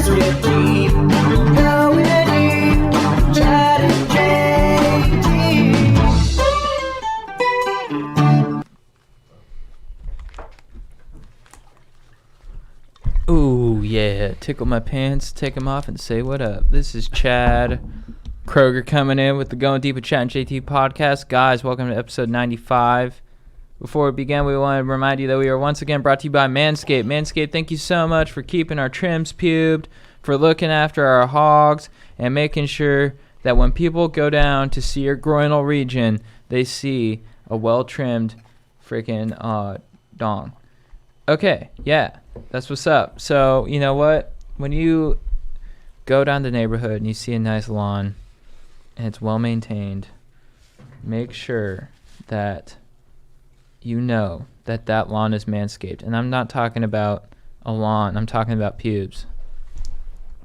Let's get deep, going deep, Chad and JT. Ooh, yeah. Tickle my pants, take them off, and say what up. This is Chad Kroger coming in with the Going Deep with Chad and JT podcast. Guys, welcome to episode 95. Before we begin, we want to remind you that we are once again brought to you by Manscaped. Manscaped, thank you so much for keeping our trims pubed, for looking after our hogs, and making sure that when people go down to see your groinal region, they see a well-trimmed freaking dong. Okay, yeah, that's what's up. So, you know what? When you go down the neighborhood and you see a nice lawn and it's well maintained, make sure that you know that that lawn is manscaped. And I'm not talking about a lawn. I'm talking about pubes.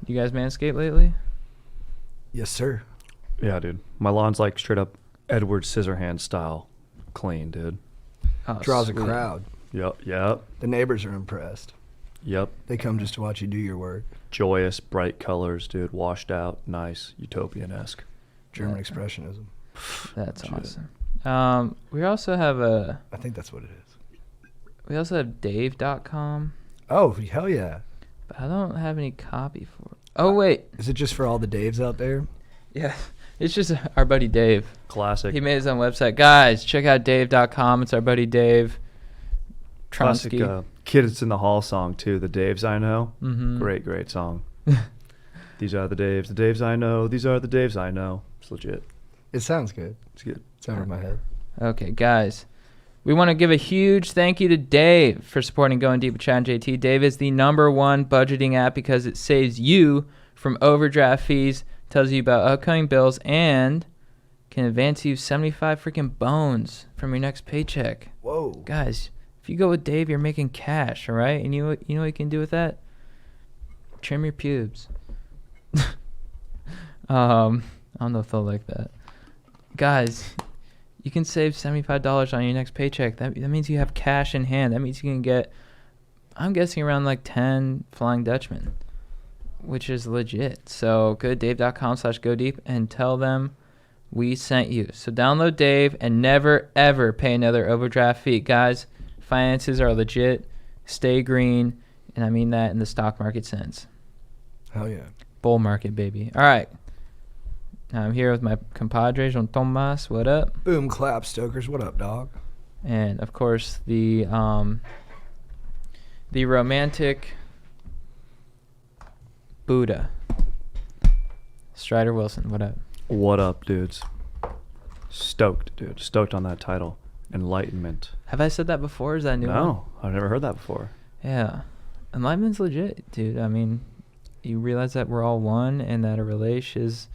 You guys manscape lately? Yes, sir. Yeah, dude. My lawn's like straight up Edward Scissorhands style clean, dude. Oh, Draws sweet. a crowd. Yep. The neighbors are impressed. Yep. They come just to watch you do your work. Joyous, bright colors, dude. Washed out, nice, utopian-esque. German Yeah. expressionism. That's Shit. awesome. We also have I think that's what it is. we also have Dave.com, Oh, hell yeah. but I don't have any copy for it. Oh, wait. Is it just for all the Daves out there? Yeah, it's just our buddy Dave. Classic. He made his own website. Guys, check out Dave.com. It's our buddy Dave Classic Tronsky. Kids in the Hall song, too. The Daves I Know. Mm-hmm. Great song. These are the Daves I know. These are the Daves I know. It's legit. It sounds good. It's good. It's over my head. Okay, guys. We want to give a huge thank you to Dave for supporting Going Deep with Chad and JT. Dave is the #1 budgeting app because it saves you from overdraft fees, tells you about upcoming bills, and can advance you 75 freaking bones from your next paycheck. Whoa. Guys, if you go with Dave, you're making cash, all right? And you know what you can do with that? Trim your pubes. I don't know if they'll like that. Guys, you can save $75 on your next paycheck. That means you have cash in hand. That means you can get, I'm guessing, around like 10 Flying Dutchmen, which is legit. So go to dave.com/godeep and tell them we sent you. So download Dave and never, ever pay another overdraft fee. Guys, finances are legit. Stay green. And I mean that in the stock market sense. Hell yeah. Bull market, baby. All right. I'm here with my compadre, Jean Thomas. What up? Boom, clap, Stokers. What up, dog? And, of course, the romantic Buddha, Strider Wilson. What up? What up, dudes? Stoked, dude. Stoked on that title. Enlightenment. Have I said that before? Is that a new one? No, I've never heard that before. Yeah. Enlightenment's legit, dude. I mean, you realize that we're all one and that a relation is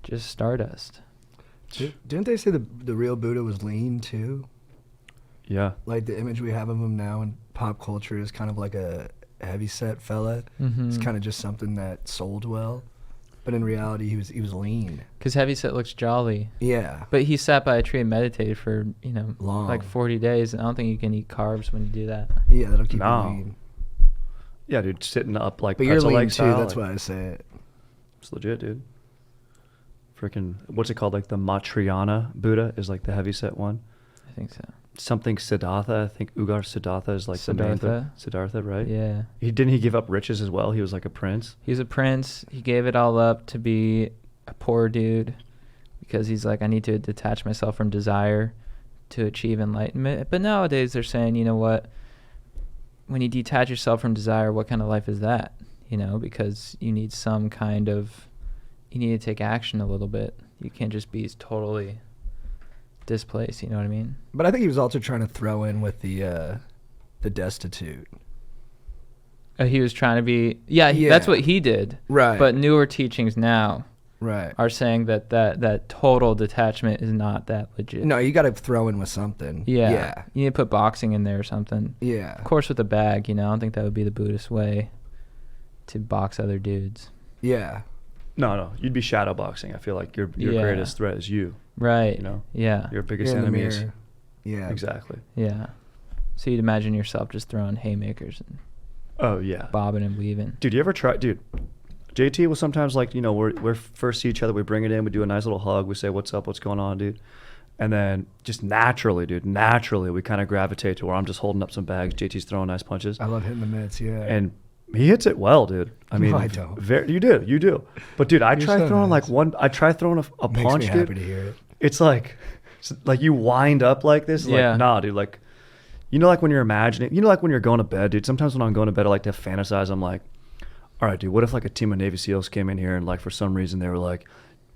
just stardust. Didn't they say the real Buddha was lean, too? Yeah. Like, the image we have of him now in pop culture is kind of like a heavy-set fella. Mm-hmm. It's kind of just something that sold well. But in reality, he was lean. Because Heavyset looks jolly. Yeah. But he sat by a tree and meditated for, Long. like 40 days. And I don't think you can eat carbs when you do that. Yeah, that'll keep No. you lean. Yeah, dude, sitting up like But you're pretzel lean, leg too. style, That's like, why I say it. It's legit, dude. Freaking, what's it called? Like the Matriyana Buddha is like the heavyset one. I think so. Something Siddhartha. I think Ugar Siddhartha is like the main Siddhartha? Siddhartha, right? Yeah. Didn't he give up riches as well? He was like a prince. He was a prince. He gave it all up to be a poor dude because he's like, I need to detach myself from desire to achieve enlightenment. But nowadays they're saying, you know what? When you detach yourself from desire, what kind of life is that? Because you need some kind of, you need to take action a little bit. You can't just be totally displaced, you know what I mean? But I think he was also trying to throw in with the destitute. He was trying to be, yeah. That's what he did. Right. But newer teachings now Right. are saying that total detachment is not that legit. No, you got to throw in with something. Yeah. Yeah. You need to put boxing in there or something. Yeah. Of course with a bag, I don't think that would be the Buddhist way to box other dudes. Yeah. No, you'd be shadow boxing. I feel like your Yeah. greatest threat is you. Right. Your You're biggest in the enemy is mirror. Yeah. exactly. Yeah. So you'd imagine yourself just throwing haymakers and Oh yeah, bobbing and weaving. dude. You ever try, dude? JT will sometimes like, we're first see each other, we bring it in, we do a nice little hug, we say, what's up, what's going on, dude? And then just naturally, we kind of gravitate to where I'm just holding up some bags, JT's throwing nice punches. I love hitting the mitts, yeah. And he hits it well, dude. I mean, No, I don't. You do. But dude, I try so throwing nice. I try throwing a Makes punch, me dude. happy to hear it. It's like you wind up like this. Like, Yeah. nah, dude. Like, like when you're imagining, like when you're going to bed, dude. Sometimes when I'm going to bed, I like to fantasize. I'm like, all right, dude, what if like a team of Navy SEALs came in here and like for some reason they were like,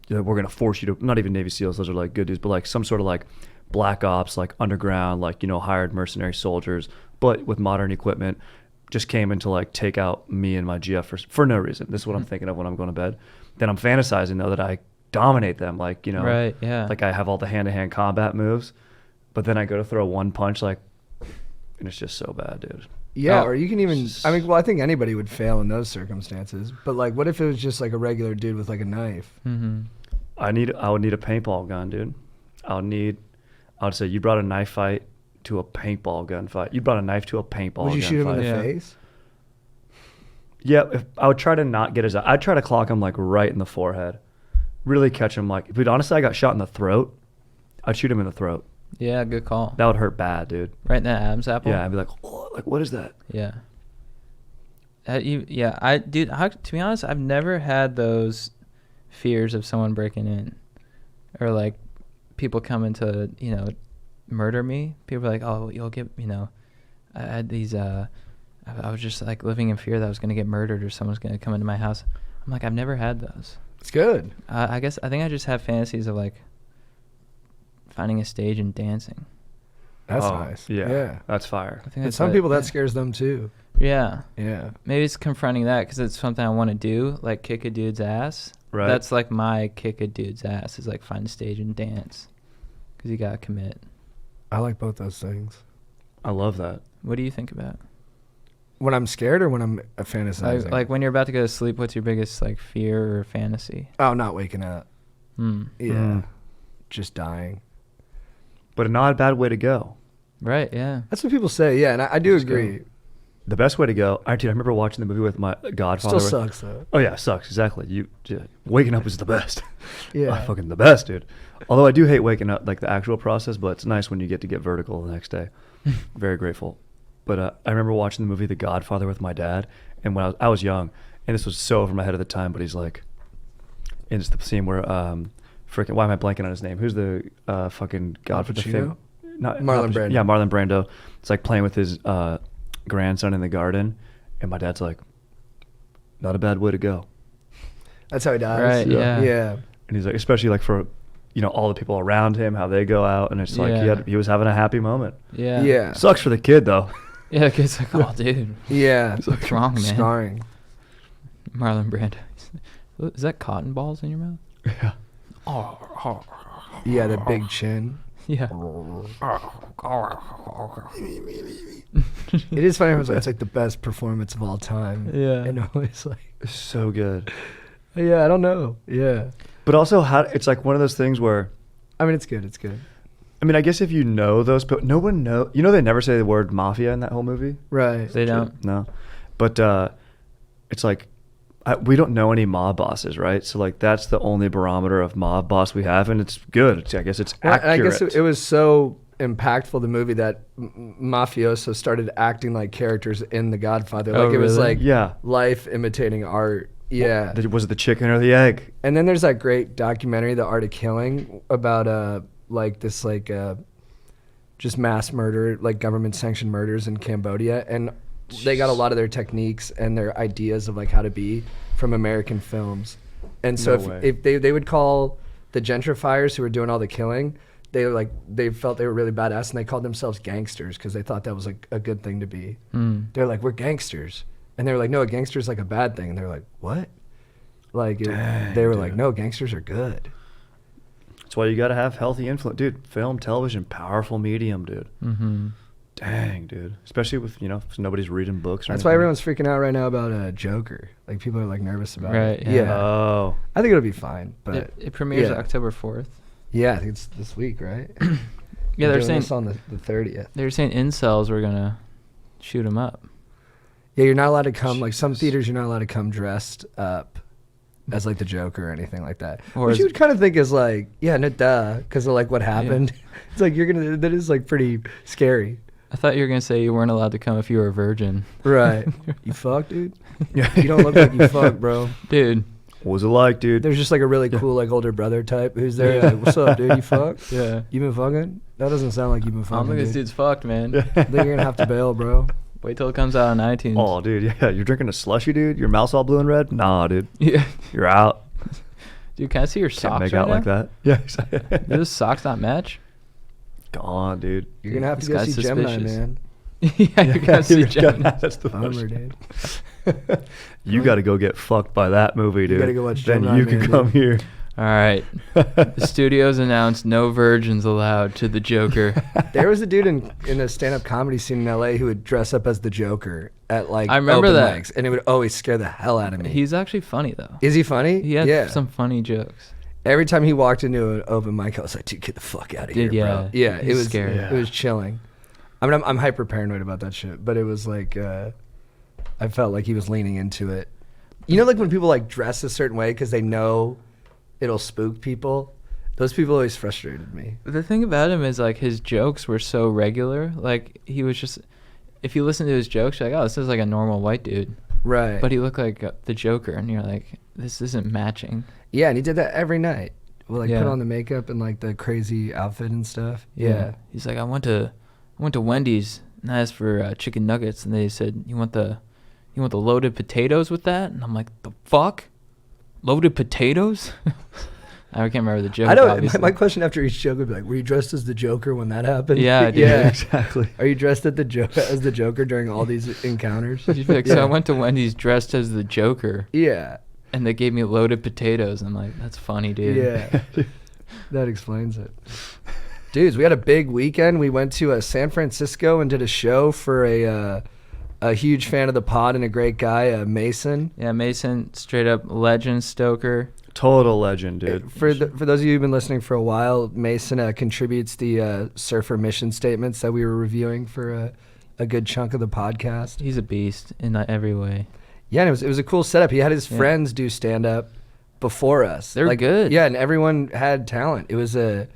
we're going to force you to, not even Navy SEALs, those are like good dudes, but like some sort of like black ops, like underground, like, hired mercenary soldiers, but with modern equipment, just came in to like take out me and my GF for no reason. This is what I'm thinking of when I'm going to bed. Then I'm fantasizing though that I dominate them, like, Right, yeah. like I have all the hand-to-hand combat moves, but then I go to throw one punch, like, and it's just so bad, dude. Yeah, Oh. or you can even, I think anybody would fail in those circumstances. But like, what if it was just like a regular dude with like a knife? Mm-hmm. I would need a paintball gun, dude. I would say you brought a knife fight to a paintball gun fight. You brought a knife to a paintball Would you gun shoot him fight. in the Yeah. face? Yeah, I would try to not get I'd try to clock him like right in the forehead. Really catch him like, dude, honestly, I got shot in the throat. I'd shoot him in the throat. Yeah, good call. That would hurt bad, dude. Right in the Adam's apple. Yeah, I'd be like, oh, like what is that? Yeah. To be honest, I've never had those fears of someone breaking in, or like people coming to murder me. People are like, oh, you'll get I had these. I was just like living in fear that I was gonna get murdered or someone's gonna come into my house. I'm like, I've never had those. It's good. I think I just have fantasies of like finding a stage and dancing. That's Oh, nice. Yeah, Yeah. that's fire. I think And that's some what- people yeah. that scares them too. Yeah. Yeah. Maybe it's confronting that because it's something I want to do, like kick a dude's ass. Right. That's like my kick a dude's ass is like find a stage and dance, because you gotta commit. I like both those things. I love that. What do you think about? When I'm scared or when I'm fantasizing? Like when you're about to go to sleep, what's your biggest like fear or fantasy? oh, not waking up. Hmm. Yeah. Mm. Just dying. But not a bad way to go. Right. Yeah. That's what people say. Yeah, and I do Let's agree. The best way to go. I remember watching the movie with my Godfather. Still sucks though. Oh yeah, it sucks. Exactly. Waking up is the best. Yeah. Fucking the best, dude. Although I do hate waking up, like the actual process, but it's nice when you get to get vertical the next day. Very grateful. But I remember watching the movie The Godfather with my dad, and when I was young, and this was so over my head at the time, but he's like, and it's the scene where freaking, why am I blanking on his name? Who's the fucking Godfather? Pacino? Not Marlon Pacino. Brando. Yeah, Marlon Brando. It's like playing with his grandson in the garden, and my dad's like, not a bad way to go. That's how he dies. Right. Yeah. Yeah. And he's like, especially like for, all the people around him, how they go out, and it's like Yeah. he was having a happy moment. Yeah. Yeah. Sucks for the kid though. Yeah. It's like, oh, dude, Yeah. what's wrong, man? Scarring. Marlon Brando. Is that cotton balls in your mouth? Yeah. Oh. Yeah, the big chin. Yeah. It is funny. It's like the best performance of all time. Yeah. And always like, It's so good. yeah, I don't know. Yeah. But also, it's like one of those things where, I mean, it's good. It's good. I mean, I guess if you know those, but no one know. They never say the word mafia in that whole movie. Right. They don't. No, but it's like we don't know any mob bosses, right? So like that's the only barometer of mob boss we have, and it's good. I guess it's Well, accurate. I guess it was so impactful, the movie, that mafiosos started acting like characters in The Godfather. Oh, Like it was really? like Yeah. life imitating art. Yeah. Was it the chicken or the egg? And then there's that great documentary, The Art of Killing, about like this like just mass murder, like government sanctioned murders in Cambodia, and they got a lot of their techniques and their ideas of like how to be from American films. And so No way. if they would call the gentrifiers who were doing all the killing, they felt they were really badass, and they called themselves gangsters because they thought that was like a good thing to be. Mm. They're like, we're gangsters. And they were like, no, a gangster's like a bad thing. And they're like, what? Like, Dang, they were dude. like, no, gangsters are good. That's why you got to have healthy influence, dude. Film, television, powerful medium, dude. Mm-hmm. Dang, dude. Especially with if nobody's reading books. Or That's why anything. everyone's freaking out right now about Joker. Like, people are like nervous about Right, it. yeah. Oh, I think it'll be fine. But It premieres yeah. October 4th. yeah, I think it's this week, right? Yeah, they're doing saying this on the 30th. they're saying incels were gonna shoot him up. Yeah, you're not allowed to come. Like some theaters, you're not allowed to come dressed up as like the Joker or anything like that. Or Which as- you would kind of think is like, yeah, no, duh, because of like what happened. It's like that is like pretty scary. I thought you were gonna say you weren't allowed to come if you were a virgin. Right. You fuck, dude? Yeah. You don't look like you fuck, bro. Dude. What was it like, dude? There's just like a really cool like older brother type who's there. Like, what's up, dude? You fuck? Yeah. You been fucking? That doesn't sound like you been I fucking. don't think this Dude. dude's fucked, man. I think you're gonna have to bail, bro. Wait till it comes out on iTunes. Oh, dude, yeah. You're drinking a slushy, dude? Your mouth's all blue and red? Nah, dude. Yeah. You're out. Dude, can I see your Can't socks make right out now? like that. Yeah, exactly. Do those socks not match? Gone, dude. You're gonna have to This go guy's see Gemini, suspicious. man. Yeah, you gotta see Gemini. That's the Bummer, worst. dude. You got to go get fucked by that movie, dude. gotta go watch Then Gemini you can Man, come dude. here. All right. The studios announced no virgins allowed to the Joker. There was a dude in a stand-up comedy scene in LA who would dress up as the Joker at like I remember open that. mics, and it would always scare the hell out of me. He's actually funny though. Is he funny? He had yeah. some funny jokes. Every time he walked into an open mic, I was like, dude, get the fuck out of here, Dude, bro. yeah. Yeah, it He's was scary. It was chilling. I mean, I'm hyper paranoid about that shit, but it was like, I felt like he was leaning into it. You know, like when people like dress a certain way because they know it'll spook people. Those people always frustrated me. The thing about him is like his jokes were so regular. Like he was just, if you listen to his jokes, you're like, oh, this is like a normal white dude. Right. But he looked like the Joker, and you're like, this isn't matching. Yeah, and he did that every night. Well, like Yeah. put on the makeup and like the crazy outfit and stuff. Yeah. He's like, I went to Wendy's and I asked for chicken nuggets, and they said, you want the loaded potatoes with that? And I'm like, the fuck? Loaded potatoes? I can't remember the joke. I don't. obviously. My question after each joke would be like, "Were you dressed as the Joker when that happened?" Yeah, dude. yeah. Exactly. Are you dressed as the Joker during all these encounters? She'd be like, so I went to Wendy's dressed as the Joker, Yeah. and they gave me loaded potatoes. I'm like, that's funny, dude. Yeah. That explains it. Dudes, we had a big weekend. We went to San Francisco and did a show for a huge fan of the pod and a great guy, Mason. Yeah, Mason, straight up legend stoker. Total legend, dude. For those of you who've been listening for a while, Mason contributes the surfer mission statements that we were reviewing for a good chunk of the podcast. He's a beast in every way. Yeah, and it was a cool setup. He had his Yeah. friends do stand up before us. They're good. Yeah, and everyone had talent. It was a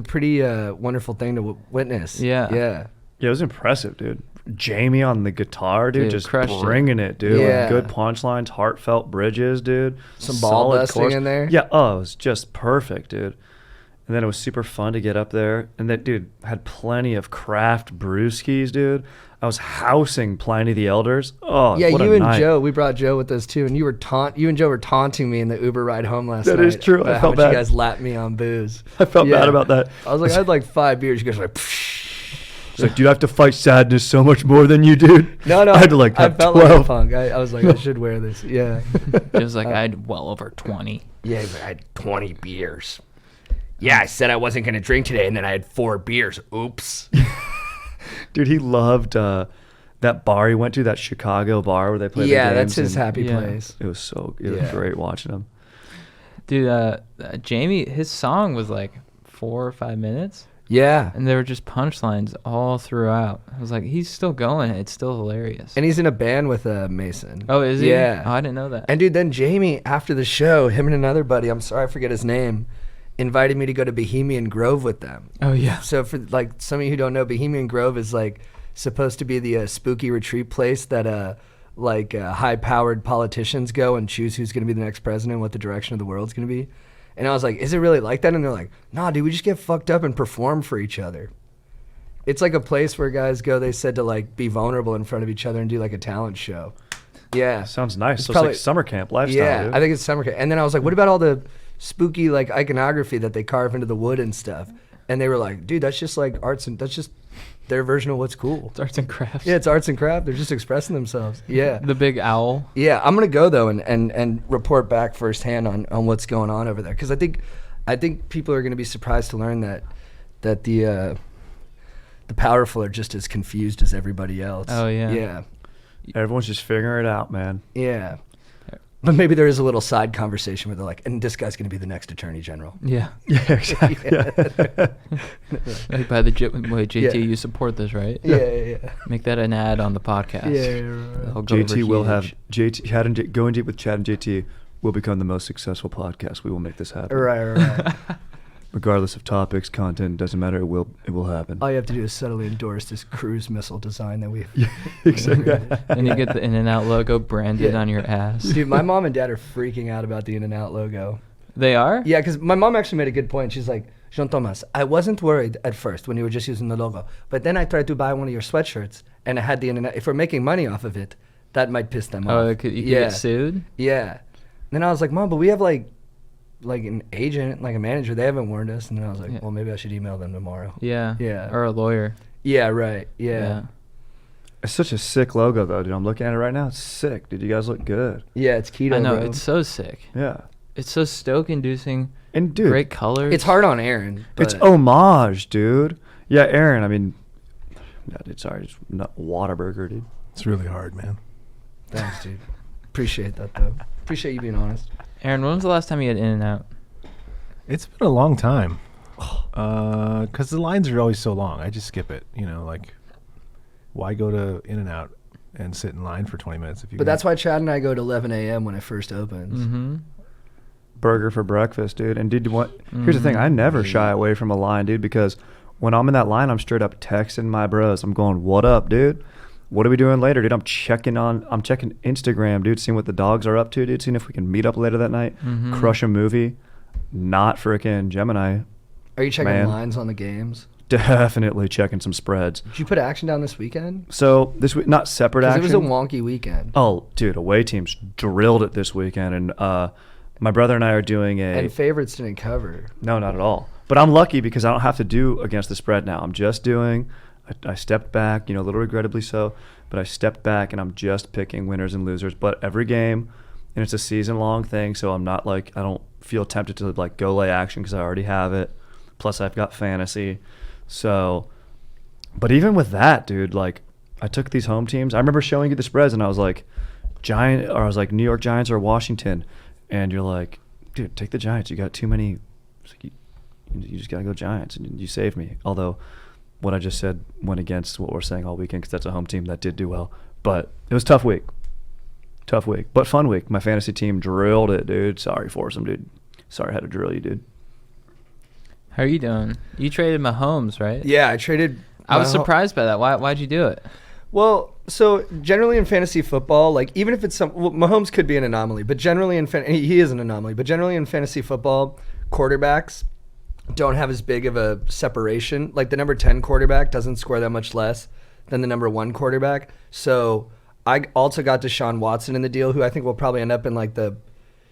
pretty wonderful thing to witness. Yeah. Yeah. Yeah, it was impressive, dude. Jamie on the guitar, dude, Dude, just crushed it. bringing it, dude. Yeah. Like, good punchlines, heartfelt bridges, dude. Some ball Solid busting chorus. in there. Yeah, oh, it was just perfect, dude. And then it was super fun to get up there. And that dude had plenty of craft brewskis, dude. I was housing Pliny the Elders. Oh, Yeah, what you a and night. Joe, we brought Joe with us too, and you and Joe were taunting me in the Uber ride home last night. That is true. I about how felt much bad. you guys lapped me on booze. I felt Yeah. bad about that. I was like, I had like 5 beers. You guys were like, It's like, dude, I have to fight sadness so much more than you, dude. no, I had to like I have felt 12. like a punk. I was like, I should wear this. Yeah. Just like I had well over 20. Yeah, but I had 20 beers. Yeah, I said I wasn't going to drink today, and then I had 4 beers. Oops. Dude, he loved that bar he went to, that Chicago bar where they played the Yeah, games, that's his and happy Yeah. place. It was Yeah. great watching him. Dude, Jamie, his song was like 4 or 5 minutes, Yeah. and there were just punchlines all throughout. I was like, he's still going. It's still hilarious. And he's in a band with Mason. Oh, is he? Yeah. Oh, I didn't know that. And dude, then Jamie, after the show, him and another buddy, I'm sorry I forget his name, invited me to go to Bohemian Grove with them. Oh, yeah. So for like some of you who don't know, Bohemian Grove is like supposed to be the spooky retreat place that high-powered politicians go and choose who's going to be the next president, what the direction of the world's going to be. And I was like, is it really like that? And they're like, nah, dude, we just get fucked up and perform for each other. It's like a place where guys go, they said, to like be vulnerable in front of each other and do like a talent show. Yeah. Sounds nice. It's So probably- it's like summer camp lifestyle, Yeah, dude. I think it's summer camp. And then I was like, what about all the spooky like iconography that they carve into the wood and stuff? And they were like, dude, that's just like arts, and that's just their version of what's cool. It's arts and crafts. Yeah, it's arts and craft. They're just expressing themselves. Yeah. The big owl. Yeah, I'm gonna go though and report back firsthand on what's going on over there, because I think people are gonna be surprised to learn that the powerful are just as confused as everybody else. Oh, yeah. Yeah. Everyone's just figuring it out, man. Yeah. But maybe there is a little side conversation where they're like, and this guy's gonna be the next attorney general. Yeah. Yeah, exactly. Like by the wait, JT, Yeah. you support this, right? Yeah. Make that an ad on the podcast. Yeah. It'll go over JT will have huge. JT going deep with Chad and JT we'll become the most successful podcast. We will make this happen. Right. Regardless of topics, content, doesn't matter. It will happen. All you have to do is subtly endorse this cruise missile design that we've. Exactly. And you get the In-N-Out logo branded Yeah. on your ass. Dude, my mom and dad are freaking out about the In-N-Out logo. They are? Yeah, because my mom actually made a good point. She's like, Jean Thomas, I wasn't worried at first when you were just using the logo, but then I tried to buy one of your sweatshirts and it had the In-N-Out. If we're making money off of it, that might piss them off. Oh, you could get sued? Yeah. Then I was like, Mom, but we have like an agent, like a manager. They haven't warned us. And then I was like, Yeah. well, maybe I should email them tomorrow. Yeah. Yeah. Or a lawyer. Yeah, right. Yeah. It's such a sick logo, though, dude. I'm looking at it right now. It's sick, dude. You guys look good. Yeah, it's keto, I know, bro. it's so sick. Yeah. It's so stoke-inducing. And, dude, Great colors. It's hard on Aaron. it's but- homage, dude. Yeah, Aaron, I mean, yeah, dude, sorry. It's not Whataburger, dude. It's really hard, man. Thanks, dude. Appreciate that, though. Appreciate you being honest. Aaron, when was the last time you had In-N-Out? It's been a long time. Because the lines are always so long. I just skip it. You know, like, why go to In-N-Out and sit in line for 20 minutes if you But can- that's why Chad and I go to 11 a.m. when it first opens. Mm-hmm. Burger for breakfast, dude. And dude, here's the thing. I never shy away from a line, dude, because when I'm in that line, I'm straight up texting my bros. I'm going, what up, dude? What are we doing later, dude? I'm checking Instagram, dude, seeing what the dogs are up to, dude, seeing if we can meet up later that night, crush a movie. Not freaking Gemini. Are you checking Man. lines on the games? Definitely checking some spreads. Did you put action down this weekend? So this week, not separate Because action. it was a wonky weekend. Oh, dude, away teams drilled it this weekend, and my brother and I are doing And favorites didn't cover. No, not at all. But I'm lucky because I don't have to do against the spread now. I'm just doing. I stepped back, a little regrettably so, but I stepped back and I'm just picking winners and losers. But every game, and it's a season-long thing, so I'm not like I don't feel tempted to like go lay action because I already have it. Plus, I've got fantasy. So, but even with that, dude, like I took these home teams. I remember showing you the spreads, and I was like, New York Giants or Washington. And you're like, dude, take the Giants. You got too many. It's like you just got to go Giants. And you saved me. Although what I just said went against what we're saying all weekend because that's a home team that did do well. But it was a tough week. Tough week. But fun week. My fantasy team drilled it, dude. Sorry for some, dude. Sorry I had to drill you, dude. How are you doing? You traded Mahomes, right? Yeah, I traded. I was surprised by that. Why'd you do it? Well, so generally in fantasy football, like even if it's Mahomes could be an anomaly, but generally he is an anomaly. But generally in fantasy football, quarterbacks don't have as big of a separation. Like the number 10 quarterback doesn't score that much less than the number 1 quarterback. So I also got Deshaun Watson in the deal, who I think will probably end up in like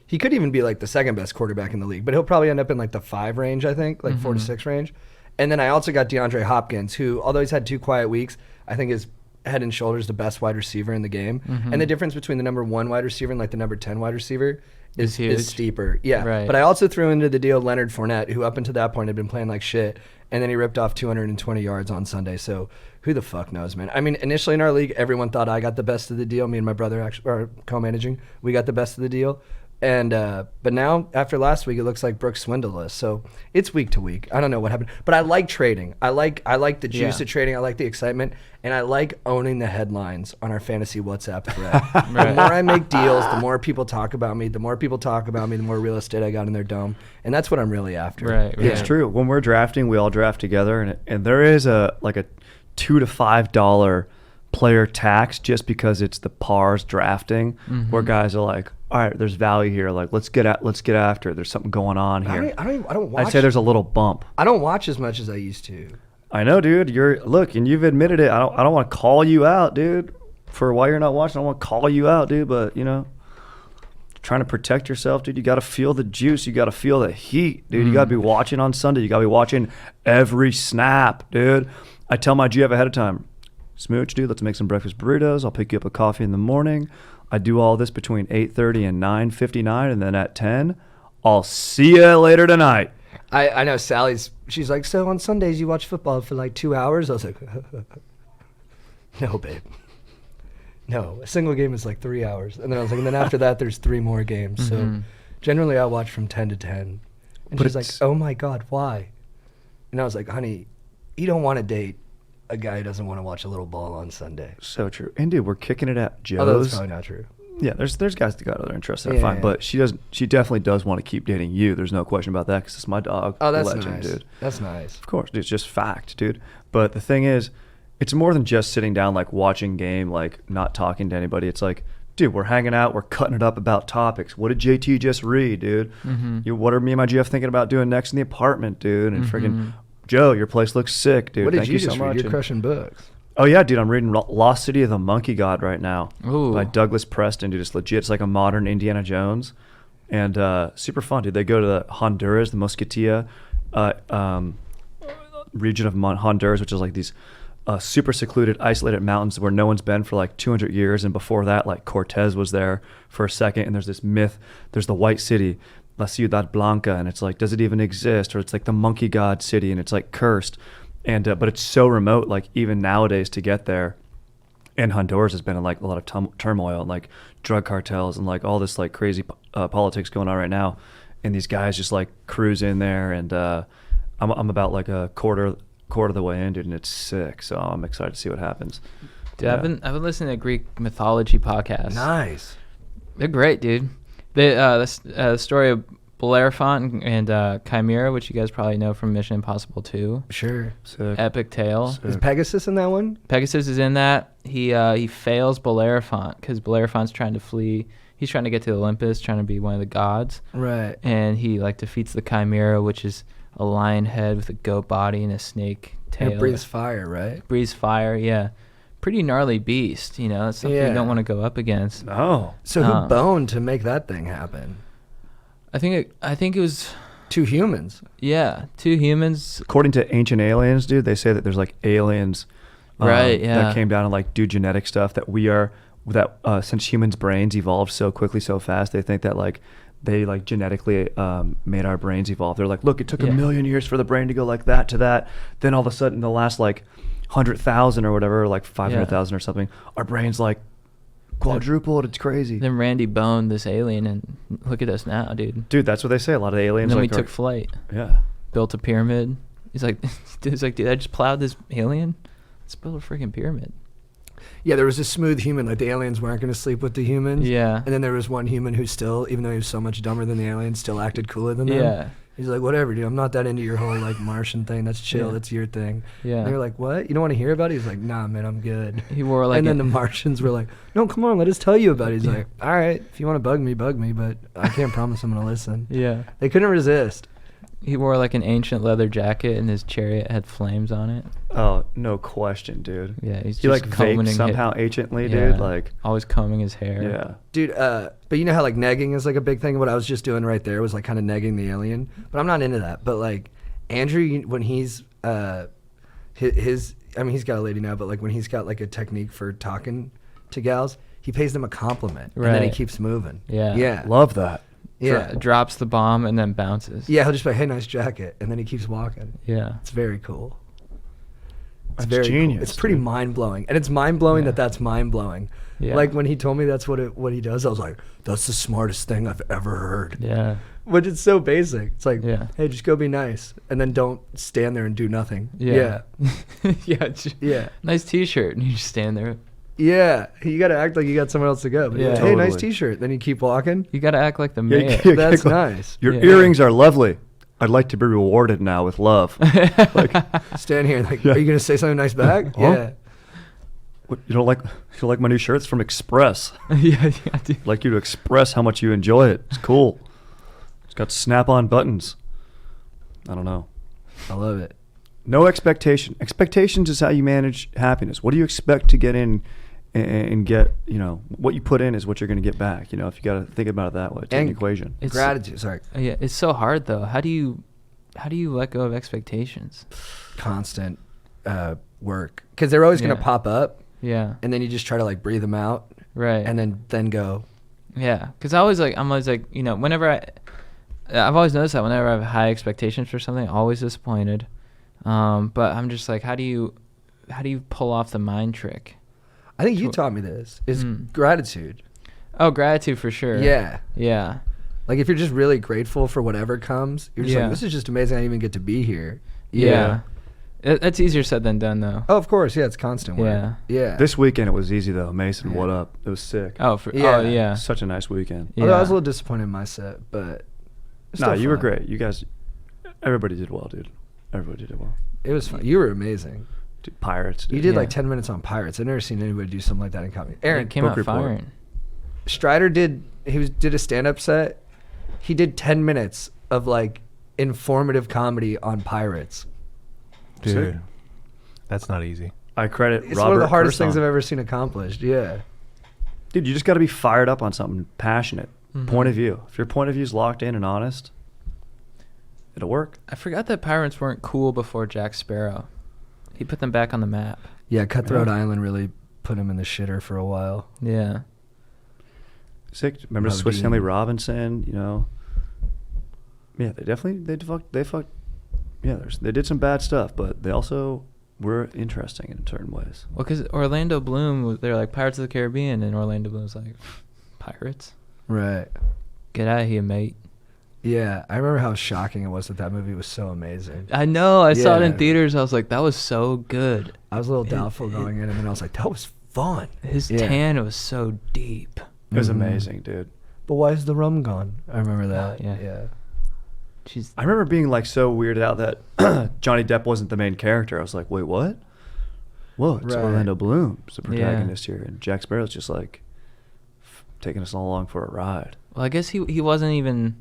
he could even be like the second best quarterback in the league, but he'll probably end up in like the 5 range, I think, like 4 to 6 range. And then I also got Deandre Hopkins, who, although he's had 2 quiet weeks, I think is head and shoulders the best wide receiver in the game. And the difference between the number 1 wide receiver and like the number 10 wide receiver is steeper. Yeah. Right. But I also threw into the deal Leonard Fournette, who up until that point had been playing like shit. And then he ripped off 220 yards on Sunday. So who the fuck knows, man? I mean, initially in our league, everyone thought I got the best of the deal. Me and my brother actually are co-managing. We got the best of the deal. And but now after last week, it looks like Brooks swindled us. So it's week to week. I don't know what happened, but I like trading. I like the juice of trading. I like the excitement, and I like owning the headlines on our fantasy WhatsApp thread. The more I make deals, the more people talk about me. The more people talk about me, the more real estate I got in their dome, and that's what I'm really after. Right. It's true. When we're drafting, we all draft together, and there is a $2 to $5 player tax just because it's the pars drafting, where guys are like, all right, there's value here. Like, let's get after it. There's something going on here. I don't watch. I'd say there's a little bump. I don't watch as much as I used to. I know, dude. And you've admitted it. I don't want to call you out, dude, for why you're not watching. I don't want to call you out, dude. But trying to protect yourself, dude. You got to feel the juice. You got to feel the heat, dude. You got to be watching on Sunday. You got to be watching every snap, dude. I tell my GF ahead of time, Smooch, dude, let's make some breakfast burritos. I'll pick you up a coffee in the morning. I do all this between 8:30 and 9:59, and then at 10, I'll see you later tonight. I know she's like, so on Sundays you watch football for like 2 hours? I was like, no, babe. No, a single game is like 3 hours. And then I was like, and then after that there's 3 more games. So generally I watch from 10 to 10. And But she's like, oh my God, why? And I was like, honey, you don't want to date a guy who doesn't want to watch a little ball on Sunday. So true. And dude, we're kicking it at Although it's Joe's. probably not true. Yeah, there's guys that got other interests that are Yeah. fine, but she definitely does want to keep dating you. There's no question about that because it's my dog. Oh, that's legend, nice. dude. That's nice. Of course, it's just fact, dude. But the thing is, it's more than just sitting down, like watching game, like not talking to anybody. It's like, dude, we're hanging out, we're cutting it up about topics. What did JT just read, dude? What are me and my GF thinking about doing next in the apartment, dude? And friggin' Joe, your place looks sick, dude. What did Thank you you just so read? much. You're And- crushing books. Oh yeah, dude, I'm reading Lost City of the Monkey God right now Ooh. by Douglas Preston, dude. It's legit. It's like a modern Indiana Jones, and super fun, dude. They go to the Honduras, the Mosquitilla region of Honduras, which is like these super secluded, isolated mountains where no one's been for like 200 years. And before that, like Cortez was there for a second. And there's this myth. There's the White City, La Ciudad Blanca, and it's like, does it even exist? Or it's like the Monkey God City, and it's like cursed. And but it's so remote, like even nowadays to get there. And Honduras has been in like a lot of turmoil and like drug cartels and like all this like crazy politics going on right now. And these guys just like cruise in there, and I'm about like a quarter of the way in, dude, and it's sick. So I'm excited to see what happens. Dude, Yeah. I've been listening to Greek mythology podcasts. Nice. They're great, dude. The story of Bellerophon and Chimera, which you guys probably know from Mission Impossible 2. Sure. Sick. Epic tale. Is Pegasus in that one? Pegasus is in that. He fails Bellerophon because Bellerophon's trying to flee. He's trying to get to Olympus, trying to be one of the gods. Right. And he like defeats the Chimera, which is a lion head with a goat body and a snake tail. And it breathes fire, right? Breathes fire, yeah. Pretty gnarly beast, you know. It's something Yeah. you don't want to go up against. No. So who boned to make that thing happen? I think it was, Two humans. yeah, two humans. According to ancient aliens, dude, they say that there's like aliens, Right, yeah. that came down and like do genetic stuff since humans' brains evolved so quickly, so fast, they think that like they like genetically made our brains evolve. They're like, look, it took Yeah. a million years for the brain to go like that to that. Then all of a sudden, the last like 100,000 or whatever, like 500,000 or something, our brains like quadrupled. It's crazy. Then Randy boned this alien, and look at us now, dude. Dude, that's what they say. A lot of the And aliens then we like took are, flight, yeah. built a pyramid. He's like, dude, I just plowed this alien. Let's build a freaking pyramid. Yeah, there was a smooth human. Like the aliens weren't going to sleep with the humans. Yeah. And then there was one human who still, even though he was so much dumber than the aliens, still acted cooler than them. Yeah. He's like, whatever, dude. I'm not that into your whole like Martian thing. That's chill. Yeah. That's your thing. Yeah. And they're like, what? You don't want to hear about it? He's like, nah, man, I'm good. He wore like and then a- the Martians were like, no, come on, let us tell you about it. He's like, all right, if you want to bug me, but I can't promise I'm going to listen. Yeah. They couldn't resist. He wore like an ancient leather jacket, and his chariot had flames on it. Oh, no question, dude. Yeah, he's He just like combing vaped his somehow anciently, Yeah. dude. Like, always combing his hair. yeah. Dude, but you know how like negging is like a big thing? What I was just doing right there was like kind of negging the alien. But I'm not into that. But like Andrew, when he's he's got a lady now, but like when he's got like a technique for talking to gals, he pays them a compliment and then he Right. keeps moving. Yeah. Yeah. Love that. Yeah. Drops the bomb and then bounces. Yeah, he'll just be like, hey, nice jacket. And then he keeps walking. Yeah. It's very cool. It's That's very cool. genius, It's pretty dude. mind blowing. And it's mind blowing Yeah. that that's mind blowing. Yeah. Like when he told me that's what he does, I was like, that's the smartest thing I've ever heard. Yeah. But it's so basic. It's like, Yeah. hey, just go be nice, and then don't stand there and do nothing. Yeah. Yeah. Yeah. Yeah. Nice T-shirt, and you just stand there. Yeah. You got to act like you got somewhere else to go. But Yeah. yeah. Hey, nice Totally. T-shirt. Then you keep walking. You gotta act like the Yeah, mayor. yeah. That's go- nice. Your Yeah. earrings are lovely. I'd like to be rewarded now with love. Like, Stand here. Like, Yeah. are you gonna say something nice back? Huh? Yeah. what, you don't like my new shirts from Express? Yeah, dude. I'd like you to express how much you enjoy it. It's cool. It's got snap-on buttons. I don't know. I love it. No expectation. Expectations is how you manage happiness. What do you expect to get in and get, what you put in is what you're going to get back. If you got to think about it that way, it's an And equation. It's- Gratitude. Sorry. Yeah, it's so hard though. How do you let go of expectations? Constant work, because they're always Yeah. gonna pop up, Yeah. and then you just try to like breathe them out, Right. and then go. Yeah, because I'm always like, whenever I've always noticed that whenever I have high expectations for something, I'm always disappointed. But I'm just like, how do you pull off the mind trick? I think you taught me this is Mm. gratitude. Oh, gratitude for sure. Yeah. Yeah. Like if you're just really grateful for whatever comes, you're just Yeah. like, this is just amazing. I even get to be here. Yeah. That's easier said than done, though. Oh, of course. Yeah, it's constant work. Yeah. Yeah. This weekend it was easy though. Mason, what up? It was sick. Oh, Yeah. oh yeah. Such a nice weekend. Yeah. Although I was a little disappointed in my set, but it's No, still you were fun. great. You guys, everybody did well, dude. Everybody did well. It was fun. You were amazing. Dude, Pirates. Dude. You did Yeah. like 10 minutes on Pirates. I've never seen anybody do something like that in comedy. Aaron Aaron, came book out report. firing. Strider did a stand-up set. He did 10 minutes of like informative comedy on Pirates. Dude, Sick. that's not easy. I credit It's Robert one of the hardest Kurson. things I've ever seen accomplished. Yeah. Dude, you just got to be fired up on something, passionate. Mhm. Point of view. If your point of view is locked in and honest, it'll work. I forgot that Pirates weren't cool before Jack Sparrow. He put them back on the map. Yeah, Cutthroat Island really put him in the shitter for a while. Yeah. Sick. Remember Love Swiss being- Family Robinson? You know. Yeah, they fucked. Yeah, they did some bad stuff, but they also were interesting in certain ways. Well, because Orlando Bloom, they're like Pirates of the Caribbean, and Orlando Bloom's like, Pirates? Right. Get out of here, mate. Yeah, I remember how shocking it was that movie was so amazing. I know. I saw it in Yeah. theaters. I was like, that was so good. I was a little doubtful going in, and then I was like, that was fun. His Yeah. tan was so deep. It was Mhm. amazing, dude. But why is the rum gone? I remember that. yeah. Yeah. She's I remember being like so weirded out that Johnny Depp wasn't the main character. I was like, wait, what? Whoa, it's Right. Orlando Bloom's the Yeah. protagonist here, and Jack Sparrow's just like taking us all along for a ride. Well, I guess he wasn't even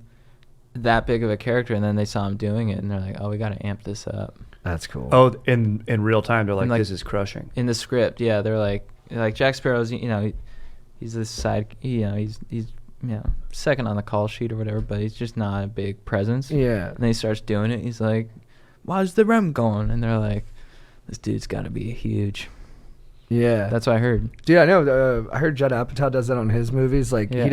that big of a character, and then they saw him doing it, and they're like, oh, we got to amp this up. That's cool. Oh, in real time, they're like, like- this is crushing. In the script, yeah, they're like Jack Sparrow's, he's this side, he's second on the call sheet or whatever, but he's just not a big presence. Yeah. And then he starts doing it. He's like, "Why's the rum going?" And they're like, "This dude's got to be huge." Yeah. That's what I heard. Dude, I know. I heard Judd Apatow does that on his movies. Like Yeah. he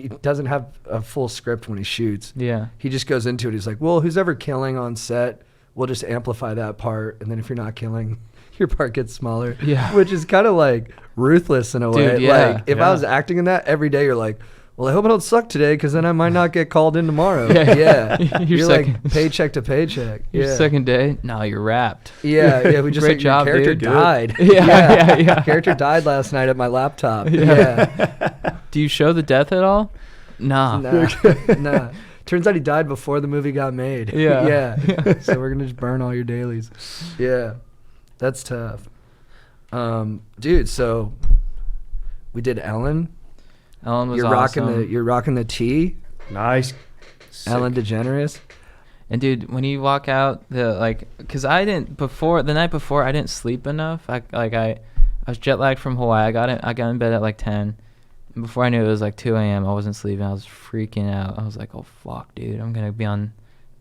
doesn't have a full script when he shoots. Yeah. He just goes into it. He's like, well, who's ever killing on set, we'll just amplify that part, and then if you're not killing, your part gets smaller. Yeah. Which is kind of like ruthless in a way. Dude, yeah, Like if yeah. I was acting in that every day, you're like, well, I hope I don't suck today because then I might not get called in tomorrow. Yeah. Yeah. Your You're second- like paycheck to paycheck. Your Yeah. second day, no, you're wrapped. Yeah, we just Great like job, your character dude. died. Yeah. Character died last night at my laptop. Yeah. Yeah. Do you show the death at all? Nah. Nah. Turns out he died before the movie got made. Yeah. Yeah. So we're gonna just burn all your dailies. Yeah. That's tough. Dude, so we did Ellen. Ellen was You're awesome. rocking the T, Nice. Sick. Ellen DeGeneres. And dude, when you walk out, cause the night before I didn't sleep enough. I was jet lagged from Hawaii. I got in bed at like 10. And before I knew it was like 2 a.m. I wasn't sleeping. I was freaking out. I was like, oh fuck, dude, I'm gonna be on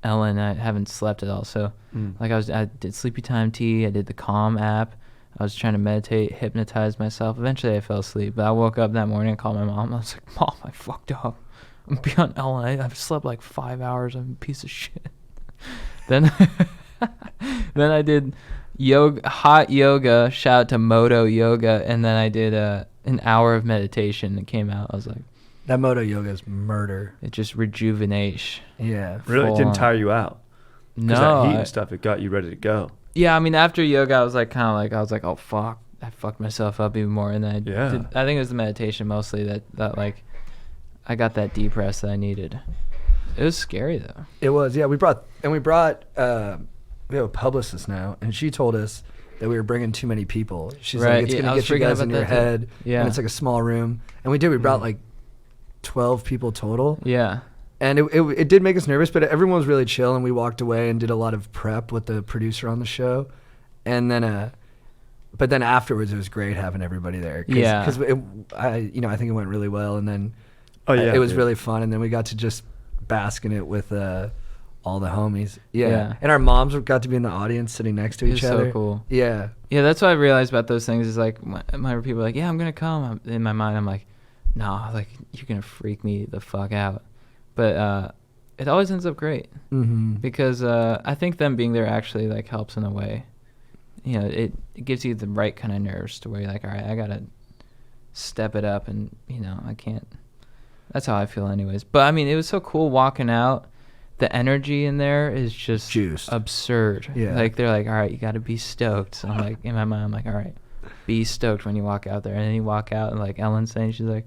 Ellen. I haven't slept at all. So I did Sleepy Time Tea. I did the Calm app. I was trying to meditate, hypnotize myself. Eventually I fell asleep. But I woke up that morning and called my mom. I was like, Mom, I fucked up. I'm be on Ellen. I've slept like 5 hours. I'm a piece of shit. Then I did hot yoga. Shout out to Moto Yoga. And then I did an hour of meditation that came out. I was like, That Moto yoga is murder. it just rejuvenates. Yeah. Really? It Full didn't on. tire you out? 'Cause No. that heat I- and stuff, it got you ready to go. Yeah, I mean, after yoga, I was like, I was like, oh fuck, I fucked myself up even more. And then I think it was the meditation mostly that like, I got that deep rest that I needed. It was scary though. It was. Yeah, we have a publicist now, and she told us that we were bringing too many people. She's Right, like, it's yeah, I gonna was get you freaking guys out in about your that too. head. Yeah. And it's like a small room, and we brought like 12 people total. Yeah. And it did make us nervous, but everyone was really chill, and we walked away and did a lot of prep with the producer on the show, and then but then afterwards it was great having everybody there. Yeah. Because I think it went really well, and then Oh, yeah. it was dude. really fun, and then we got to just bask in it with all the homies. Yeah. Yeah. And our moms got to be in the audience sitting next to It each was other. so cool. Yeah. Yeah, that's what I realized about those things is like, my people are like, yeah, I'm going to come. In my mind, I'm like, nah, like, you're going to freak me the fuck out. But it always ends up great. Mm-hmm. Because I think them being there actually like helps in a way. You know, it gives you the right kind of nerves to where you're like, all right, I gotta step it up, and I can't. That's how I feel, anyways. But I mean, it was so cool walking out. the energy in there is just Juiced. absurd. Yeah. Like they're like, all right, you got to be stoked. So I'm like, in my mind, I'm like, all right, be stoked when you walk out there. And then you walk out, and like Ellen's saying, she's like,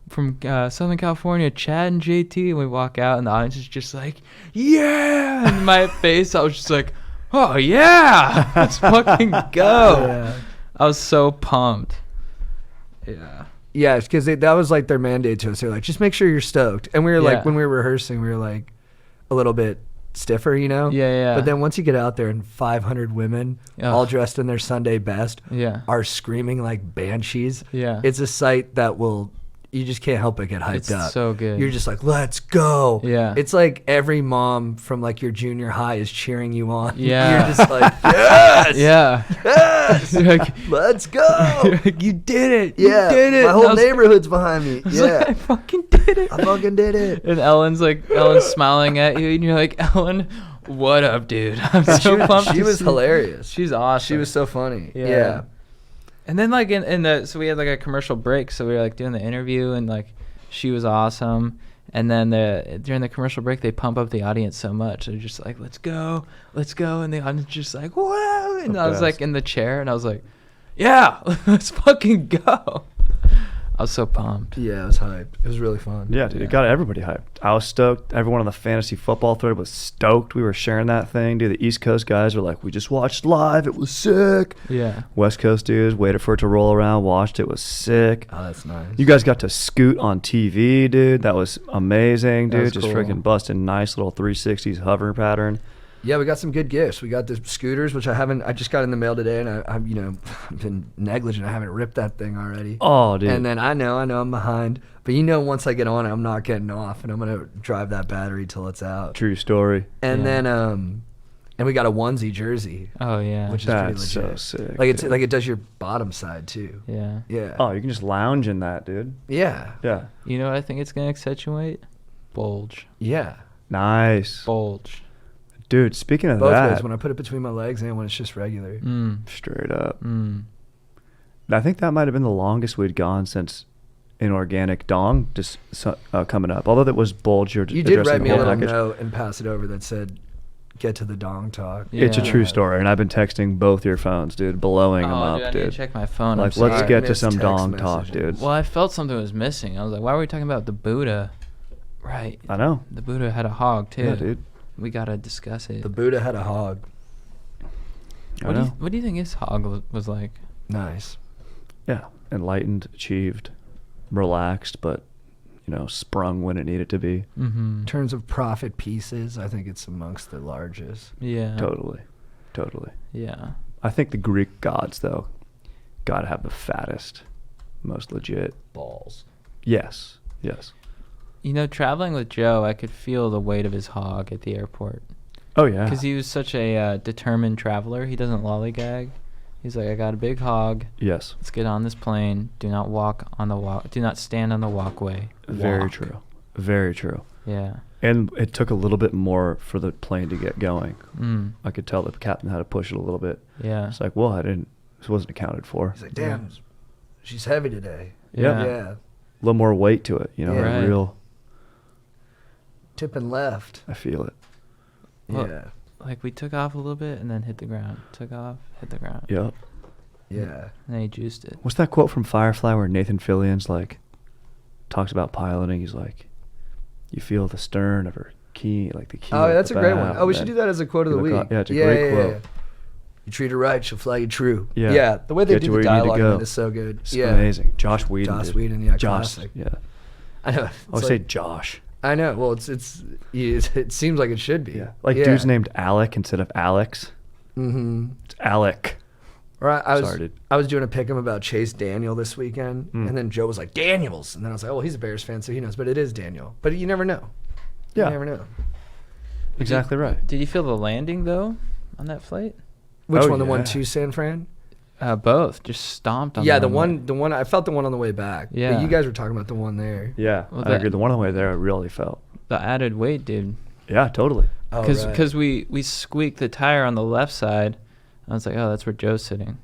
from Southern California, Chad and JT. And we walk out, and the audience is just like, yeah. And my face, I was just like, oh yeah, let's fucking go. Yeah. I was so pumped. Yeah. Yeah, it's because that was like their mandate to us. They're like, just make sure you're stoked. And we were Yeah. like, when we were rehearsing, we were like a little bit stiffer, you know? Yeah, yeah. But then once you get out there and 500 women, Ugh. all dressed in their Sunday best, Yeah. are screaming like banshees. Yeah. It's a sight that you just can't help but get hyped It's up. so good. You're just like, let's go. Yeah. It's like every mom from like your junior high is cheering you on. Yeah. You're just like, yes. Yeah. Yes. You're like, Let's go. you're like, you did it. Yeah. You did it. My And I whole was- neighborhood's behind me. I was like, I Yeah. fucking did it. I fucking did it. And Ellen's smiling at you, and you're like, Ellen, what up, dude? I'm so pumped. She to was see- hilarious. She's awesome. She was so funny. Yeah. Yeah. And then like so we had like a commercial break, so we were like doing the interview, and like she was awesome. And then during the commercial break, they pump up the audience so much. They're just like, let's go, and the audience just like, whoa. And The I was like best. in the chair, and I was like, yeah, let's fucking go. I was so pumped. Yeah, it was hyped. It was really fun. Yeah, dude, Yeah. it got everybody hyped. I was stoked. Everyone on the fantasy football thread was stoked. We were sharing that thing. Dude, the East Coast guys were like, we just watched live. It was sick. Yeah. West Coast dudes waited for it to roll around, watched it. Was sick. Oh, that's nice. You guys got to scoot on TV, dude. That was amazing, That dude. was Just cool. freaking busting nice little 360s hover pattern. Yeah, we got some good gifts. We got the scooters, which I just got in the mail today, and I've been negligent. I haven't ripped that thing already. Oh, dude. And then I know I'm behind, but once I get on it, I'm not getting off, and I'm gonna drive that battery till it's out. True story. And Yeah. then and we got a onesie jersey, Oh yeah. which is That's pretty so legit. sick. Like it's dude. like it does your bottom side too. Yeah. Yeah. Oh, you can just lounge in that, dude. Yeah. Yeah. You know what I think it's gonna accentuate? Bulge. Yeah. Nice. Bulge. Dude, speaking of Both that, ways, when I put it between my legs and when it's just regular. straight up. Mm-hmm. I think that might have been the longest we'd gone since inorganic dong just coming up. Although that was bulge. You did addressing write the me a whole little package. note and pass it over that said, "Get to the dong talk." Yeah. It's a true Yeah. story, and I've been texting both your phones, dude, blowing them Oh, up, dude, I need to dude. check my phone. Like, I'm let's sorry. get to Missed some text dong talk, messages. dude. Well, I felt something was missing. I was like, why were we talking about the Buddha? Right. I know. The Buddha had a hog too. Yeah, dude. We gotta discuss it. The Buddha had a hog. I What do, know. what do you think his hog was like? Nice. Yeah, enlightened, achieved, relaxed, but sprung when it needed to be. Mm-hmm. In terms of profit pieces, I think it's amongst the largest. Yeah. Totally. Yeah. I think the Greek gods, though, gotta have the fattest, most legit. Balls. Yes. Traveling with Joe, I could feel the weight of his hog at the airport. Oh yeah. Because he was such a determined traveler. He doesn't lollygag. He's like, I got a big hog. Yes. Let's get on this plane. Do not walk on the walk. Do not stand on the walkway. Very Walk. true. Very true. Yeah. And it took a little bit more for the plane to get going. Mm. I could tell that the captain had to push it a little bit. Yeah. It's like, well, this wasn't accounted for. He's like, damn, she's heavy today. Yeah. Yeah. A little more weight to it, Yeah. Right. real. Tipping left. I feel it. Well, Yeah. Like we took off a little bit and then hit the ground. Took off, hit the ground. Yep. Yeah. And then he juiced it. What's that quote from Firefly where Nathan Fillion's like, talks about piloting? He's like, you feel the stern of her key, like the key. Oh, at that's the a great one. bow, Oh, we and should then do that as a quote of the you week. look up- yeah, it's a great quote. You treat her right, she'll fly you true. Yeah. The way they Get you do where the you need to dialogue in go. it is so good. It's yeah. amazing. Josh Whedon. Joss dude. Whedon, yeah, Josh. classic. Yeah. I know. I always say Josh. I know. Well, it seems like it should be. Yeah. Like dude's named Alec instead of Alex. Mm-hmm. It's Alec. Right. Sorry, dude. I was doing a pick'em about Chase Daniel this weekend, Mm. and then Joe was like, Daniels. And then I was like, oh, well, he's a Bears fan, so he knows. But it is Daniel. But you never know. Yeah. You never know. Exactly right. Did you feel the landing though on that flight? Which Oh, one? The one yeah. to San Fran? Both. Just stomped on. Yeah, the the one. I felt the one on the way back. Yeah. But you guys were talking about the one there. Yeah. Well, I agree. The one on the way there I really felt. The added weight, dude. Yeah, totally. Oh, Because we squeaked the tire on the left side. I was like, oh, that's where Joe's sitting.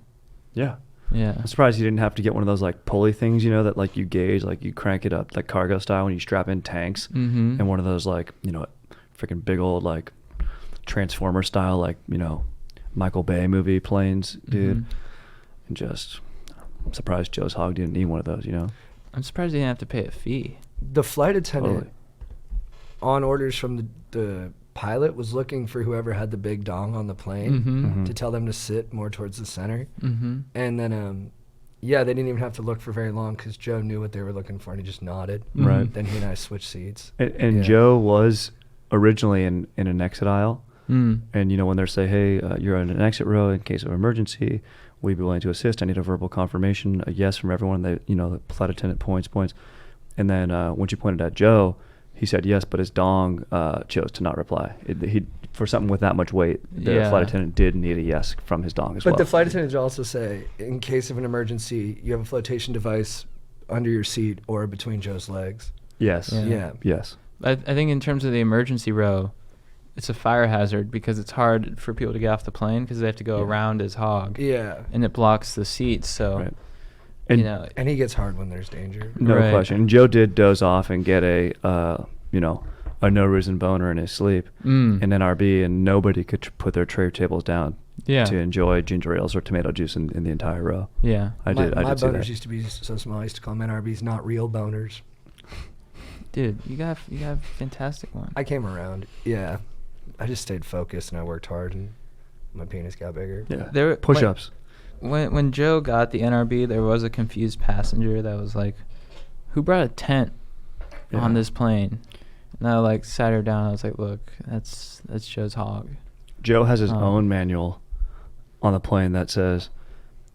Yeah. Yeah. I'm surprised you didn't have to get one of those like pulley things, that like you gauge, like you crank it up like cargo style when you strap in tanks, Mm-hmm. and one of those like, freaking big old like Transformer style, like, you know, Michael Bay movie planes, dude. And just, I'm surprised Joe's Hog didn't need one of those, you know? I'm surprised he didn't have to pay a fee. The flight attendant, Totally. on orders from the pilot, was looking for whoever had the big dong on the plane Mm-hmm. to tell them to sit more towards the center. Mm-hmm. And then, yeah, they didn't even have to look for very long because Joe knew what they were looking for and he just nodded. Right. Then he and I switched seats. And Yeah. Joe was originally in an exit aisle. Mm. And, you know, when they say, hey, you're in an exit row in case of emergency, we'd be willing to assist. I need a verbal confirmation, a yes from everyone. They, you know, the flight attendant points. And then when she pointed at Joe, he said yes, but his dong chose to not reply. He for something with that much weight, the Yeah. flight attendant did need a yes from his dong as But well. the flight attendants also say, in case of an emergency, you have a flotation device under your seat or between Joe's legs. Yes. Yeah. Yeah. Yes. I think in terms of the emergency row, it's a fire hazard because it's hard for people to get off the plane because they have to go Yeah. around his hog. Yeah. And it blocks the seats. So, Right. And you know, And he gets hard when there's danger. no Right. question. And Joe did doze off and get a, you know, a no reason boner in his sleep in NRB, and nobody could put their tray tables down yeah. to enjoy ginger ales or tomato juice in the entire row. Yeah. I did. My I did see boners that. used to be so small. I used to call them NRBs, not real boners. Dude, you got a fantastic one. I came around. Yeah. I just stayed focused and I worked hard and my penis got bigger. Yeah. There- Push-ups. When Joe got the NRB, there was a confused passenger that was like, "Who brought a tent on Yeah. this plane?" And I like sat her down. I was like, "Look, that's Joe's hog." Joe has his Oh. own manual on the plane that says,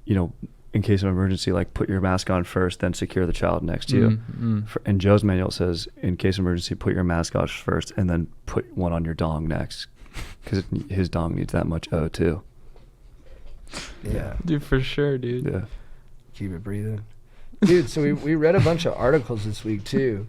you know, in case of emergency, like put your mask on first, then secure the child next to you. And Joe's manual says, in case of emergency, put your mask on first, and then put one on your dong next, because his dong needs that much O too. Yeah. Dude, for sure, dude. Yeah. Keep it breathing. Dude, so we read a bunch of articles this week too.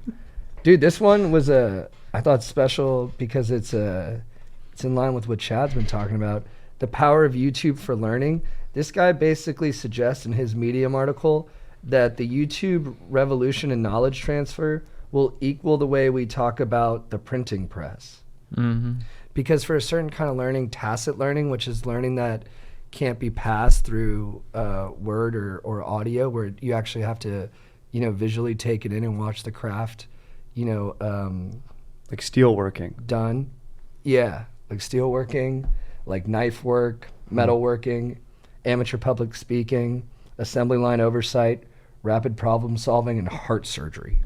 Dude, this one was I thought special because it's in line with what Chad's been talking about. The power of YouTube for learning. This guy basically suggests in his Medium article that the YouTube revolution in knowledge transfer will equal the way we talk about the printing press. Mm-hmm. Because for a certain kind of learning, tacit learning, which is learning that can't be passed through word or audio, where you actually have to, you know, visually take it in and watch the craft, you know, Like steel working. done. Yeah, like steelworking, like knife work, metalworking, amateur public speaking, assembly line oversight, rapid problem solving, and heart surgery.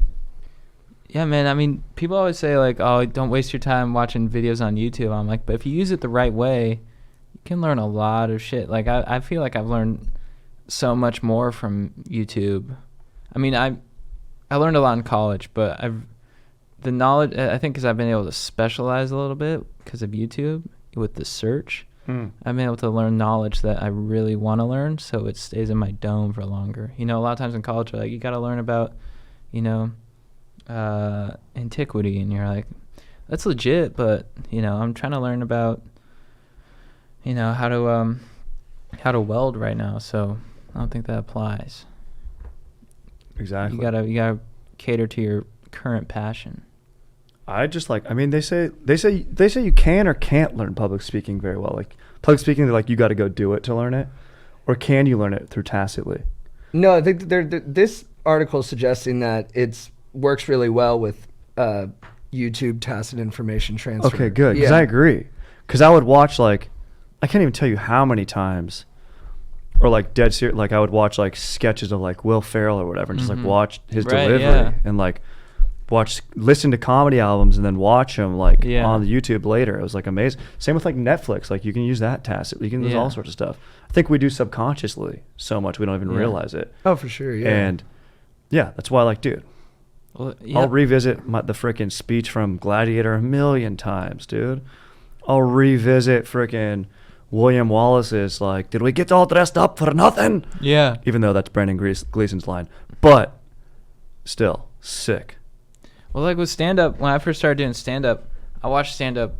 Yeah, man. I mean, people always say like, "Oh, don't waste your time watching videos on YouTube." I'm like, but if you use it the right way, you can learn a lot of shit. Like I feel like I've learned so much more from YouTube. I mean, I learned a lot in college, but the knowledge, I think, because I've been able to specialize a little bit because of YouTube with the search. I've been able to learn knowledge that I really want to learn, so it stays in my dome for longer. You know, a lot of times in college, like you got to learn about, you know, antiquity, and you're like, that's legit, but you know, I'm trying to learn about, you know, how to weld right now, so I don't think that applies. Exactly. You gotta cater to your current passion. I just like, I mean, they say you can or can't learn public speaking very well. Like public speaking, they're like, you got to go do it to learn it, or can you learn it through tacitly? No, I think this article is suggesting that it works really well with YouTube tacit information transfer. Okay, good. Because Yeah. I agree. Because I would watch like, I can't even tell you how many times, or like dead serious. Like I would watch like sketches of like Will Ferrell or whatever, and just like watch his Right, delivery yeah. and like listen to comedy albums and then watch them like Yeah. on the YouTube later. It was like amazing. Same with like Netflix. Like you can use that tacitly. You can use Yeah. all sorts of stuff. I think we do subconsciously so much we don't even Yeah. realize it. Oh, for sure. Yeah. And yeah, that's why like, dude, Well, I'll revisit the freaking speech from Gladiator a million times, dude. I'll revisit freaking William Wallace's like, did we get all dressed up for nothing? yeah. Even though that's Brandon Gleason's line. But still, sick. Well, like with stand-up, when I first started doing stand-up, I watched stand-up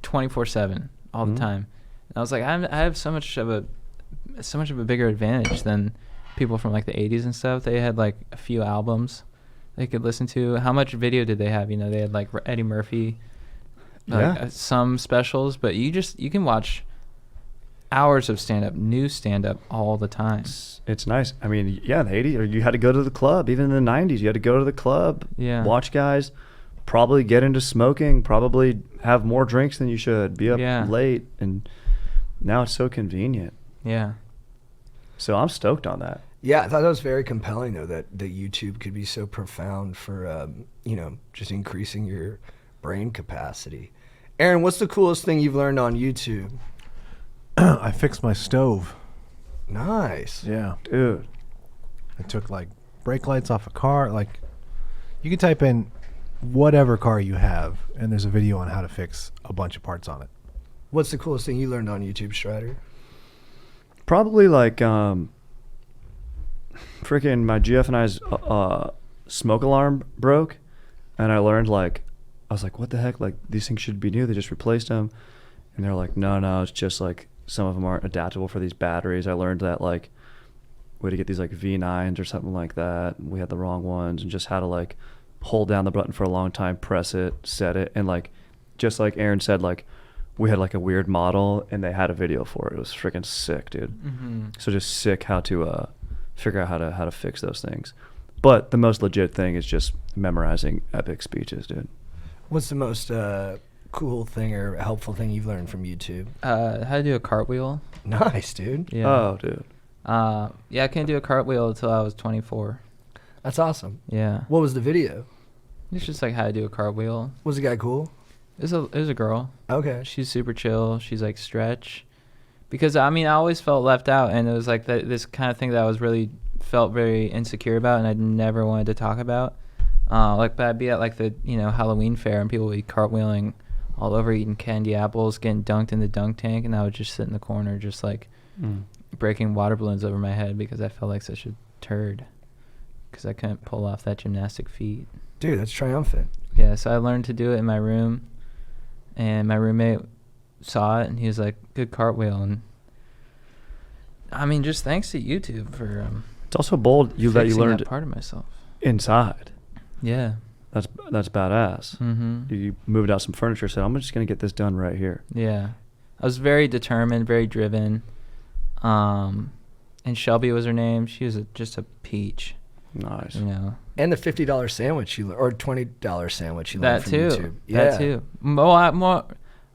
24/7 all the time. And I was like, I have so much of a bigger advantage than people from like the 80s and stuff. They had like a few albums they could listen to. How much video did they have? You know, they had like Eddie Murphy like Yeah. some specials, but you can watch hours of new stand-up all the time. It's nice. I mean, yeah, in the 80s, or you had to go to the club. Even in the 90s, you had to go to the club, Yeah. watch guys, probably get into smoking, probably have more drinks than you should, be up Yeah. late, and now it's so convenient. Yeah. So I'm stoked on that. Yeah, I thought that was very compelling, though, that YouTube could be so profound for, just increasing your brain capacity. Aaron, what's the coolest thing you've learned on YouTube? I fixed my stove. Nice. Yeah. Dude, I took like brake lights off a car. Like, you can type in whatever car you have, and there's a video on how to fix a bunch of parts on it. What's the coolest thing you learned on YouTube, Strider? probably like freaking my GF and I's smoke alarm broke, and I learned, like, I was like, what the heck, like, these things should be new, they just replaced them. And they're like, no, it's just like some of them aren't adaptable for these batteries. I learned that, like, we had to get these like V9s or something like that, and we had the wrong ones, and just how to like hold down the button for a long time, press it, set it, and like, just like Aaron said, like, we had like a weird model and they had a video for it. It was freaking sick, dude. Mm-hmm. So just sick how to figure out how to fix those things. But the most legit thing is just memorizing epic speeches, dude. What's the most cool thing or helpful thing you've learned from YouTube? How to do a cartwheel. Nice, dude. Yeah. Oh, dude. Yeah, I couldn't do a cartwheel until I was 24. That's awesome. Yeah. What was the video? It's just like how to do a cartwheel. Was the guy cool? It was a girl. Okay. She's super chill. She's like stretch. Because, I mean, I always felt left out, and it was like this kind of thing that I was really felt very insecure about, and I never wanted to talk about. But I'd be at like the Halloween fair, and people would be cartwheeling all over, eating candy apples, getting dunked in the dunk tank, and I would just sit in the corner, just like breaking water balloons over my head because I felt like such a turd because I couldn't pull off that gymnastic feat. Dude, that's triumphant. Yeah, so I learned to do it in my room, and my roommate saw it, and he was like, good cartwheel. And I mean, just thanks to YouTube for It's also bold that you fixing learned that part of myself. inside. Yeah. That's badass. Mm-hmm. You moved out some furniture, said, I'm just going to get this done right here. Yeah. I was very determined, very driven. And Shelby was her name. She was just a peach. Nice. And the $50 sandwich or $20 sandwich you learned That from too. YouTube. That too.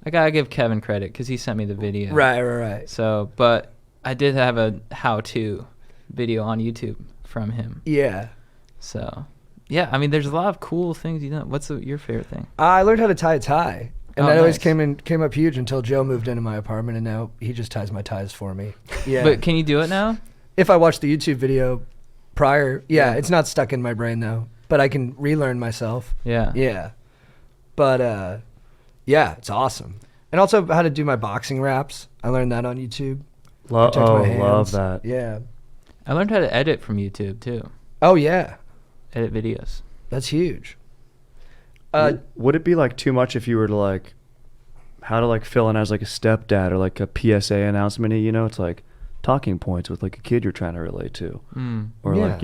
I gotta give Kevin credit because he sent me the video. Right. So, but I did have a how-to video on YouTube from him. Yeah. So, yeah. I mean, there's a lot of cool things you know. What's your favorite thing? I learned how to tie a tie. And Oh, that always nice. came up huge until Joe moved into my apartment, and now he just ties my ties for me. Yeah. But can you do it now? If I watched the YouTube video prior, it's not stuck in my brain though. But I can relearn myself. Yeah. Yeah. But it's awesome. And also how to do my boxing raps. I learned that on YouTube. Protect my hands. Love that. Yeah. I learned how to edit from YouTube too. Oh yeah. Edit videos. That's huge. Would it be like too much if you were to like, how to like fill in as like a stepdad or like a PSA announcement? It's like talking points with like a kid you're trying to relate to, or like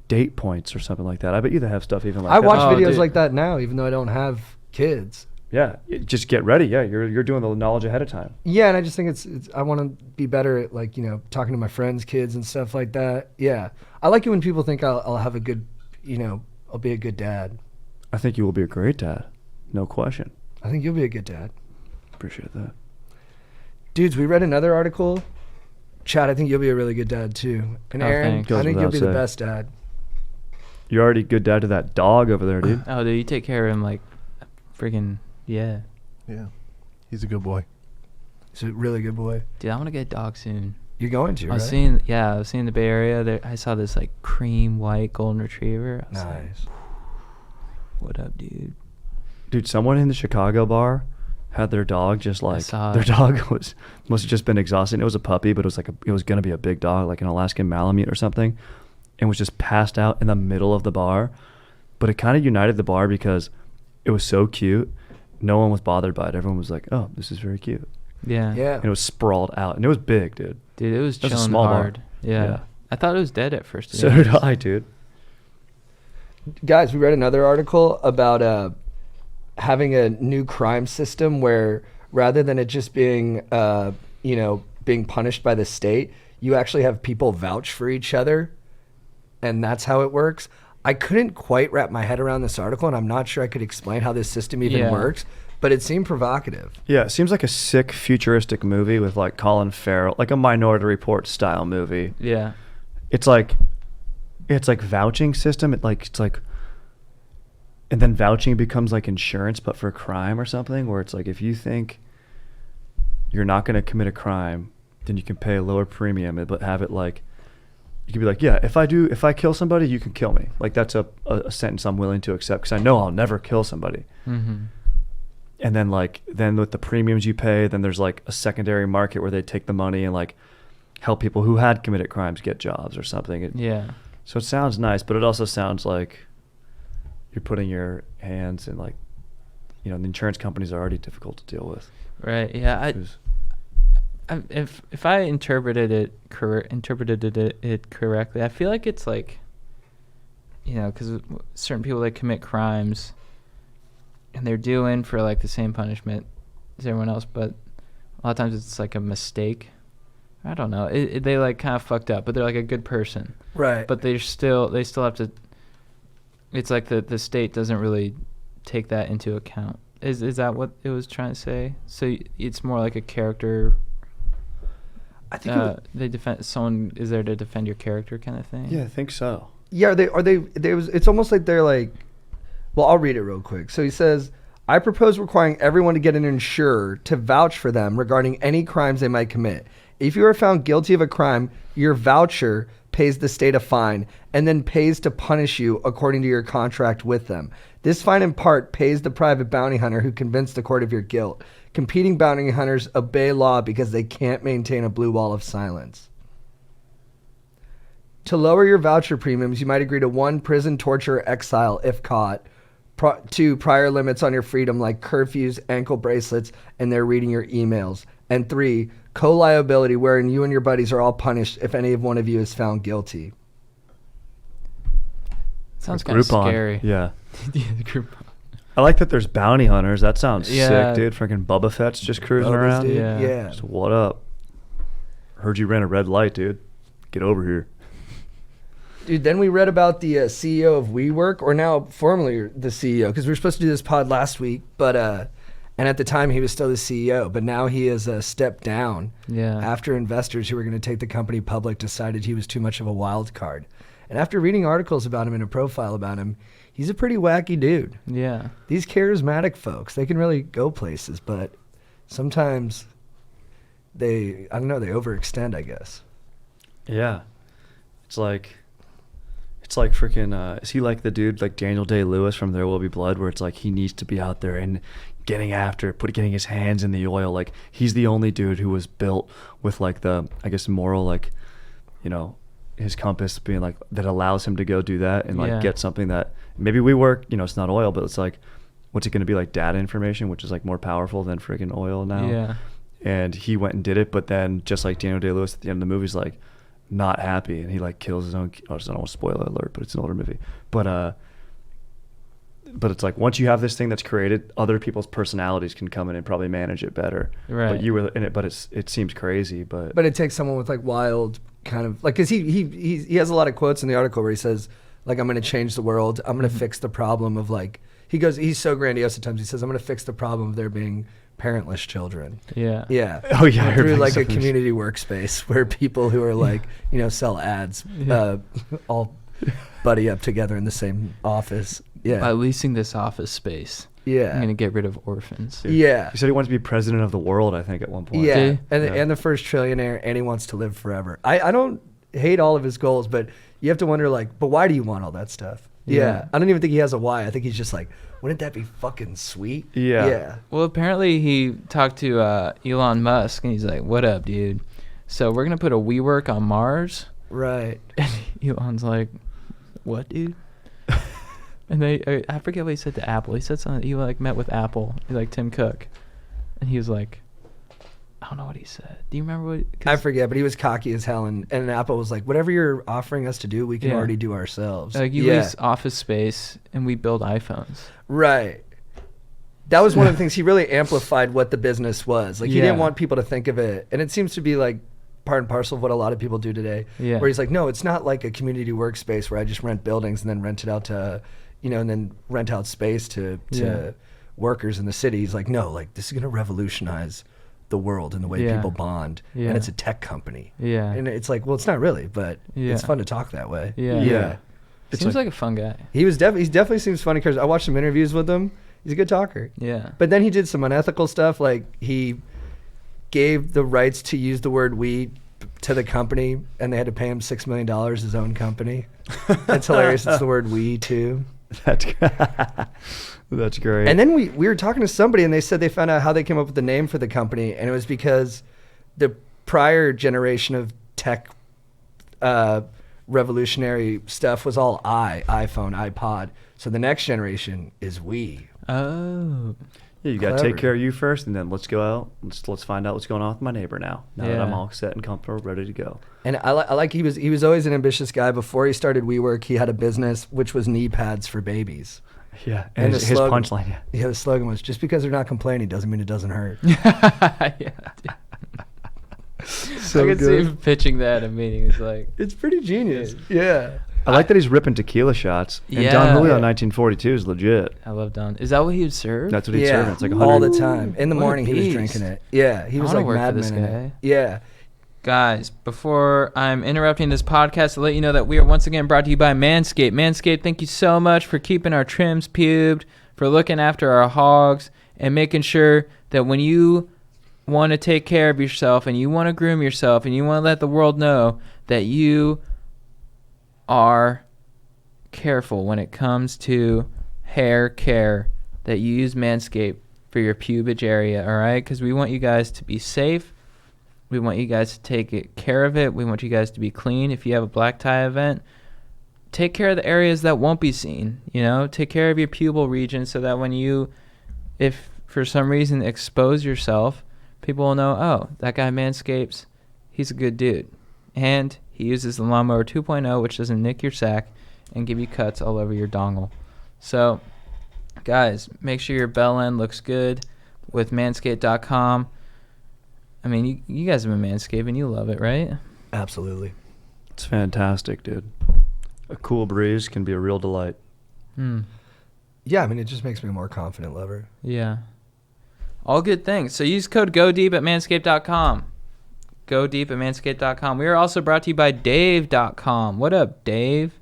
date points or something like that. I bet you they have stuff even like I that. watch Oh, videos dude. like that now, even though I don't have kids. Yeah, just get ready. Yeah, you're doing the knowledge ahead of time. Yeah, and I just think it's I want to be better at like talking to my friends' kids and stuff like that. Yeah, I like it when people think I'll have a good I'll be a good dad. I think you will be a great dad, no question. I think you'll be a good dad. Appreciate that. Dudes, we read another article. Chad, I think you'll be a really good dad too. And Oh, Aaron, thanks. I Goes think you'll without be the saying. best dad. You're already a good dad to that dog over there, dude. Oh, dude, you take care of him like freaking yeah. Yeah. He's a good boy. He's a really good boy. Dude, I want to get a dog soon. You're going to, I right? was seeing the Bay Area. There, I saw this like cream white golden retriever. I was like, Nice. what up, dude? Dude, someone in the Chicago bar had their dog just like saw their it. dog must have just been exhausted. It was a puppy, but it was gonna be a big dog, like an Alaskan Malamute or something, and was just passed out in the middle of the bar. But it kind of united the bar because it was so cute. No one was bothered by it. Everyone was like, "Oh, this is very cute." Yeah. Yeah. And it was sprawled out, and it was big, dude. Dude, it was That's a chilling small bar. hard. Yeah. Yeah. I thought it was dead at first. to be So did honest. I, dude. Guys, we read another article about having a new crime system where rather than it just being, being punished by the state, you actually have people vouch for each other, and that's how it works. I couldn't quite wrap my head around this article, and I'm not sure I could explain how this system even works, but it seemed provocative. Yeah, it seems like a sick futuristic movie with like Colin Farrell, like a Minority Report style movie. Yeah. It's like vouching system. And then vouching becomes like insurance, but for crime or something, where it's like if you think you're not going to commit a crime, then you can pay a lower premium, but have it like, you can be like, yeah, if I kill somebody, you can kill me. Like that's a sentence I'm willing to accept because I know I'll never kill somebody. Mm-hmm. And then with the premiums you pay, then there's like a secondary market where they take the money and like help people who had committed crimes get jobs or something. So it sounds nice, but it also sounds like you're putting your hands in like, the insurance companies are already difficult to deal with. Right. Yeah. If I interpreted it correctly, I feel like it's like, because certain people that commit crimes, and they're due in for like the same punishment as everyone else, but a lot of times it's like a mistake. I don't know. They like kind of fucked up, but they're like a good person. Right. But they still have to. It's like the state doesn't really take that into account. Is that what it was trying to say? So it's more like a character. I think they defend someone is there to defend your character kind of thing. Yeah, I think so. Yeah, it's almost like they're like, well, I'll read it real quick. So he says, I propose requiring everyone to get an insurer to vouch for them regarding any crimes they might commit. If you are found guilty of a crime, your voucher pays the state a fine and then pays to punish you according to your contract with them. This fine in part pays the private bounty hunter who convinced the court of your guilt. Competing bounty hunters obey law because they can't maintain a blue wall of silence. To lower your voucher premiums, you might agree to 1, prison, torture, or exile if caught. 2, prior limits on your freedom like curfews, ankle bracelets, and they're reading your emails. And 3, co-liability wherein you and your buddies are all punished if any of one of you is found guilty. Sounds kind of scary. Yeah. Yeah, the Groupon. I like that there's bounty hunters. That sounds Yeah. sick, dude. Freaking Boba Fett's just cruising Bubba's, around. dude. Yeah. Yeah. Just, what up? Heard you ran a red light, dude. Get over here. Dude, then we read about the CEO of WeWork, or now formerly the CEO, because we were supposed to do this pod last week, but and at the time he was still the CEO, but now he has stepped down after investors who were going to take the company public decided he was too much of a wild card. And after reading articles about him and a profile about him, he's a pretty wacky dude. Yeah. These charismatic folks, they can really go places, but sometimes they overextend, I guess. Yeah. It's like freaking, is he like the dude like Daniel Day-Lewis from There Will Be Blood, where it's like he needs to be out there and getting his hands in the oil. Like he's the only dude who was built with like the, I guess, moral, like, his compass being like, that allows him to go do that and like get something that maybe we work, it's not oil, but it's like, what's it going to be, like data information, which is like more powerful than freaking oil now. Yeah. And he went and did it, but then just like Daniel Day-Lewis at the end of the movie is like not happy, and he like kills his own. I don't want to spoiler alert, but it's an older movie. But it's like once you have this thing that's created, other people's personalities can come in and probably manage it better. Right. But you were in it, but it seems crazy. But it takes someone with like wild kind of like, because he has a lot of quotes in the article where he says like, I'm going to change the world. I'm going to fix the problem of like, he's so grandiose at times. He says, I'm going to fix the problem of there being parentless children. Yeah. Yeah. Oh yeah. I heard Through like a something. community workspace where people who are like, sell ads, all buddy up together in the same office. Yeah. By leasing this office space, Yeah. I'm going to get rid of orphans. Yeah. He said he wanted to be president of the world, I think, at one point. Yeah. Did And the first trillionaire, and he wants to live forever. I don't hate all of his goals, but you have to wonder like, but why do you want all that stuff? Yeah. I don't even think he has a why. I think he's just like, wouldn't that be fucking sweet? Yeah. Yeah. Well, apparently he talked to Elon Musk, and he's like, what up, dude? So we're going to put a WeWork on Mars? Right. And Elon's like, what, dude? And I forget what he said to Apple. He said something. He like met with Apple, like Tim Cook, and he was like, I don't know what he said. Do you remember what? I forget, but he was cocky as hell, and Apple was like, whatever you're offering us to do, we can already do ourselves. Like you lease office space, and we build iPhones. Right. that was one of the things he really amplified what the business was. Like he Yeah. didn't want people to think of it, and it seems to be like part and parcel of what a lot of people do today. Yeah. Where he's like, no, it's not like a community workspace where I just rent buildings and then rent it out to, and then rent out space to Yeah. workers in the city. He's like, no, like this is gonna revolutionize the world and the way Yeah. people bond, Yeah. and it's a tech company. Yeah. And it's like, well, it's not really, but Yeah. it's fun to talk that way. Yeah. Yeah. It's Seems like a fun guy. He definitely seems funny because I watched some interviews with him. He's a good talker. Yeah. But then he did some unethical stuff, like he gave the rights to use the word "we" to the company, and they had to pay him $6 million, his own company. That's hilarious. It's the word "we" too. That's great. And then we were talking to somebody, and they said they found out how they came up with the name for the company, and it was because the prior generation of tech revolutionary stuff was all iPhone, iPod. So the next generation is "we." Oh. yeah, you got to Clever. take care of you first, and then let's go out. Let's find out what's going on with my neighbor now. Now that I'm Yeah. all set and comfortable, ready to go. And I like he was always an ambitious guy. Before he started WeWork, he had a business which was knee pads for babies. Yeah, And and the his slogan- punchline. Yeah. Yeah, the slogan was, just because they're not complaining doesn't mean it doesn't hurt. Yeah. So I can see good. him pitching that at a meeting. It's like, It's pretty genius. Yeah. I like that he's ripping tequila shots. And Yeah. Don Julio Yeah. 1942 is legit. I love Don. Is that what he would serve? That's what he's serving. It's like all 100. the time. In the What a morning, he was beast. drinking it. Yeah, he I was wanna like work for Mad this Men in guy. it. Yeah. Guys, before I'm interrupting this podcast to let you know that we are once again brought to you by Manscaped. Manscaped, thank you so much for keeping our trims pubed, for looking after our hogs, and making sure that when you want to take care of yourself and you want to groom yourself and you want to let the world know that you are careful when it comes to hair care, that you use Manscaped for your pubage area, all right? Because we want you guys to be safe. We want you guys to take care of it. We want you guys to be clean. If you have a black tie event, take care of the areas that won't be seen. Take care of your pubal region so that when you, if for some reason expose yourself, people will know, oh, that guy Manscapes, he's a good dude. And he uses the Lawnmower 2.0, which doesn't nick your sack and give you cuts all over your dongle. So, guys, make sure your bell end looks good with manscaped.com. I mean, you guys have been manscaping. You love it, right? Absolutely. It's fantastic, dude. A cool breeze can be a real delight. Yeah, I mean, it just makes me a more confident lover. Yeah. All good things. So use code GODEEP at manscaped.com. Go deep at manscaped.com. We are also brought to you by Dave.com. What up, Dave?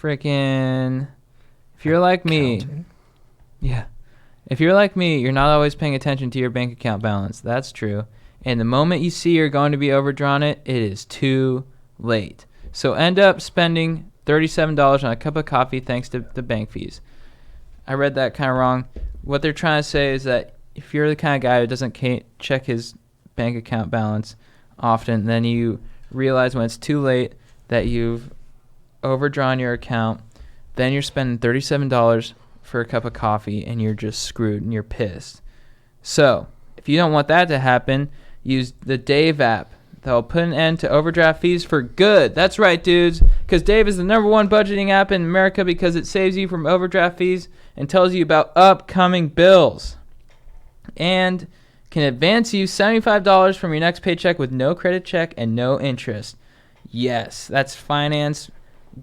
Freaking. If you're like me. Counting. Yeah. If you're like me, you're not always paying attention to your bank account balance. That's true. And the moment you see you're going to be overdrawn it is too late. So end up spending $37 on a cup of coffee thanks to the bank fees. I read that kind of wrong. What they're trying to say is that if you're the kind of guy who doesn't check his bank account balance often, then you realize when it's too late that you've overdrawn your account, then you're spending $37 for a cup of coffee and you're just screwed and you're pissed. So, if you don't want that to happen, use the Dave app. That'll put an end to overdraft fees for good. That's right, dudes, because Dave is the #1 budgeting app in America because it saves you from overdraft fees and tells you about upcoming bills. And can advance you $75 from your next paycheck with no credit check and no interest. Yes, that's finance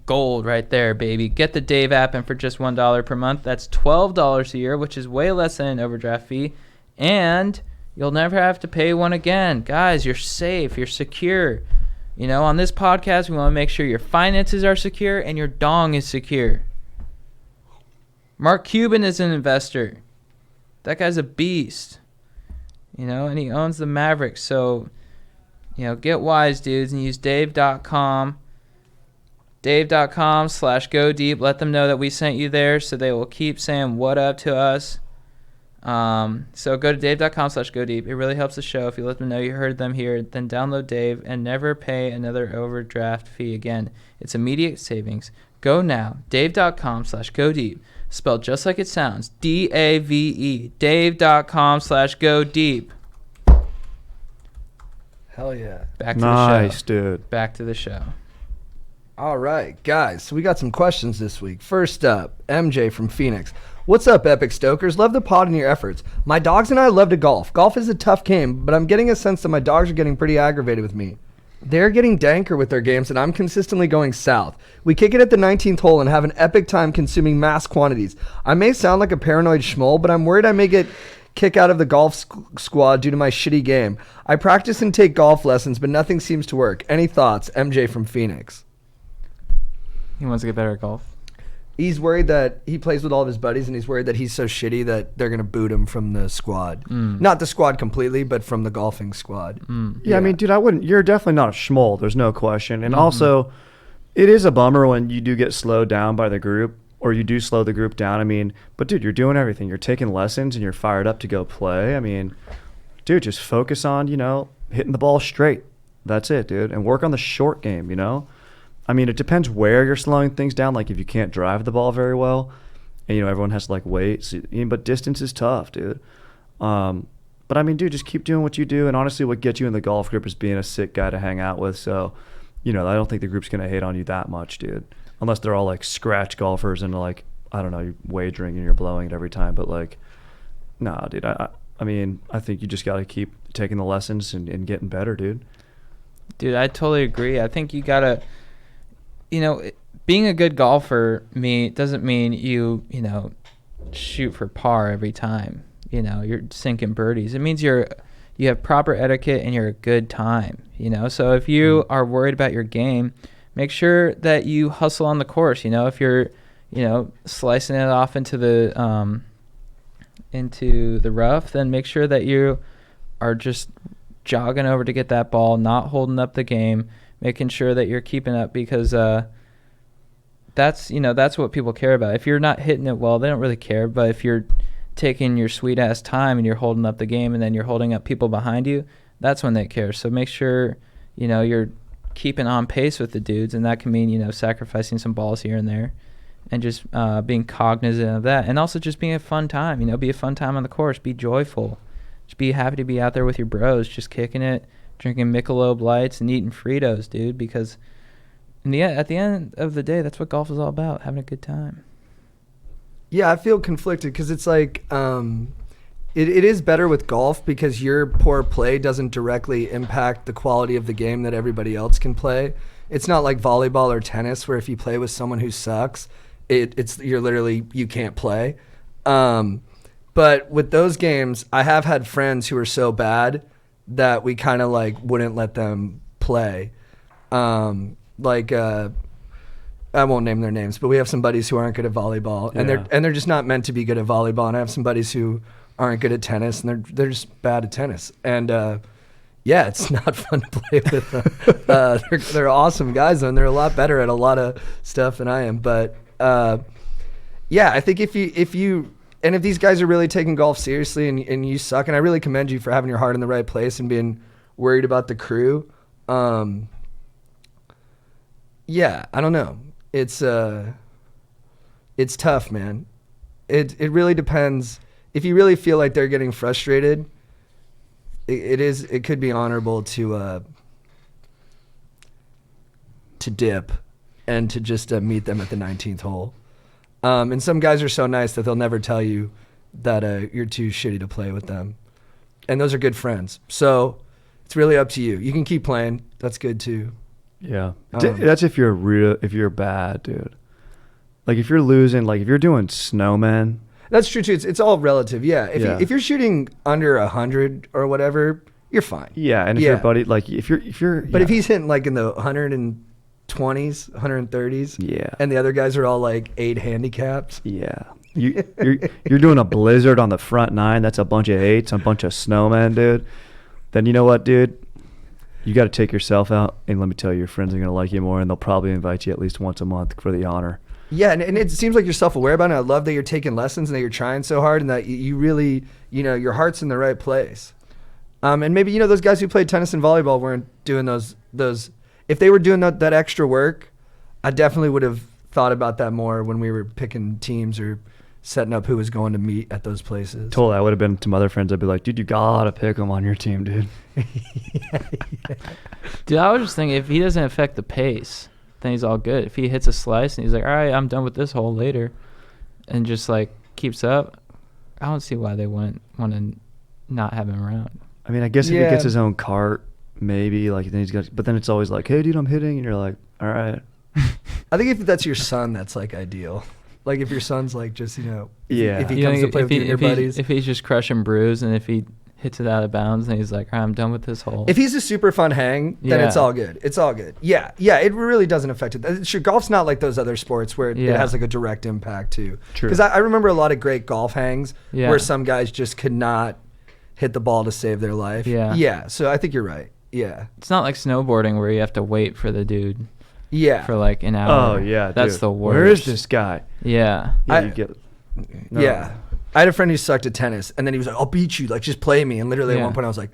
gold right there, baby. Get the Dave app, and for just $1 per month, that's $12 a year, which is way less than an overdraft fee. And you'll never have to pay one again. Guys, you're safe. You're secure. On this podcast, we want to make sure your finances are secure and your dong is secure. Mark Cuban is an investor. That guy's a beast. And he owns the Mavericks. So, get wise, dudes, and use Dave.com. Dave.com/go deep. Let them know that we sent you there so they will keep saying what up to us. So go to Dave.com/go deep. It really helps the show if you let them know you heard them here. Then download Dave and never pay another overdraft fee again. It's immediate savings. Go now. Dave.com/go deep. Spelled just like it sounds. DAVE. Dave.com/go deep. Hell yeah. Back to the Nice, show. dude. Back to the show. All right, guys. So we got some questions this week. First up, MJ from Phoenix. What's up, Epic Stokers? Love the pod and your efforts. My dogs and I love to golf. Golf is a tough game, but I'm getting a sense that my dogs are getting pretty aggravated with me. They're getting danker with their games, and I'm consistently going south. We kick it at the 19th hole and have an epic time consuming mass quantities. I may sound like a paranoid schmoll, but I'm worried I may get kicked out of the golf squad due to my shitty game. I practice and take golf lessons, but nothing seems to work. Any thoughts? MJ from Phoenix. He wants to get better at golf. He's worried that he plays with all of his buddies, and he's worried that he's so shitty that they're going to boot him from the squad. Not the squad completely, but from the golfing squad. Yeah, I mean, dude, I wouldn't. You're definitely not a schmoll. There's no question. And also, it is a bummer when you do get slowed down by the group, or you do slow the group down. I mean, but dude, you're doing everything. You're taking lessons, and you're fired up to go play. I mean, dude, just focus on, hitting the ball straight. That's it, dude. And work on the short game, I mean, it depends where you're slowing things down. Like if you can't drive the ball very well, and everyone has to wait. So, but distance is tough, dude. But I mean, dude, just keep doing what you do. And honestly, what gets you in the golf group is being a sick guy to hang out with. So, I don't think the group's gonna hate on you that much, dude. Unless they're all scratch golfers and I don't know, you're wagering and you're blowing it every time. But nah, dude. I mean, I think you just gotta keep taking the lessons and getting better, dude. Dude, I totally agree. I think you gotta. Being a good golfer doesn't mean you shoot for par every time. You're sinking birdies. It means you have proper etiquette and you're a good time. So if you are worried about your game, make sure that you hustle on the course. If you're slicing it off into the rough, then make sure that you are just jogging over to get that ball, not holding up the game. Making sure that you're keeping up because that's what people care about. If you're not hitting it well, they don't really care. But if you're taking your sweet ass time and you're holding up the game and then you're holding up people behind you, that's when they care. So make sure you're keeping on pace with the dudes, and that can mean sacrificing some balls here and there, and just being cognizant of that, and also just being a fun time. Be a fun time on the course. Be joyful. Just be happy to be out there with your bros, just kicking it. Drinking Michelob Lights and eating Fritos, dude, because at the end of the day, that's what golf is all about, having a good time. Yeah, I feel conflicted because it's it is better with golf because your poor play doesn't directly impact the quality of the game that everybody else can play. It's not like volleyball or tennis where if you play with someone who sucks, you can't play. But with those games, I have had friends who are so bad that we kind of wouldn't let them play. I won't name their names, but we have some buddies who aren't good at volleyball, and they're just not meant to be good at volleyball. And I have some buddies who aren't good at tennis, and they're just bad at tennis. And it's not fun to play with them. They're awesome guys, though, and they're a lot better at a lot of stuff than I am. But I think if these guys are really taking golf seriously and you suck, and I really commend you for having your heart in the right place and being worried about the crew. I don't know. It's tough, man. It really depends. If you really feel like they're getting frustrated, it could be honorable to dip and to just meet them at the 19th hole. And some guys are so nice that they'll never tell you that you're too shitty to play with them. And those are good friends. So it's really up to you. You can keep playing. That's good too. Yeah. That's if you're bad, dude. If you're losing, if you're doing snowmen. That's true too. It's all relative. Yeah. If you're shooting under 100 or whatever, you're fine. Yeah. And if your buddy, if you're. But if he's hitting in the 120s, 130s. Yeah. And the other guys are all 8 handicaps. Yeah. You're doing a blizzard on the front 9. That's a bunch of 8s, a bunch of snowmen, dude. Then you know what, dude? You got to take yourself out, and let me tell you, your friends are going to like you more, and they'll probably invite you at least once a month for the honor. Yeah, and it seems like you're self-aware about it. I love that you're taking lessons and that you're trying so hard and that you really, your heart's in the right place. And maybe, those guys who played tennis and volleyball weren't doing those. If they were doing that extra work, I definitely would have thought about that more when we were picking teams or setting up who was going to meet at those places. Totally. I would have been to other friends. I'd be like, dude, you got to pick them on your team, dude. Dude, I was just thinking, if he doesn't affect the pace, then he's all good. If he hits a slice and he's like, all right, I'm done with this hole later, and just like keeps up, I don't see why they wouldn't want to not have him around. I mean, I guess if he gets his own cart, maybe like then he's got. But then it's always like, hey, dude, I'm hitting, and you're like, all right. I think if that's your son, that's like ideal. Like if your son's like just if he You comes know, to play with you and your buddies. if he's just crushing brews, and if he hits it out of bounds, and he's like, all right, I'm done with this hole. If he's a super fun hang, then Yeah. it's all good. It's all good. Yeah, it really doesn't affect it. Sure, golf's not like those other sports where it has like a direct impact too. True. Because I remember a lot of great golf hangs Yeah. where some guys just could not hit the ball to save their life. Yeah. Yeah, so I think you're right. Yeah. It's not like snowboarding where you have to wait for the dude Yeah. for like an hour. Oh yeah, That's dude. the worst. Where is this guy? Yeah. Yeah, I- you get. Yeah. I had a friend who sucked at tennis, and then he was like, I'll beat you. Like, just play me. And literally at one point I was like,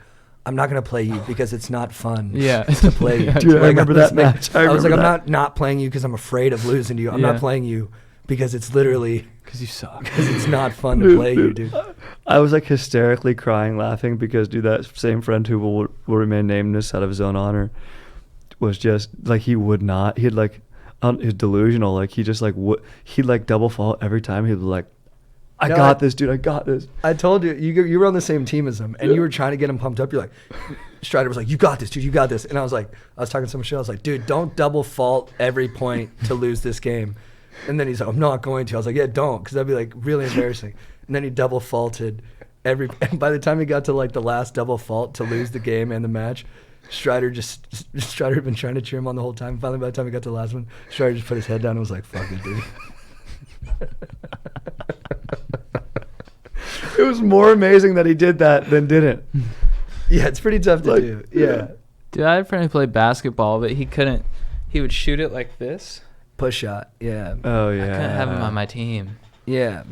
I'm not going to play you because it's not fun Yeah. to play you. Yeah, Dude, I Like, remember that match. I was like, remember I'm not playing you because I'm afraid of losing to you. I'm Yeah. not playing you because it's literally, Because you suck. because it's not fun to play you, dude. I was like hysterically crying, laughing because, dude, that same friend who will remain nameless out of his own honor was just like he would not. He had like, he's delusional. Like he just like he'd like double fault every time. He'd be like, I got this, dude. I got this. I told you, you were on the same team as him, and you were trying to get him pumped up. You're like, Strider was like, you got this, dude. You got this. And I was talking to some shit. I was like, dude, don't double fault every point to lose this game. And then he's like, I'm not going to. I was like, yeah, don't, because that'd be like really embarrassing. And then he double faulted and by the time he got to like the last double fault to lose the game and the match, Strider had been trying to cheer him on the whole time. Finally, by the time he got to the last one, Strider just put his head down and was like, fuck it, dude. It was more amazing that he did that than didn't. Yeah, it's pretty tough to do. Yeah. Dude, I had a friend who played basketball, but he would shoot it like this. Push shot. Yeah. Oh yeah. I couldn't have him on my team. Yeah.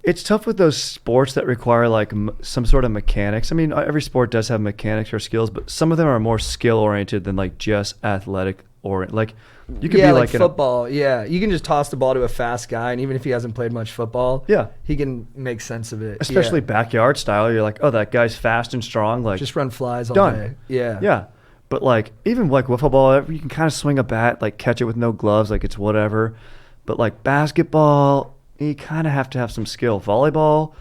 It's tough with those sports that require like some sort of mechanics. I mean, every sport does have mechanics or skills, but some of them are more skill oriented than like just athletic oriented. Like you could be like like football. Yeah, you can just toss the ball to a fast guy, and even if he hasn't played much football, Yeah. he can make sense of it. especially Yeah. backyard style. You're like, oh, that guy's fast and strong. Like Just run flies all Done. day. Yeah. Yeah. But like even like wiffle ball, you can kind of swing a bat, like catch it with no gloves, like it's whatever. But like basketball, you kind of have to have some skill. Volleyball,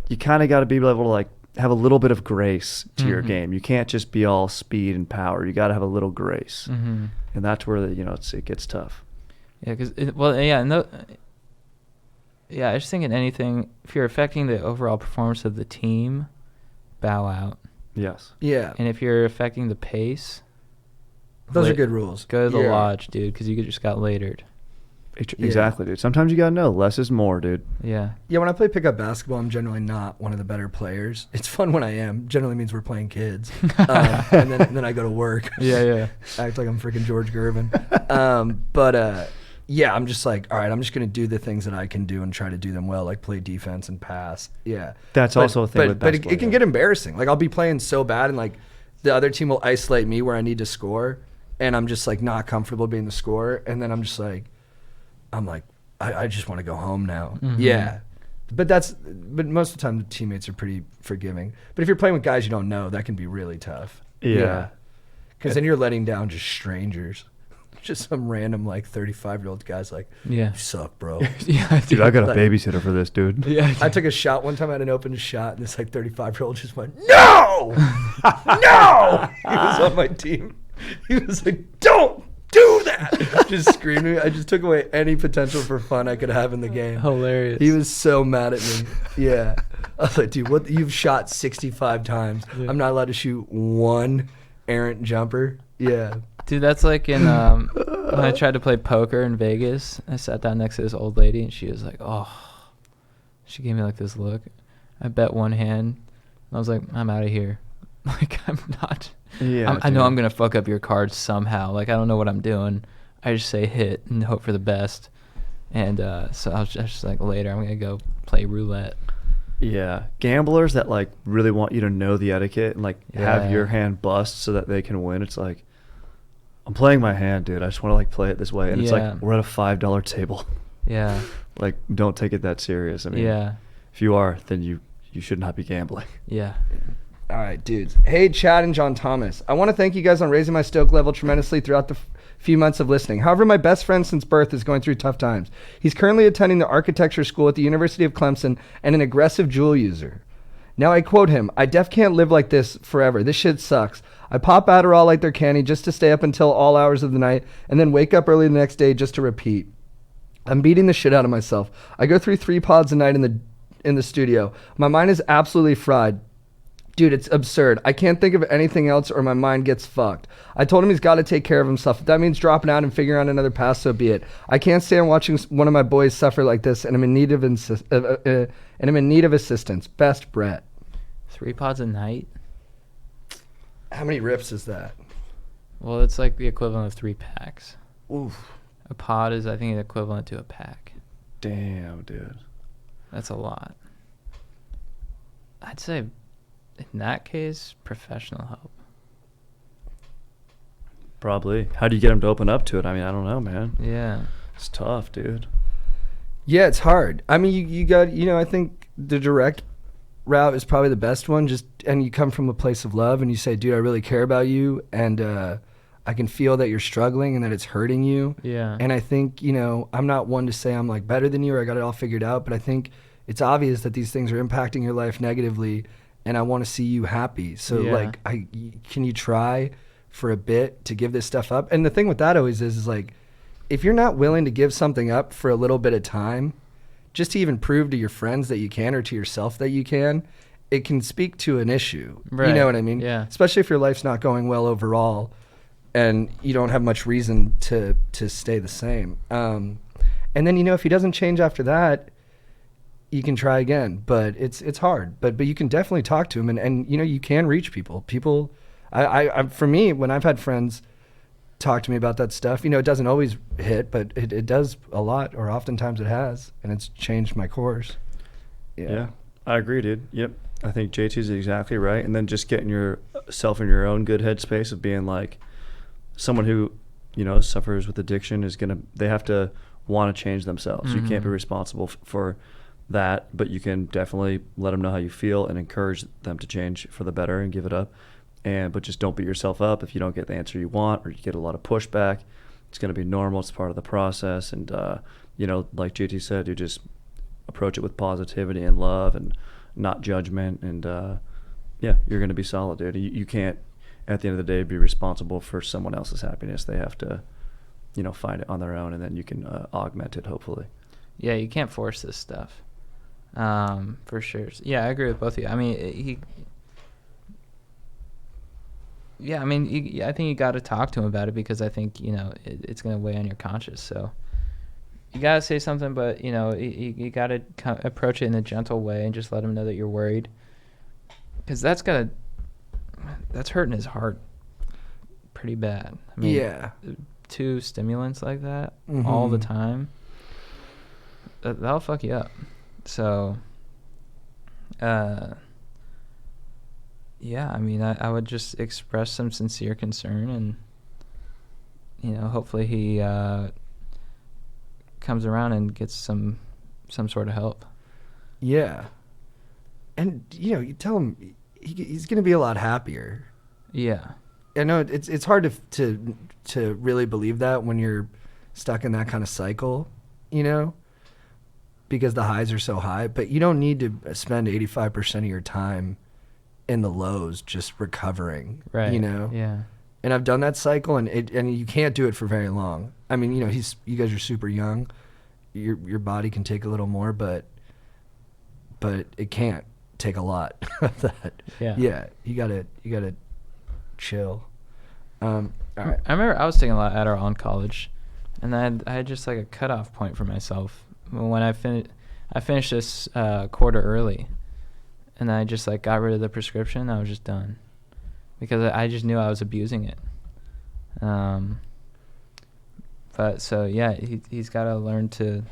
you kind of got to be able to like have a little bit of grace to your game. You can't just be all speed and power. You got to have a little grace, Mm-hmm. and that's where it gets tough. Yeah, because I just think in anything, if you're affecting the overall performance of the team, bow out. Yes. Yeah. And if you're affecting the pace, Those are wait- good rules. go to the Yeah. lodge, dude, because you just got latered. Exactly, dude. Sometimes you got to know less is more, dude. Yeah. Yeah, when I play pickup basketball, I'm generally not one of the better players. It's fun when I am. Generally means we're playing kids. And then I go to work. Yeah. Act like I'm freaking George Gervin. Yeah, I'm just like, all right, I'm just going to do the things that I can do and try to do them well, like play defense and pass. Yeah. That's also a thing with But basketball, it can yeah. get embarrassing. Like, I'll be playing so bad, and like the other team will isolate me where I need to score, and I'm just like not comfortable being the scorer. And then I'm like, I just want to go home now. Mhm. Yeah. But most of the time the teammates are pretty forgiving. But if you're playing with guys you don't know, that can be really tough. Yeah. Because then you're letting down just strangers. Just some random like 35-year-old guy's like, Yeah. you suck, bro. Yeah, Dude, I got a Like- babysitter for this, dude. Yeah. I took a shot one time. I had an open shot, and this like 35-year-old just went, no, no. He was on my team. He was like, don't do that. Just screaming. I just took away any potential for fun I could have in the game. Hilarious. He was so mad at me. Yeah. I was like, dude, what? You've shot 65 times. Yeah. I'm not allowed to shoot one errant jumper. Yeah. Dude, that's like in when I tried to play poker in Vegas. I sat down next to this old lady, and she was like, "Oh," she gave me like this look. I bet one hand. I was like, "I'm out of here." Like I'm not. Yeah. I know dude. I'm gonna fuck up your cards somehow. Like I don't know what I'm doing. I just say hit and hope for the best. And so I was just like, later I'm gonna go play roulette. Yeah, gamblers that like really want you to know the etiquette and like have Yeah. your hand bust so that they can win. It's like, I'm playing my hand, dude. I just want to like play it this way, and it's Yeah. like we're at a $5 table. Yeah. Like, don't take it that serious. I mean, Yeah. if you are, then you should not be gambling. Yeah. All right, dudes. Hey, Chad and John Thomas. I want to thank you guys on raising my stoke level tremendously throughout few months of listening. However, my best friend since birth is going through tough times. He's currently attending the architecture school at the University of Clemson and an aggressive Juul user. Now I quote him, I def can't live like this forever. This shit sucks. I pop Adderall like they're candy just to stay up until all hours of the night and then wake up early the next day just to repeat. I'm beating the shit out of myself. I go through 3 pods a night in the studio. My mind is absolutely fried. Dude, it's absurd. I can't think of anything else or my mind gets fucked. I told him he's got to take care of himself. If that means dropping out and figuring out another path, so be it. I can't stand watching one of my boys suffer like this, and I'm in need of assistance. Best, Brett. 3 pods a night? How many rips is that? Well, it's like the equivalent of 3 packs. Oof. A pod is, I think, the equivalent to a pack. Damn, dude. That's a lot. I'd say, in that case, professional help. Probably. How do you get him to open up to it? I mean, I don't know, man. Yeah. It's tough, dude. Yeah, it's hard. I mean, you got, I think the direct route is probably the best one. And you come from a place of love and you say, dude, I really care about you. And I can feel that you're struggling and that it's hurting you. Yeah. And I think, I'm not one to say I'm like better than you or I got it all figured out, but I think it's obvious that these things are impacting your life negatively and I want to see you happy. So can you try for a bit to give this stuff up? And the thing with that always is like, if you're not willing to give something up for a little bit of time, just to even prove to your friends that you can or to yourself that you can, it can speak to an issue. Right. You know what I mean? Yeah. Especially if your life's not going well overall and you don't have much reason to stay the same. And then, if he doesn't change after that, you can try again, but it's hard. But you can definitely talk to him, and you can reach people. People, for me, when I've had friends talk to me about that stuff, it doesn't always hit, but it does a lot, or oftentimes it has, and it's changed my course. Yeah, I agree, dude. Yep, I think JT's exactly right. And then just getting yourself in your own good headspace of being like someone who, suffers with addiction they have to want to change themselves. Mm-hmm. You can't be responsible for that, but you can definitely let them know how you feel and encourage them to change for the better and give it up. But just don't beat yourself up if you don't get the answer you want or you get a lot of pushback. It's going to be normal. It's part of the process. And, like JT said, you just approach it with positivity and love and not judgment. And, you're going to be solid, dude. You can't, at the end of the day, be responsible for someone else's happiness. They have to, find it on their own, and then you can augment it, hopefully. Yeah, you can't force this stuff. For sure. Yeah, I agree with both of you. I mean, I think you got to talk to him about it because I think, it's going to weigh on your conscience. So you got to say something, but, you got to approach it in a gentle way and just let him know that you're worried. Because that's hurting his heart pretty bad. I mean, Yeah. 2 stimulants like that all the time, that'll fuck you up. So, I would just express some sincere concern and, hopefully he comes around and gets some sort of help. Yeah. And, you tell him he's going to be a lot happier. Yeah. I know it's hard to really believe that when you're stuck in that kind of cycle, because the highs are so high. But you don't need to spend 85% of your time in the lows just recovering, Right. Yeah. And I've done that cycle, and you can't do it for very long. I mean, you guys are super young. Your body can take a little more, but it can't take a lot of that. Yeah. Yeah. You gotta chill. All right. I remember I was taking a lot of Adderall in college, and I had just like a cutoff point for myself when I finished this quarter early, and I just like got rid of the prescription. I was just done because I just knew I was abusing it. But so yeah, he's got to learn to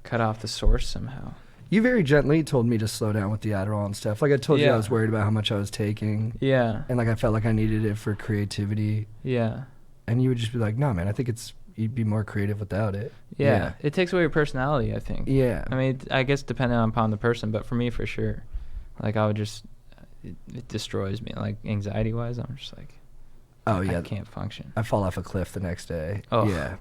cut off the source somehow. You very gently told me to slow down with the Adderall and stuff. Like I told you, I Yeah. was worried about how much I was taking. Yeah. And like I felt like I needed it for creativity. Yeah. And you would just be like, "No, man, I think you'd be more creative without it." Yeah. It takes away your personality, I think. Yeah. I mean, I guess depending upon the person, but for me, for sure, like I would just, it destroys me. Like anxiety wise, I'm just like, Oh yeah, I can't function. I fall off a cliff the next day. Oh. Yeah.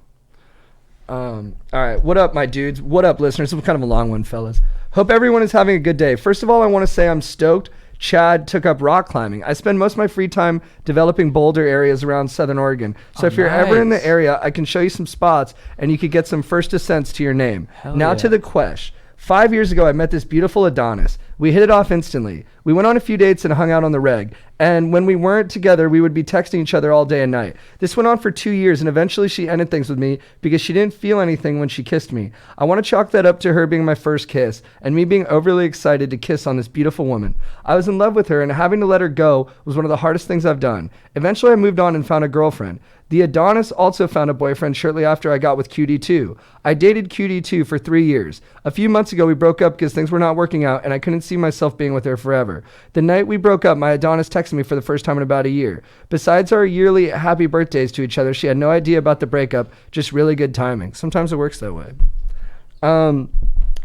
All right. What up, my dudes? What up, listeners? This was kind of a long one, fellas. Hope everyone is having a good day. First of all, I want to say I'm stoked Chad took up rock climbing. I spend most of my free time developing boulder areas around Southern Oregon. So if you're ever in the nice. area, I can show you some spots and you could get some first ascents to your name. Hell Now yeah. to the question. 5 years ago, I met this beautiful Adonis. We hit it off instantly. We went on a few dates and hung out on the reg. And when we weren't together, we would be texting each other all day and night. This went on for 2 years, and eventually she ended things with me because she didn't feel anything when she kissed me. I want to chalk that up to her being my first kiss and me being overly excited to kiss on this beautiful woman. I was in love with her, and having to let her go was one of the hardest things I've done. Eventually, I moved on and found a girlfriend. The Adonis also found a boyfriend shortly after I got with QD2. I dated QD2 for 3 years. A few months ago, we broke up because things were not working out and I couldn't see myself being with her forever. The night we broke up, my Adonis texted me for the first time in about a year. Besides our yearly happy birthdays to each other, she had no idea about the breakup, just really good timing. Sometimes it works that way.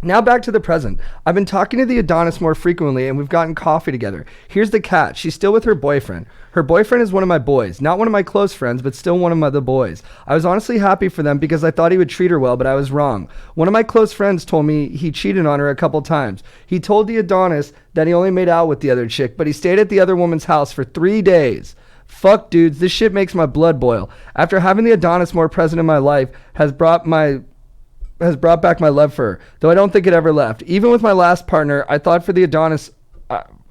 Now back to the present. I've been talking to the Adonis more frequently and we've gotten coffee together. Here's the catch. She's still with her boyfriend. Her boyfriend is one of my boys. Not one of my close friends, but still one of my other boys. I was honestly happy for them because I thought he would treat her well, but I was wrong. One of my close friends told me he cheated on her a couple times. He told the Adonis that he only made out with the other chick, but he stayed at the other woman's house for 3 days. Fuck dudes, this shit makes my blood boil. After having the Adonis more present in my life has brought back my love for her, though I don't think it ever left. Even with my last partner, I thought for the Adonis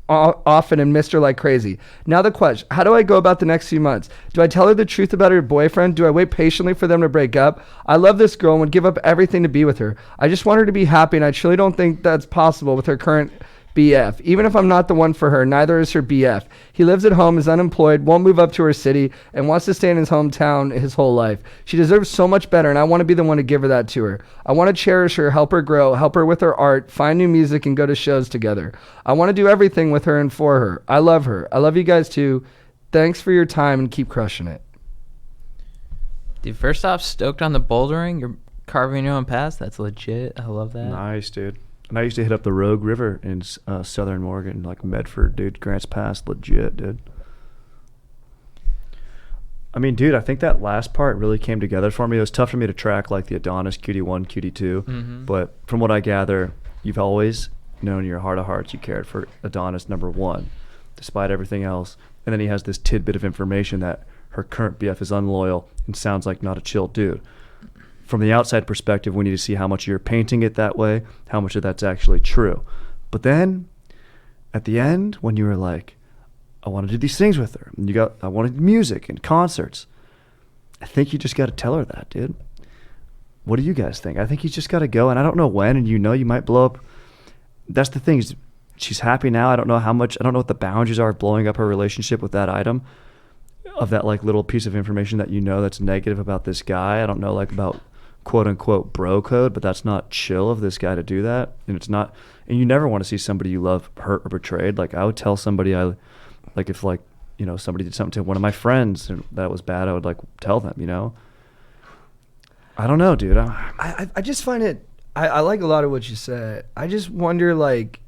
often and missed her like crazy. Now the question, how do I go about the next few months? Do I tell her the truth about her boyfriend? Do I wait patiently for them to break up? I love this girl and would give up everything to be with her. I just want her to be happy, and I truly don't think that's possible with her current BF. Even if I'm not the one for her, neither is her BF. He lives at home, is unemployed, won't move up to her city, and wants to stay in his hometown his whole life. She deserves so much better, and I want to be the one to give her that to her. I want to cherish her, help her grow, help her with her art, find new music, and go to shows together. I want to do everything with her and for her. I love her. I love you guys too. Thanks for your time and keep crushing it. Dude, first off, stoked on the bouldering. You're carving your own paths. That's legit. I love that. Nice, dude. And I used to hit up the Rogue River in southern Oregon, like Medford, dude. Grants Pass, legit, dude. I mean, dude, I think that last part really came together for me. It was tough for me to track, like, the Adonis, QD1, QD2. Mm-hmm. But from what I gather, you've always known in your heart of hearts you cared for Adonis, number one, despite everything else. And then he has this tidbit of information that her current BF is unloyal and sounds like not a chill dude. From the outside perspective, we need to see how much you're painting it that way, how much of that's actually true. But then, at the end, when you were like, I want to do these things with her, and I wanted music and concerts, I think you just got to tell her that, dude. What do you guys think? I think you just got to go, and I don't know when, and you might blow up. That's the thing, is she's happy now. I don't know what the boundaries are of blowing up her relationship with that item, of that, like, little piece of information that that's negative about this guy. I don't know, like, about quote-unquote bro code, but that's not chill of this guy to do that. And it's not, and you never want to see somebody you love hurt or betrayed. Like, I would tell somebody if somebody did something to one of my friends and that was bad, I would, like, tell them, I don't know, dude. I just find it, I like a lot of what you said. I just wonder, like,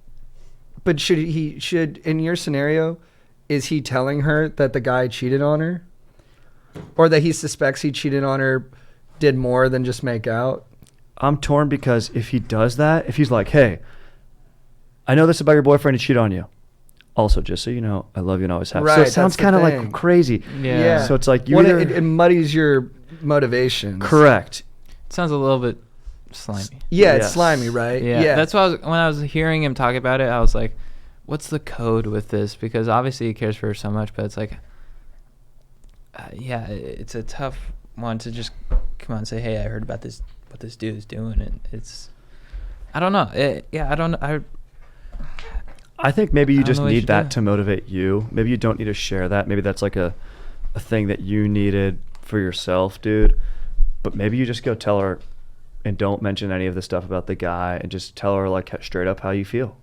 but should in your scenario, is he telling her that the guy cheated on her? Or that he suspects he cheated on her, did more than just make out? I'm torn, because if he does that, if he's like, hey, I know this about your boyfriend, he cheated on you. Also, just so you know, I love you and always have. Right, so it sounds that's the kind of thing. like crazy. Yeah. So it's like it muddies your motivations. Correct. It sounds a little bit slimy. Yeah, it's Yes. slimy, right? Yeah. That's why when I was hearing him talk about it, I was like, what's the code with this? Because obviously he cares for her so much, but it's like, it's a tough one to just come out and say, hey, I heard about this, what this dude is doing. And it's, I don't know. I don't know. I think maybe you I don't just know what you need should that do. to motivate you. Maybe you don't need to share that. Maybe that's like a thing that you needed for yourself, dude. But maybe you just go tell her and don't mention any of the stuff about the guy and just tell her, like, straight up how you feel.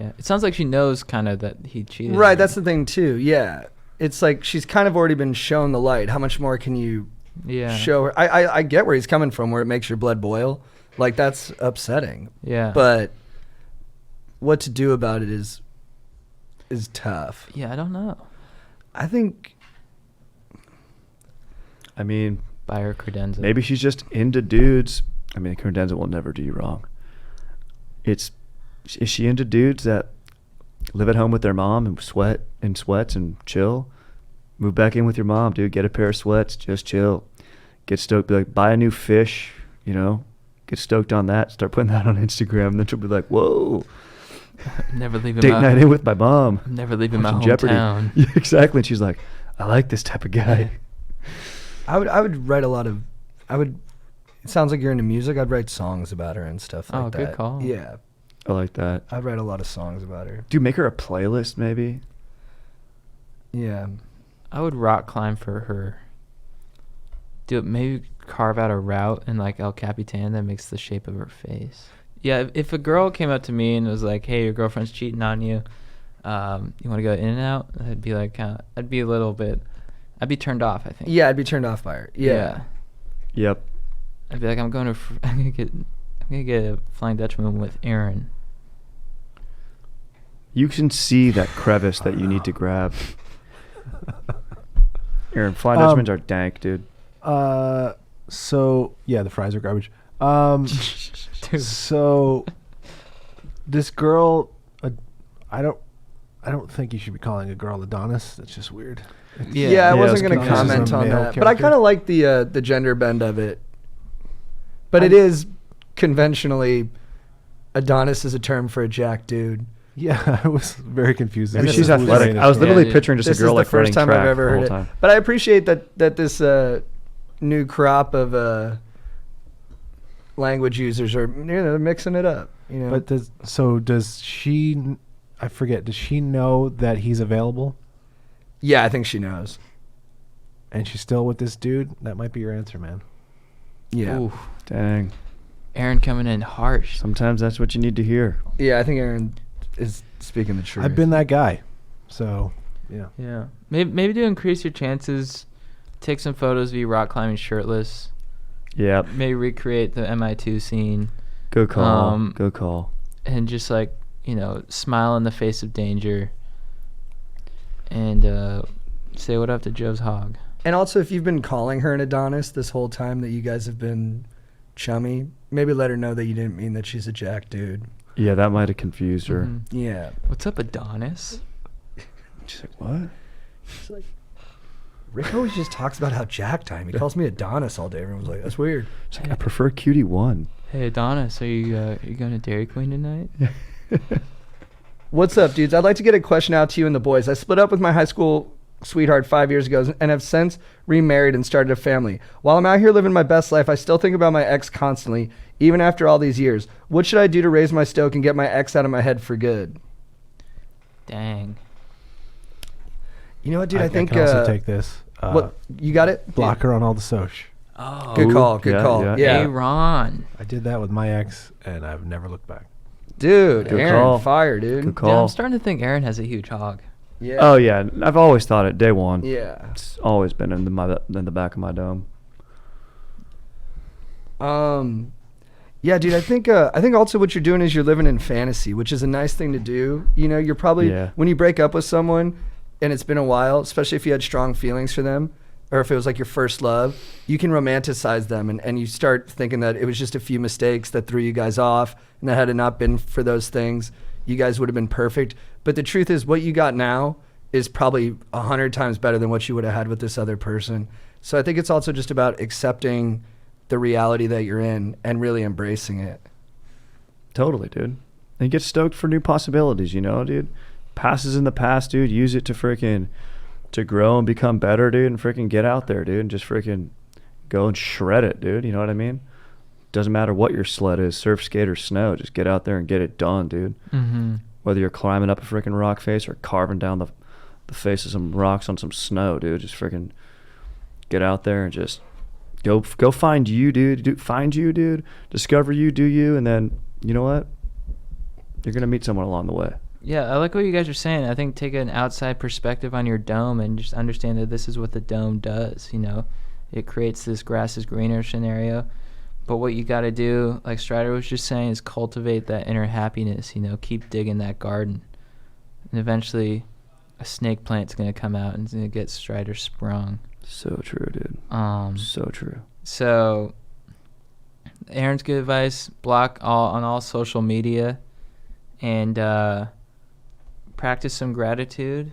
Yeah. It sounds like she knows kind of that he cheated. Right, on her. that's the thing too. Yeah. It's like she's kind of already been shown the light. How much more can you show her? I get where he's coming from, where it makes your blood boil. Like, that's upsetting. Yeah. But what to do about it is tough. Yeah, I don't know. I think I mean, Buy her credenza. maybe she's just into dudes. I mean, credenza will never do you wrong. Is she into dudes that live at home with their mom and sweats and chill? Move back in with your mom, dude. Get a pair of sweats. Just chill. Get stoked. Be like, buy a new fish. You know, get stoked on that. Start putting that on Instagram, and then she'll be like, "Whoa, Never leave him date out. night in with my mom. Never leave him out Watching Jeopardy." hometown. Yeah, exactly. And she's like, "I like this type of guy." I would write a lot of. It sounds like you're into music. I'd write songs about her and stuff like Oh, that. good call. Yeah, I like that. I'd write a lot of songs about her. Dude, make her a playlist, maybe. Yeah. I would rock climb for her. Do it. Maybe carve out a route in like El Capitan that makes the shape of her face. Yeah, if a girl came up to me and was like, "Hey, your girlfriend's cheating on you. You want to go in and out?" I'd be like, I'd be a little bit. I'd be turned off, I think. Yeah, I'd be turned off by her. Yeah. Yep. I'd be like, I'm gonna get a Flying Dutchman with Aaron. You can see that crevice that you need to grab. Aaron, Flying Dutchmans are dank, dude. So yeah, the fries are garbage. Dude. So this girl, I don't think you should be calling a girl Adonis. That's just weird. Yeah, I wasn't it's going to confusing. comment This is a on male that, but I character. kind of like the gender bend of it. But it is conventionally, Adonis is a term for a jack dude. Yeah, I was very confused. Maybe this she's is athletic. I was Yeah, literally dude. picturing just This a girl is the like running first time track I've ever the heard whole it. time. But I appreciate that this new crop of language users are mixing it up. You know, But does she? I forget. Does she know that he's available? yeah, I think she knows. And she's still with this dude? That might be your answer, man. Yeah, Ooh, Dang. Aaron coming in harsh. Sometimes that's what you need to hear. yeah, I think Aaron is speaking the truth. I've been that guy, so yeah. Yeah. Maybe to increase your chances, take some photos of you rock climbing shirtless. Yep. Maybe recreate the MI2 scene Good call. Um, Good call. and just like, smile in the face of danger and say what up to Joe's hog. And also, if you've been calling her an Adonis this whole time that you guys have been chummy, maybe let her know that you didn't mean that she's a jack dude. Yeah, that might have confused her. Mhm. Yeah. What's up, Adonis? She's like, what? She's like, Rick always just talks about how jacked I am. He calls me Adonis all day. Everyone's like, that's weird. She's like, I prefer Cutie 1. Hey, Adonis, are you going to Dairy Queen tonight? What's up, dudes? I'd like to get a question out to you and the boys. I split up with my high school sweetheart 5 years ago and have since remarried and started a family. While I'm out here living my best life, I still think about my ex constantly, even after all these years. What should I do to raise my stoke and get my ex out of my head for good? Dang. You know what, dude? I think can also take this. what you got it? Block her on all the soch. Oh, Good Ooh, call. Good yeah, call. yeah. Yeah, Hey, Ron. I did that with my ex, and I've never looked back. dude. Good Aaron, call. fire, dude. Good Dude, call. I'm starting to think Aaron has a huge hog. Yeah. Oh, yeah. I've always thought it. Day one. Yeah. It's always been in the back of my dome. Yeah, dude, I think also what you're doing is you're living in fantasy, which is a nice thing to do. You're probably Yeah. when you break up with someone and it's been a while, especially if you had strong feelings for them or if it was like your first love, you can romanticize them and you start thinking that it was just a few mistakes that threw you guys off and that had it not been for those things, you guys would have been perfect. But the truth is what you got now is probably 100 times better than what you would have had with this other person. So I think it's also just about accepting the reality that you're in and really embracing it. Totally, dude. And get stoked for new possibilities, dude. Past is in the past, dude. Use it to grow and become better, dude, and freaking get out there, dude, and just freaking go and shred it, dude. You know what I mean? Doesn't matter what your sled is, surf, skate, or snow. Just get out there and get it done, dude. Mm-hmm. Whether you're climbing up a freaking rock face or carving down the face of some rocks on some snow, dude, just freaking get out there and just go find you, dude. Find you, dude. Discover you, do you, and then you know what? You're gonna meet someone along the way. Yeah, I like what you guys are saying. I think take an outside perspective on your dome and just understand that this is what the dome does. It creates this grass is greener scenario. But what you got to do, like Strider was just saying, is cultivate that inner happiness. Keep digging that garden, and eventually, a snake plant's gonna come out and it's gonna get Strider sprung. So true, dude. So true. So Aaron's good advice: block on all social media, and practice some gratitude,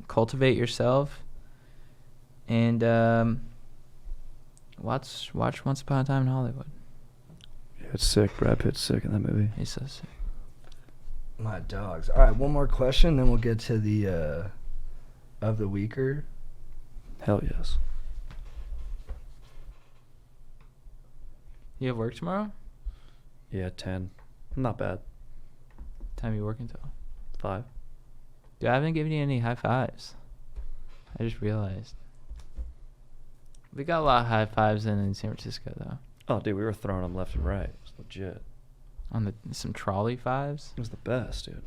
cultivate yourself, and watch Once Upon a Time in Hollywood. Yeah, it's sick. Brad Pitt's sick in that movie. He's so sick. My dogs. All right, one more question, then we'll get to the of the weeker. Hell yes. You have work tomorrow? Yeah, 10. Not bad. Time you work until? 5. Dude, I haven't given you any high fives. I just realized. We got a lot of high fives in San Francisco, though. Oh, dude, we were throwing them left and right. It was legit. On some trolley fives. It was the best, dude.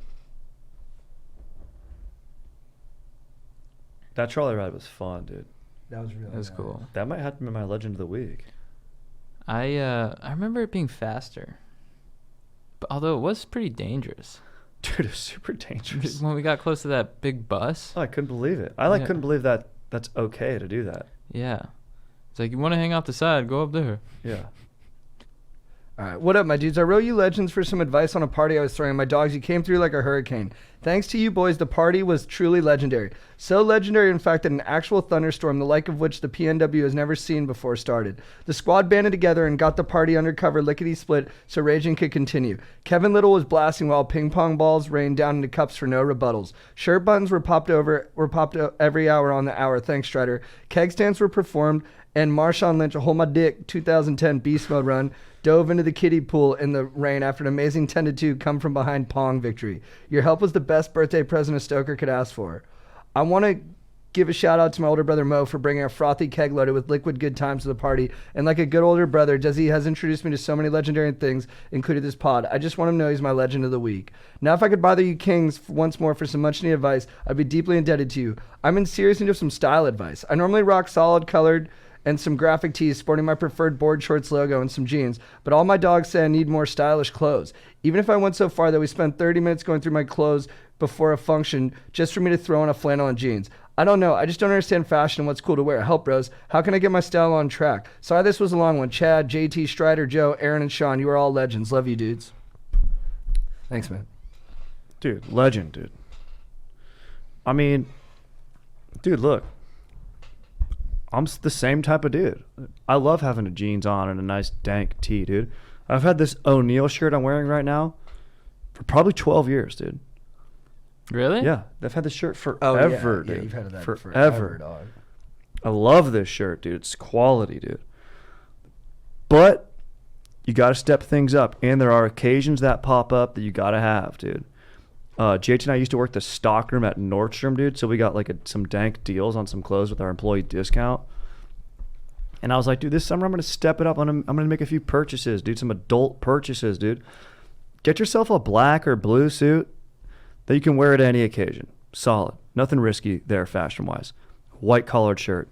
That trolley ride was fun, dude. That was really That was nice. cool. That might have to be my legend of the week. I remember it being faster, but although it was pretty dangerous. Dude, it was super dangerous. When we got close to that big bus. Oh, I couldn't believe it. I Yeah. couldn't believe that that's okay to do that. Yeah. It's like, you want to hang out the side, go up there. Yeah. All right, what up, my dudes? I wrote you legends for some advice on a party I was throwing. My dogs, you came through like a hurricane. Thanks to you boys, the party was truly legendary. So legendary, in fact, that an actual thunderstorm, the like of which the PNW has never seen before, started. The squad banded together and got the party undercover lickety-split so raging could continue. Kevin Little was blasting while ping pong balls rained down into cups for no rebuttals. Shirt buttons were popped every hour on the hour. Thanks, Strider. Keg stands were performed, and Marshawn Lynch, a Hold My Dick 2010 Beast Mode run, dove into the kiddie pool in the rain after an amazing 10-2 come from behind Pong victory. Your help was the best birthday present a stoker could ask for. I want to give a shout out to my older brother Mo for bringing a frothy keg loaded with liquid good times to the party. And like a good older brother, Desi has introduced me to so many legendary things, including this pod. I just want him to know he's my legend of the week. Now, if I could bother you kings once more for some much needed advice, I'd be deeply indebted to you. I'm in serious need of some style advice. I normally rock solid colored and some graphic tees sporting my preferred board shorts logo and some jeans, but all my dogs say I need more stylish clothes. Even if I went so far that we spent 30 minutes going through my clothes before a function just for me to throw on a flannel and jeans. I don't know. I just don't understand fashion and what's cool to wear. Help, bros. How can I get my style on track? Sorry this was a long one. Chad, JT, Strider, Joe, Aaron, and Sean, you are all legends. Love you, dudes. Thanks, man. Dude, legend, dude. I mean, dude, look. I'm the same type of dude. I love having the jeans on and a nice dank tee, dude. I've had this O'Neal shirt I'm wearing right now for probably 12 years, dude. Really? Yeah, I've had this shirt forever, dude. Yeah, you've had that forever. dog. I love this shirt, dude. It's quality, dude. But you got to step things up, and there are occasions that pop up that you got to have, dude. JT and I used to work the stock room at Nordstrom, dude, so we got like some dank deals on some clothes with our employee discount. And I was like, dude, this summer I'm going to step it up. I'm going to make a few purchases, dude, some adult purchases, dude. Get yourself a black or blue suit that you can wear at any occasion. Solid. Nothing risky there fashion-wise. White collared shirt.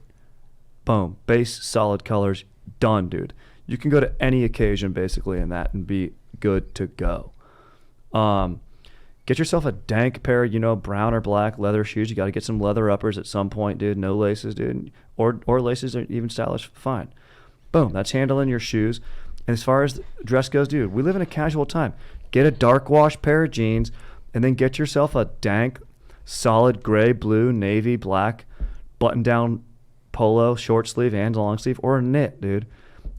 Boom. Base, solid colors. Done, dude. You can go to any occasion basically in that and be good to go. Get yourself a dank pair of, brown or black leather shoes. You got to get some leather uppers at some point, dude. No laces, dude. Or laces are even stylish. Fine. Boom. That's handling your shoes. And as far as dress goes, dude, we live in a casual time. Get a dark wash pair of jeans and then get yourself a dank, solid gray, blue, navy, black, button-down polo, short sleeve and long sleeve, or a knit, dude.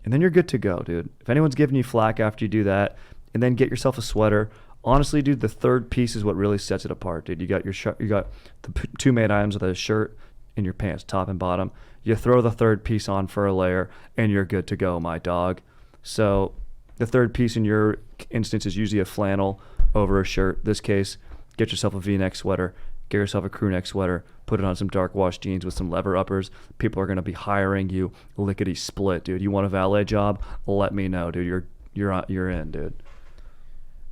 And then you're good to go, dude. If anyone's giving you flack after you do that, and then get yourself a sweater. Honestly, dude, the third piece is what really sets it apart, dude. You got you got the two main items of the shirt and your pants, top and bottom. You throw the third piece on for a layer, and you're good to go, my dog. So the third piece in your instance is usually a flannel over a shirt. This case, get yourself a V-neck sweater, get yourself a crew neck sweater, put it on some dark wash jeans with some leather uppers. People are going to be hiring you lickety split, dude. You want a valet job? Let me know, dude. You're in, dude.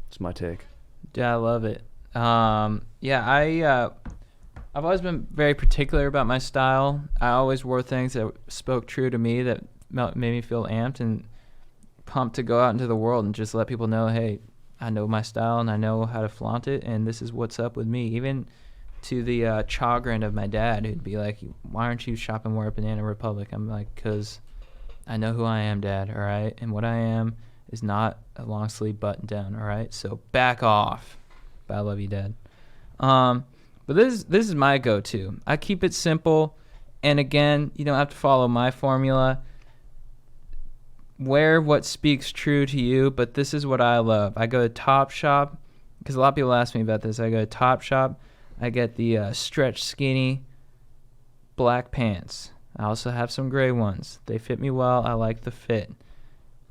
It's my take. Yeah, I love it. I've always been very particular about my style. I always wore things that spoke true to me, that made me feel amped and pumped to go out into the world and just let people know, hey, I know my style and I know how to flaunt it, and this is what's up with me. Even to the chagrin of my dad, who'd be like, "Why aren't you shopping more at Banana Republic?" I'm like, "'Cause I know who I am, Dad. All right, and what I am is not a long sleeve button down. All right, so back off." But I love you, Dad. But this is my go-to. I keep it simple, and again, you don't have to follow my formula. Wear what speaks true to you, but this is what I love. I go to Topshop, because a lot of people ask me about this. I go to Topshop. I get the stretch skinny black pants. I also have some gray ones. They fit me well. I like the fit.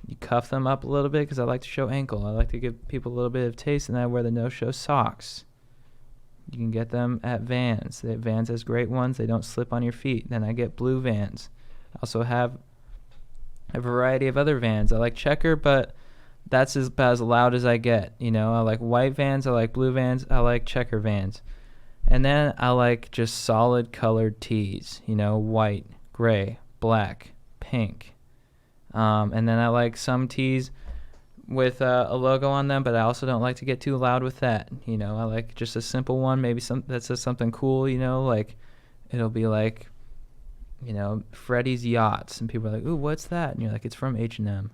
You cuff them up a little bit because I like to show ankle. I like to give people a little bit of taste, and I wear the no-show socks. You can get them at Vans. Vans has great ones. They don't slip on your feet. Then I get blue Vans. I also have a variety of other Vans. I like Checker, but that's about as loud as I get. You know, I like white Vans. I like blue Vans. I like Checker Vans. And then I like just solid colored tees. You know, white, gray, black, pink. And then I like some tees with a logo on them, but I also don't like to get too loud with that. You know, I like just a simple one, maybe some that says something cool, you know, like it'll be like, you know, Freddy's Yachts, and people are like, "Ooh, what's that?" And you're like, "It's from H&M."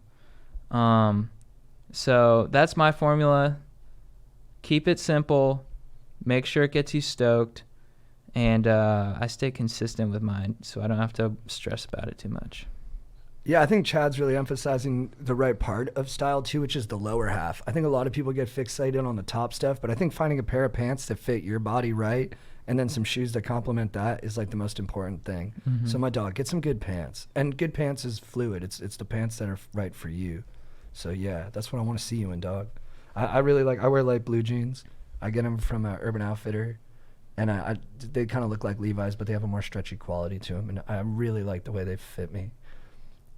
So that's my formula. Keep it simple, make sure it gets you stoked, and I stay consistent with mine, so I don't have to stress about it too much. Yeah, I think Chad's really emphasizing the right part of style too, which is the lower half. I think a lot of people get fixated on the top stuff, but I think finding a pair of pants that fit your body right and then some shoes that complement that is like the most important thing. Mm-hmm. So my dog, get some good pants. And good pants is fluid. It's the pants that are right for you. So yeah, that's what I want to see you in, dog. I really like, I wear light blue jeans. I get them from Urban Outfitter. And they kind of look like Levi's, but they have a more stretchy quality to them. And I really like the way they fit me.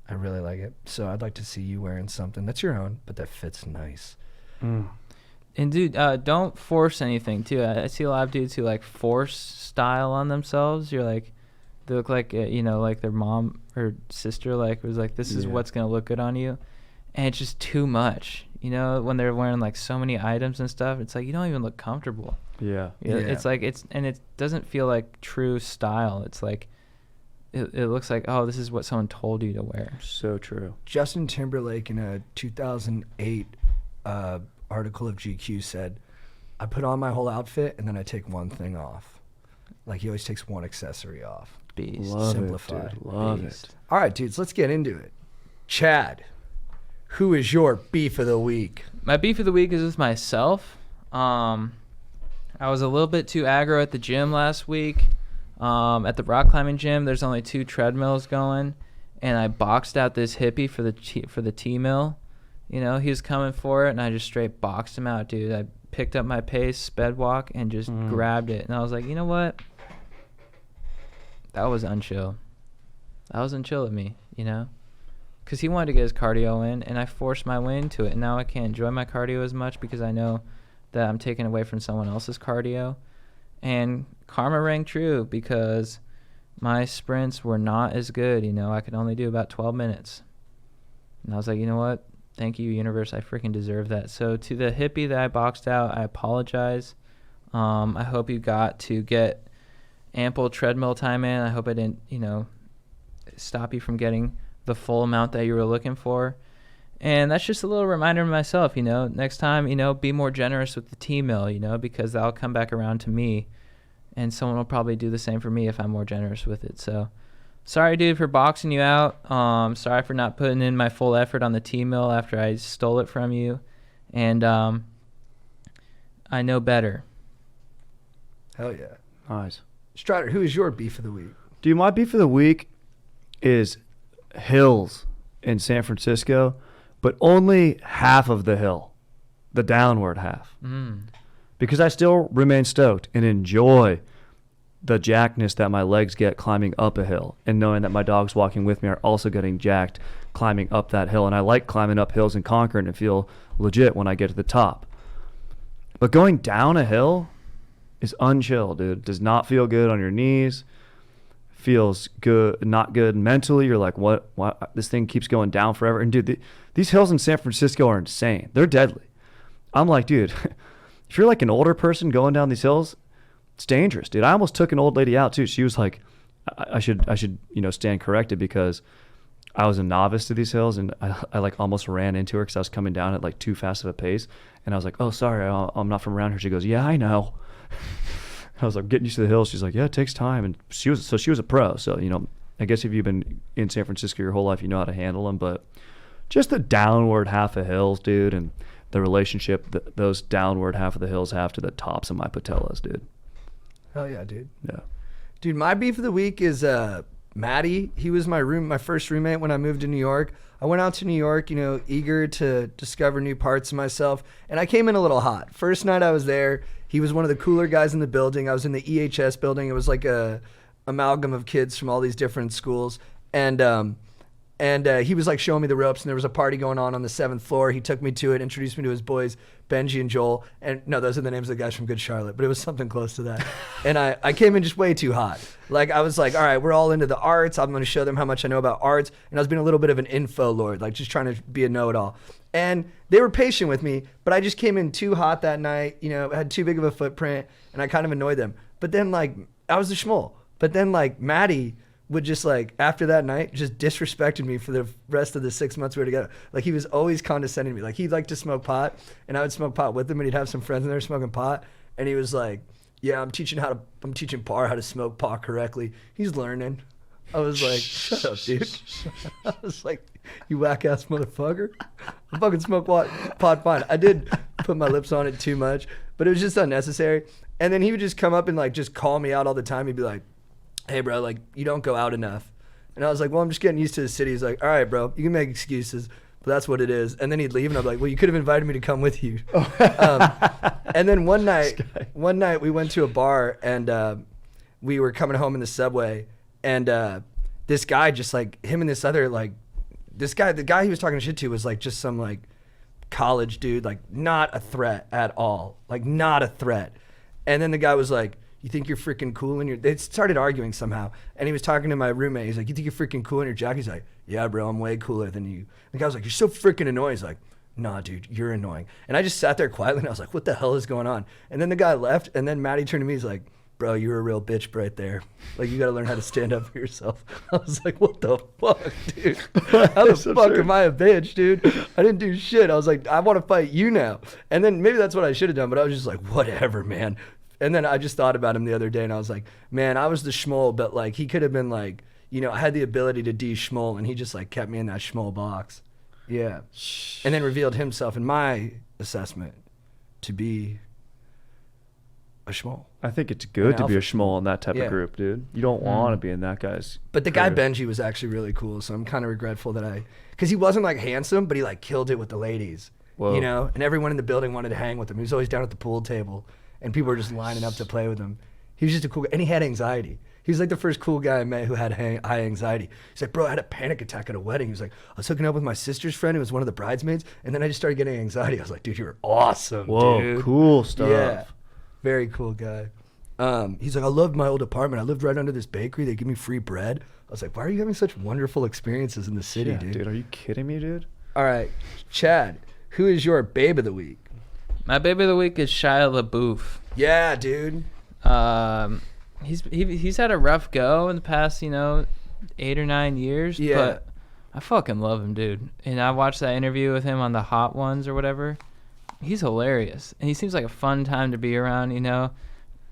I really like it. So I'd like to see you wearing something that's your own, but that fits nice. And dude, don't force anything too. I see a lot of dudes who like force style on themselves. You're like, they look like, you know, like their mom or sister like was like, "This is what's going to look good on you." And it's just too much. You know, when they're wearing like so many items and stuff, it's like you don't even look comfortable. Yeah. It's like, and it doesn't feel like true style. It's like, it looks like, oh, this is what someone told you to wear. So true. Justin Timberlake in a 2008 article of GQ said, "I put on my whole outfit and then I take one thing off." Like he always takes one accessory off. Beast. Love Simplify. it, dude. Love Beast. it. All right, dudes, let's get into it. Chad, who is your beef of the week? My beef of the week is with myself. I was a little bit too aggro at the gym last week. At the rock climbing gym, there's only 2 treadmills going, and I boxed out this hippie for the T-mill. You know, he was coming for it, and I just straight boxed him out, dude. I picked up my pace, sped walk, and just grabbed it. And I was like, you know what? That was unchill. That was unchill of me, you know? Because he wanted to get his cardio in, and I forced my way into it. And now I can't enjoy my cardio as much because I know that I'm taking away from someone else's cardio. And karma rang true because my sprints were not as good. You know, I could only do about 12 minutes. And I was like, you know what? Thank you, universe. I freaking deserve that. So to the hippie that I boxed out, I apologize. I hope you got to get ample treadmill time in. I hope I didn't, you know, stop you from getting the full amount that you were looking for. And that's just a little reminder to myself, you know, next time, you know, be more generous with the T-mill, you know, because that'll come back around to me. And someone will probably do the same for me if I'm more generous with it. So sorry, dude, for boxing you out. Sorry for not putting in my full effort on the T-mill after I stole it from you. And I know better. Hell yeah. Nice. Strider, who is your beef of the week? Dude, my beef of the week is hills in San Francisco, but only half of the hill, the downward half. Because I still remain stoked and enjoy the jackness that my legs get climbing up a hill, and knowing that my dogs walking with me are also getting jacked climbing up that hill. And I like climbing up hills in Concord and feel legit when I get to the top. But going down a hill is unchill, dude. Does not feel good on your knees. Feels good, not good mentally. You're like, what? This thing keeps going down forever. And dude, these hills in San Francisco are insane. They're deadly. I'm like, dude, if you're like an older person going down these hills, it's dangerous, dude. I almost took an old lady out too. She was like, I should stand corrected because I was a novice to these hills, and I like almost ran into her because I was coming down at like too fast of a pace, and I was like, oh, sorry, I'm not from around here. She goes, yeah, I know. I was like, getting used to the hills. She's like, yeah, it takes time, and she was a pro. So I guess if you've been in San Francisco your whole life, you know how to handle them. But just the downward half of hills, dude, and the relationship that those downward half of the hills have to the tops of my patellas, dude. Hell yeah, dude. Yeah. Dude, my beef of the week is Matty. He was my first roommate when I moved to New York. I went out to New York, eager to discover new parts of myself, and I came in a little hot. First night I was there, he was one of the cooler guys in the building. I was in the EHS building. It was like a amalgam of kids from all these different schools, and he was like showing me the ropes, and there was a party going on the 7th floor. He took me to it, introduced me to his boys, Benji and Joel. And no, those are the names of the guys from Good Charlotte, but it was something close to that. And I came in just way too hot. Like, I was like, all right, we're all into the arts. I'm going to show them how much I know about arts. And I was being a little bit of an info lord, like just trying to be a know-it-all. And they were patient with me, but I just came in too hot that night, had too big of a footprint, and I kind of annoyed them. But then, like, I was the schmoll. But then, like, Maddie would just, like, after that night, just disrespected me for the rest of the 6 months we were together. Like, he was always condescending to me. Like, he'd like to smoke pot, and I would smoke pot with him, and he'd have some friends in there smoking pot, and he was like, yeah, I'm teaching Par how to smoke pot correctly. He's learning. I was like, shut up, dude. I was like, you whack-ass motherfucker. I fucking smoke pot fine. I did put my lips on it too much, but it was just unnecessary. And then he would just come up and, like, just call me out all the time. He'd be like, hey, bro, like, you don't go out enough. And I was like, well, I'm just getting used to the city. He's like, all right, bro, you can make excuses, but that's what it is. And then he'd leave, and I'm like, well, you could have invited me to come with you. And then one night we went to a bar, and we were coming home in the subway, and this guy just, like, him and this other, like, the guy he was talking shit to was, like, just some, like, college dude, like, not a threat at all. Like, not a threat. And then the guy was like, you think you're freaking cool in your... They started arguing somehow. And he was talking to my roommate. He's like, you think you're freaking cool in your jacket? He's like, yeah, bro, I'm way cooler than you. The guy was like, you're so freaking annoying. He's like, nah, dude, you're annoying. And I just sat there quietly, and I was like, what the hell is going on? And then the guy left, and then Maddie turned to me. He's like, bro, you're a real bitch right there. Like, you got to learn how to stand up for yourself. I was like, what the fuck, dude? How the fuck am I a bitch, dude? I didn't do shit. I was like, I want to fight you now. And then maybe that's what I should have done, but I was just like, whatever, man. And then I just thought about him the other day, and I was like, man, I was the schmoll, but, like, he could have been, like, I had the ability to de-schmoll, and he just, like, kept me in that schmoll box. Yeah. And then revealed himself, in my assessment, to be a schmoll. I think it's good to be a schmoll in that type of group, dude. You don't want to be in that guy's But the guy Benji was actually really cool, so I'm kind of regretful that because he wasn't, like, handsome, but he, like, killed it with the ladies. Whoa. And everyone in the building wanted to hang with him. He was always down at the pool table, and people were just lining up to play with him. He was just a cool guy, and he had anxiety. He was like the first cool guy I met who had high anxiety. He's like, bro, I had a panic attack at a wedding. He was like, I was hooking up with my sister's friend who was one of the bridesmaids, and then I just started getting anxiety. I was like, dude, you're awesome, Whoa, dude. Cool stuff. Yeah, very cool guy. He's like, I loved my old apartment. I lived right under this bakery. They give me free bread. I was like, why are you having such wonderful experiences in the city, dude? Are you kidding me, dude? All right, Chad, who is your babe of the week? My baby of the week is Shia Labeouf. Yeah, dude. He's had a rough go in the past, 8 or 9 years. Yeah. But I fucking love him, dude. And I watched that interview with him on the Hot Ones or whatever. He's hilarious, and he seems like a fun time to be around,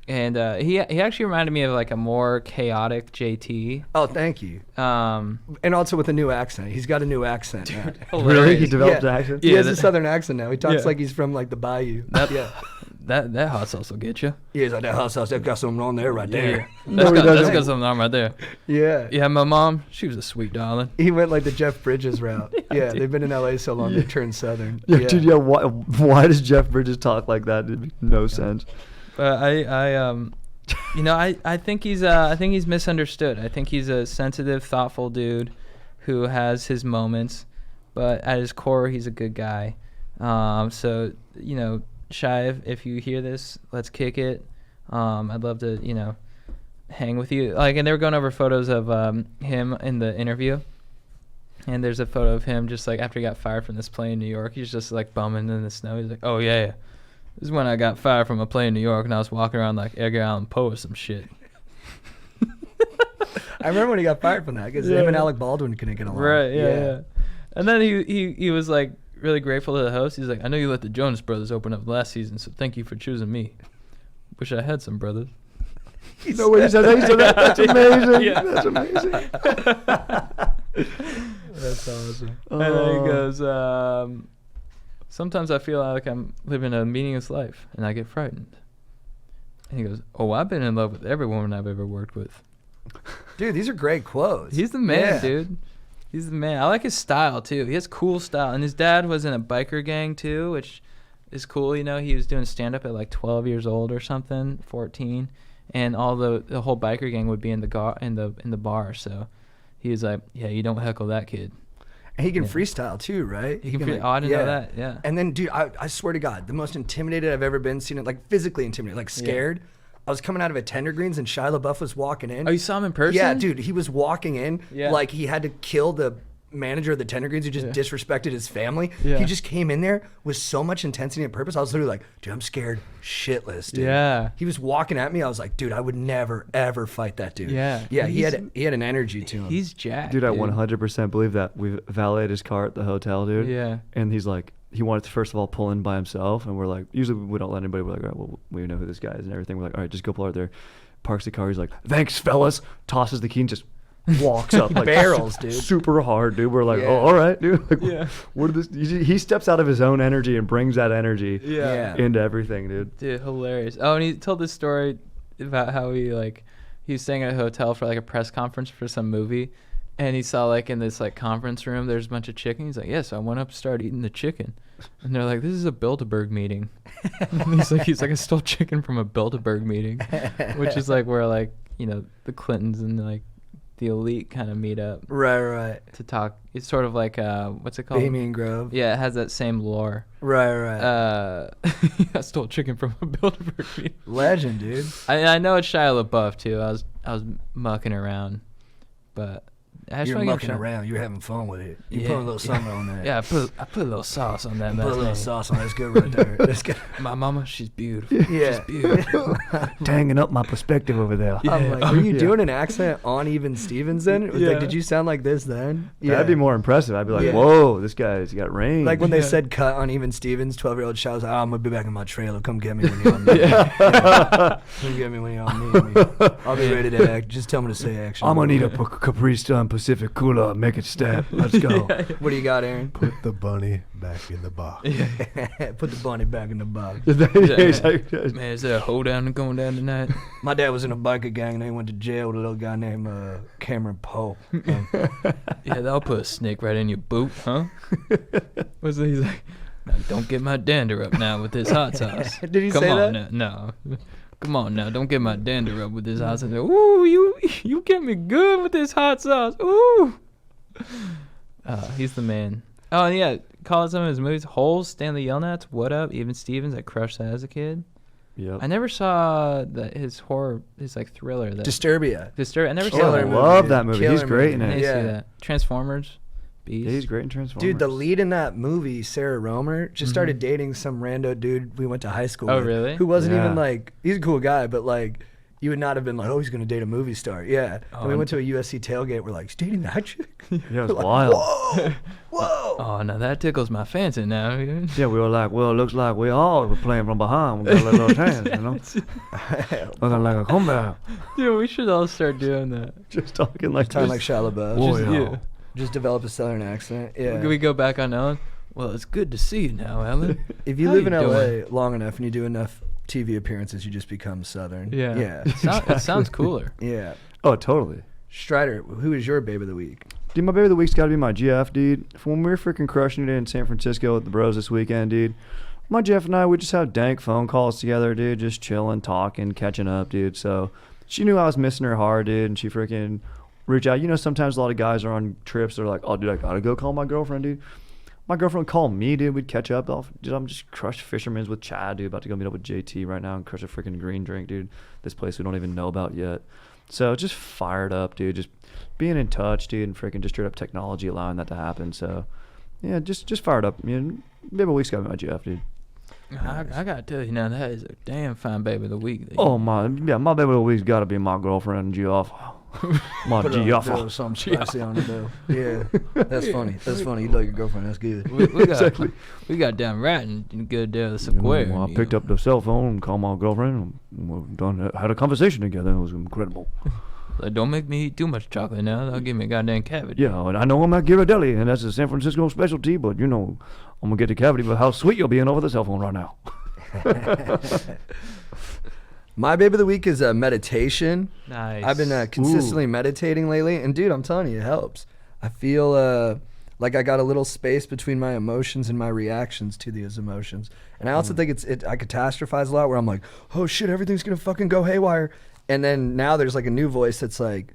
And he actually reminded me of like a more chaotic JT. Oh, thank you. And also with a new accent. He's got a new accent. Dude, really? He developed an accent? He has a southern accent now. He talks like he's from like the bayou. That hot sauce will get you. Yeah, he's like, that hot sauce, that got something on there right there. That's got something on right there. Yeah. Yeah, my mom, she was a sweet darling. He went like the Jeff Bridges route. Yeah, they've been in LA so long they turned southern. Dude, why does Jeff Bridges talk like that? It makes no sense. But I think he's misunderstood. I think he's a sensitive, thoughtful dude who has his moments, but at his core, he's a good guy. Shia, if you hear this, let's kick it. I'd love to, hang with you. Like, and they were going over photos of him in the interview, and there's a photo of him just like after he got fired from this plane in New York. He's just like bumming in the snow. He's like, "Oh yeah, This is when I got fired from a play in New York, and I was walking around like Edgar Allan Poe or some shit. I remember when he got fired from that because him and Alec Baldwin couldn't get along. Right, yeah. And then he was like really grateful to the host. He's like, I know you let the Jonas Brothers open up last season, so thank you for choosing me. Wish I had some brothers. No way he said that. That's amazing. Yeah. That's amazing. That's awesome. And then he goes, sometimes I feel like I'm living a meaningless life, and I get frightened. And he goes, oh, I've been in love with every woman I've ever worked with. Dude, these are great quotes. He's the man, Yeah. dude. He's the man. I like his style, too. He has cool style. And his dad was in a biker gang, too, which is cool. You know, he was doing stand-up at like 12 years old or something, 14. And all the whole biker gang would be in the bar. So he was like, yeah, you don't heckle that kid. And he can Yeah. freestyle too, right? He can oh, I didn't know that, yeah. And then, dude, I swear to God, the most intimidated I've ever been, seen it, like physically intimidated, like scared. I was coming out of a Tender Greens and Shia Labeouf was walking in. Oh, you saw him in person? Yeah, dude, he was walking in Yeah. like he had to kill the manager of the Tender Greens who just disrespected his family. Yeah. He just came in there with so much intensity and purpose. I was literally like, dude, I'm scared shitless, dude. Yeah. He was walking at me. I was like, dude, I would never ever fight that dude. Yeah. Yeah, he had an energy to him. He's jacked. Dude, I 100% believe that. We valeted his car at the hotel, dude. Yeah. And he's like, he wanted to first of all pull in by himself, and we're like, usually we don't let anybody. We're like, all right, well, we know who this guy is and everything. We're like, all right, just go pull out there. Parks the car. He's like, thanks, fellas. Tosses the key and just walks up like Barrels, dude. super hard, dude. We're like, Yeah. oh, all right, dude. Like, Yeah. What did this? He steps out of his own energy and brings that energy Yeah. into everything, dude. Dude, hilarious. Oh, and he told this story about how he was staying at a hotel for like a press conference for some movie, and he saw like in this like conference room there's a bunch of chicken. He's like, yes, I went up to start eating the chicken, and they're like, this is a Bilderberg meeting. And he's like I stole chicken from a Bilderberg meeting, which is like where like, you know, the Clintons and like the elite kind of meet up Right. to talk. It's sort of like what's it called? Bohemian Grove. Yeah, it has that same lore. Right. I stole chicken from a Bilderberg meeting. Legend, dude. I know it's Shia LaBeouf too. I was mucking around, but I just You're wanna give mucking him a shout- around. You're having fun with it. You Yeah, put a little something on that. Yeah, I put a little sauce on that. Put a little thing. sauce on. That's good right there. That's good. My mama, she's beautiful. Yeah. She's beautiful. Hanging up my perspective over there. I'm like, were you Yeah. doing an accent on Even Stevens then? It was Yeah. Like, did you sound like this then? That'd be more impressive. I'd be like, Yeah. whoa, this guy's got range. Like when they Yeah. said cut on Even Stevens, 12-year-old Shia was like, oh, I'm going to be back in my trailer. Come get me when you're on me. Yeah. Come get me when you're on me. I'll be ready to act. Just tell me to say action. I'm gonna need a Capri Sun Pacific cooler. Make it step. Let's go. What do you got, Aaron? Put the bunny back in the box. Put the bunny back in the box. Man, is there a hoedown going down tonight? My dad was in a biker gang and they went to jail with a little guy named Cameron Poe. Yeah, that'll put a snake right in your boot, huh? What's that? He's like, now, don't get my dander up now with this hot sauce. Did he Come say on that? now. No. Come on now, don't get my dander up with this hot sauce. Ooh, you get me good with this hot sauce. Ooh. He's the man. Oh, and yeah, call it some of his movies. Holes, Stanley Yelnats, What Up, Even Stevens. I crushed that as a kid. Yep. I never saw his like thriller. Disturbia. I never Oh, saw I that. love that movie. Killer He's great in movie. I it. didn't Yeah. see that. Transformers, Beast. Yeah, he's great in Transformers. Dude, the lead in that movie, Sarah Romer, just started dating some rando dude we went to high school Oh, with. really? Who wasn't Yeah. even like, he's a cool guy, but like, you would not have been like, oh, he's going to date a movie star. Yeah. And we went to a USC tailgate. We're like, he's dating that chick? Yeah, it was We're like, wild. Whoa. Whoa. Oh, now that tickles my fancy now. Yeah, we were like, well, it looks like we all were playing from behind. We got a little chance, you know? Looking like a comeback. Dude, we should all start doing that. Just talking like Time like this. Shia LaBeouf. Whoa, Just, yeah. just develop a southern accent. Yeah. Can we go back on Ellen? Well, it's good to see you now, Ellen. If you How live in you LA doing? long enough and you do enough TV appearances, you just become southern. Yeah. Yeah. It sounds cooler. Yeah. Oh, totally. Strider, who is your babe of the week? Dude, my baby of the week's got to be my GF, dude. From when we were freaking crushing it in San Francisco with the bros this weekend, dude. My Jeff and I, we just have dank phone calls together, dude. Just chilling, talking, catching up, dude. So she knew I was missing her hard, dude. And she freaking reached out. You know, sometimes a lot of guys are on trips. They're like, oh, dude, I got to go call my girlfriend, dude. My girlfriend called me, dude. We'd catch up. Dude, I'm just crushed fisherman's with Chad, dude. About to go meet up with JT right now and crush a freaking green drink, dude. This place we don't even know about yet. So just fired up, dude. Just being in touch, dude, and freaking just straight up technology allowing that to happen. So, yeah, just fired up. I mean, maybe a week's got me my GF, dude. I gotta tell you now, that is a damn fine baby of the week. Oh my baby of the week's got to be my girlfriend Jabwow. My Put a Jabwow. little something spicy on it though. Yeah, that's funny. That's funny. You like your girlfriend? That's good. we got we got down right and good there the square. I picked up the cell phone and called my girlfriend. And had a conversation together. It was incredible. Like, don't make me eat too much chocolate now. That'll give me a goddamn cavity. Yeah, and I know I'm at Ghirardelli, and that's a San Francisco specialty, but I'm gonna get the cavity. But how sweet you're being over the cell phone right now. My baby of the week is meditation. Nice. I've been consistently meditating lately, and dude, I'm telling you, it helps. I feel like I got a little space between my emotions and my reactions to these emotions. And I also think I catastrophize a lot, where I'm like, oh shit, everything's gonna fucking go haywire. And then now there's like a new voice that's like,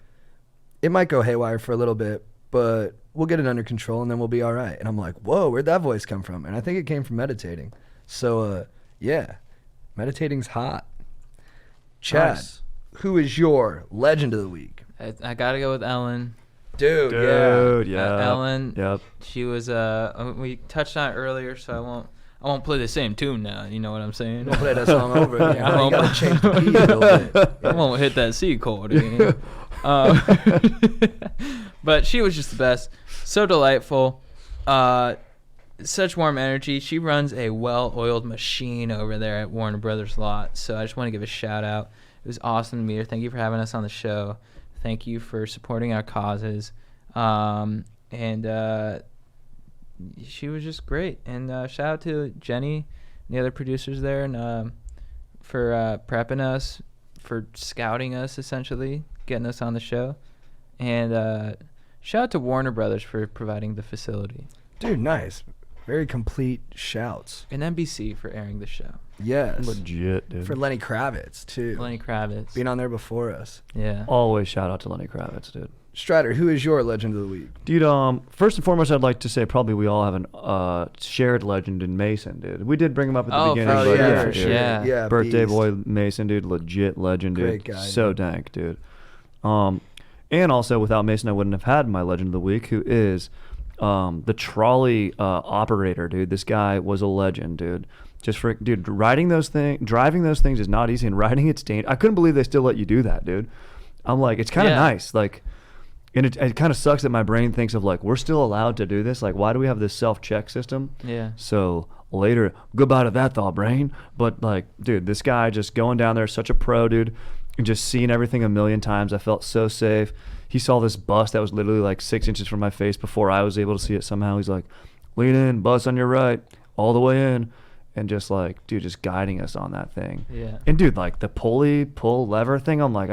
it might go haywire for a little bit, but we'll get it under control and then we'll be all right. And I'm like, whoa, where'd that voice come from? And I think it came from meditating. So yeah, meditating's hot. Chad, Nice. who is your legend of the week? I gotta go with Ellen. Dude, Yeah. Ellen. Yep. She was we touched on it earlier, so I won't play the same tune now. You know what I'm saying? Don't play that song over again. I You gotta change the key a little bit. I won't hit that C chord again. But she was just the best. So delightful. Such warm energy. She runs a well-oiled machine over there at Warner Brothers lot. So I just want to give a shout out. It was awesome to meet her. Thank you for having us on the show. Thank you for supporting our causes. She was just great. And shout out to Jenny and the other producers there, and for prepping us, for scouting us, essentially, getting us on the show. And shout out to Warner Brothers for providing the facility. Dude, nice. Very complete shouts. And NBC for airing the show. Yes. Legit, dude. For Lenny Kravitz, too. Lenny Kravitz. Being on there before us. Yeah. Always shout out to Lenny Kravitz, dude. Strider, who is your legend of the week? Dude, first and foremost, I'd like to say probably we all have a shared legend in Mason, dude. We did bring him up at the beginning, for but sure, yeah, for dude. sure. Yeah. Birthday beast. boy Mason, dude, legit legend, dude. Great guy, So dude. dank, dude. And also without Mason, I wouldn't have had my legend of the week, who is the trolley operator, dude. This guy was a legend, dude. Dude, driving those things is not easy, and riding it's dangerous. I couldn't believe they still let you do that, dude. I'm like, it's kind of nice, like. And it kind of sucks that my brain thinks of like, we're still allowed to do this. Like, why do we have this self-check system? Yeah. So later, goodbye to that thought, brain. But like, dude, this guy just going down there, such a pro, dude. And just seeing everything a million times. I felt so safe. He saw this bus that was literally like 6 inches from my face before I was able to see it somehow. He's like, lean in, bus on your right, all the way in. And just like, dude, just guiding us on that thing. Yeah. And dude, like the pull lever thing, I'm like,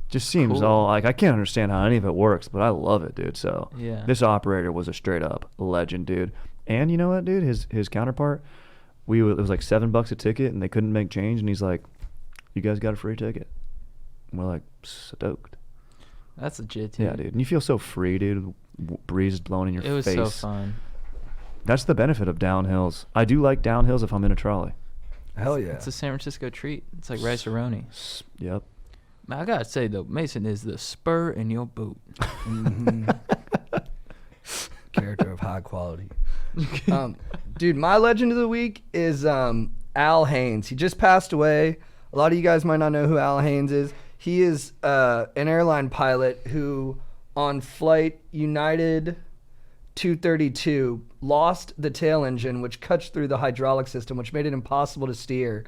just seems Cool. all like, I can't understand how any of it works, but I love it, dude. So Yeah. this operator was a straight up legend, dude. And you know what, dude? His counterpart, it was like $7 a ticket, and they couldn't make change, and he's like, "You guys got a free ticket?" And we're like, stoked. That's legit, too. Yeah, dude. And you feel so free, dude. Breeze blowing in your It was face. so fun. That's the benefit of downhills. I do like downhills if I'm in a trolley. Hell yeah. It's a San Francisco treat. It's like rice-a-roni. Yep. Man, I gotta say though, Mason is the spur in your boot. Character of high quality. Dude, my legend of the week is Al Haynes. He just passed away. A lot of you guys might not know who Al Haynes is. He is an airline pilot who, on flight United 232, lost the tail engine, which cut through the hydraulic system, which made it impossible to steer.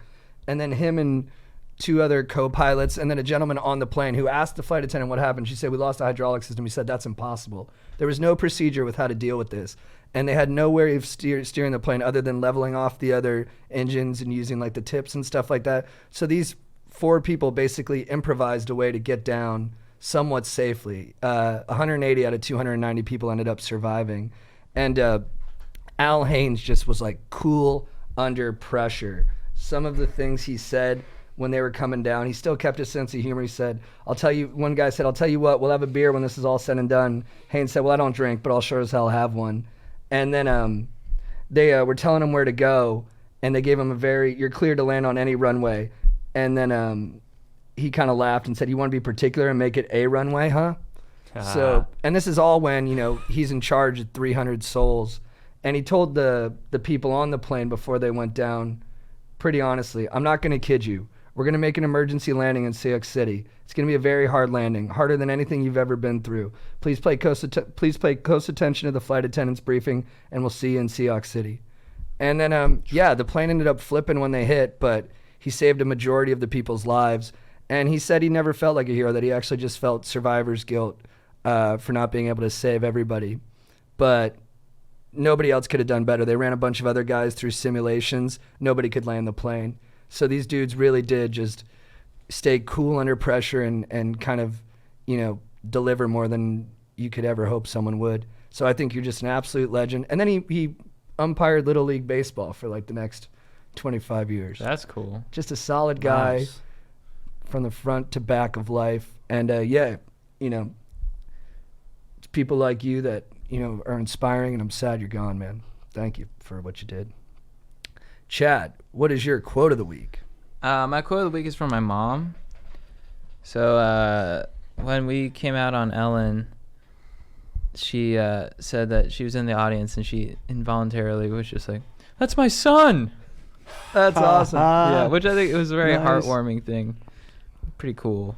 And then him and two other co-pilots, and then a gentleman on the plane who asked the flight attendant what happened. She said, "We lost the hydraulic system." He said, "That's impossible." There was no procedure with how to deal with this. And they had no way of steering the plane other than leveling off the other engines and using like the tips and stuff like that. So these four people basically improvised a way to get down somewhat safely. 180 out of 290 people ended up surviving. And Al Haynes just was like cool under pressure. Some of the things he said when they were coming down, he still kept his sense of humor. He said, one guy said, "I'll tell you what, we'll have a beer when this is all said and done." Haynes said, "Well, I don't drink, but I'll sure as hell have one." And then they were telling him where to go, and they gave him you're clear to land on any runway. And then he kind of laughed and said, "You want to be particular and make it a runway, huh?" So, and this is all when, he's in charge of 300 souls. And he told the people on the plane before they went down, pretty honestly, I'm not going to kid you. We're going to make an emergency landing in Sioux City. It's going to be a very hard landing, harder than anything you've ever been through. Please pay close attention to the flight attendant's briefing, and we'll see you in Sioux City. And then, the plane ended up flipping when they hit, but he saved a majority of the people's lives. And he said he never felt like a hero, that he actually just felt survivor's guilt for not being able to save everybody. But nobody else could have done better. They ran a bunch of other guys through simulations. Nobody could land the plane. So these dudes really did just stay cool under pressure and kind of, deliver more than you could ever hope someone would. So I think you're just an absolute legend. And then he umpired Little League Baseball for like the next 25 years. That's cool. Just a solid guy. Nice. From the front to back of life. And it's people like you that, are inspiring, and I'm sad you're gone, man. Thank you for what you did. Chad, what is your quote of the week? My quote of the week is from my mom. So when we came out on Ellen, she said that she was in the audience and she involuntarily was just like, "That's my son." That's awesome. Yeah, which I think it was a very Nice. heartwarming thing. Pretty cool.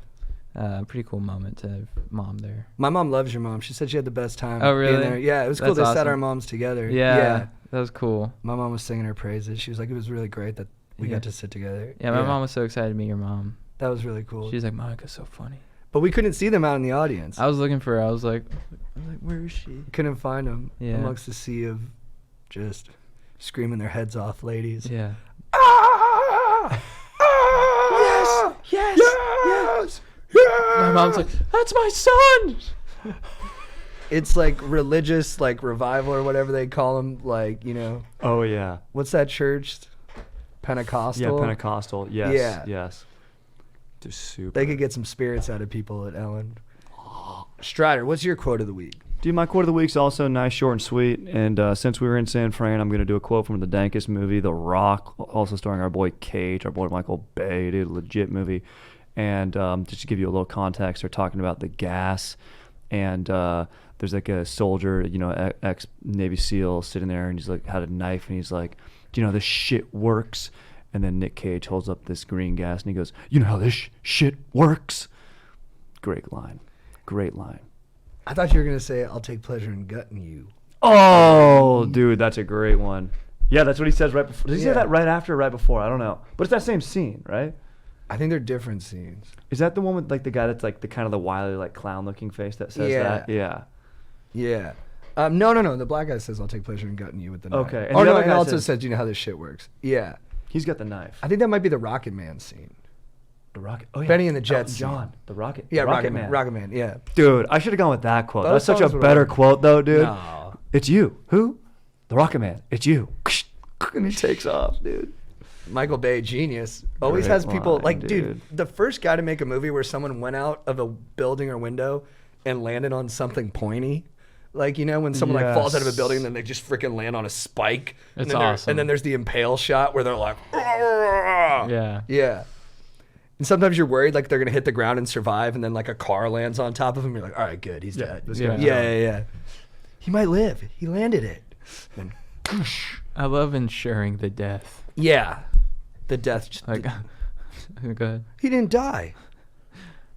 Pretty cool moment to have mom there. My mom loves your mom. She said she had the best time. Oh, really? being there. Yeah, it was cool. That's They sat awesome. our moms together. Yeah, that was cool. My mom was singing her praises. She was like, it was really great that we Yeah. got to sit together. Yeah, my mom was so excited to meet your mom. That was really cool. She's like, "Monica's so funny." But we couldn't see them out in the audience. I was looking for her. I was like, "Where is she?" Couldn't find them Yeah. amongst the sea of just screaming their heads off ladies. Yeah. Yes! Yes! Yes! My mom's like, "That's my son." It's like religious, like revival or whatever they call them. Like, Oh yeah. what's that church? Pentecostal? Yeah, Pentecostal. Yes. Yeah. Yes. They're super. They could get some spirits out of people at Ellen. Strider, what's your quote of the week? Dude, my quote of the week's also nice, short, and sweet. And since we were in San Fran, I'm going to do a quote from the dankest movie, The Rock, also starring our boy Cage, our boy Michael Bay, dude, legit movie. And just to give you a little context, they're talking about the gas. And there's like a soldier, ex-Navy SEAL sitting there, and he's like, had a knife, and he's like, "Do you know how this shit works?" And then Nick Cage holds up this green gas, and he goes, "You know how this shit works?" Great line. Great line. I thought you were going to say, "I'll take pleasure in gutting you." Oh, dude, that's a great one. Yeah, that's what he says right before. Does he Yeah. say that right after or right before? I don't know. But it's that same scene, right? I think they're different scenes. Is that the one with like the guy that's like the kind of the wily like clown looking face that says Yeah. that? Yeah. Yeah. No. The black guy says, "I'll take pleasure in gutting you with the knife." Okay, and Oh, the no, other and guy also says- says, "Do you know how this shit works?" Yeah. He's got the knife. I think that might be the Rocket Man scene. The Rocket. Oh yeah. Benny and the Jets John. scene. The Rocket. Yeah, the Rocket Man. Rocket Man, yeah. Dude, I should have gone with that quote. Those That's such a songs were better right. quote though, dude. No. It's you. Who? The Rocket Man. It's you. And he takes off, dude. Michael Bay, genius. Always Great has people line, like, dude. dude, the first guy to make a movie where someone went out of a building or window and landed on something pointy. Like, when someone like falls out of a Yes. building and then they just freaking land on a spike. It's and then awesome. And then there's the impale shot where they're like, Yeah. yeah. And sometimes you're worried like they're gonna hit the ground and survive, and then like a car lands on top of him. You're like, all right, good, he's dead. this Yeah. guy's Yeah, done. yeah, yeah. He might live. He landed it. And, I love ensuring the death. yeah, the death. Like, go ahead. He didn't die.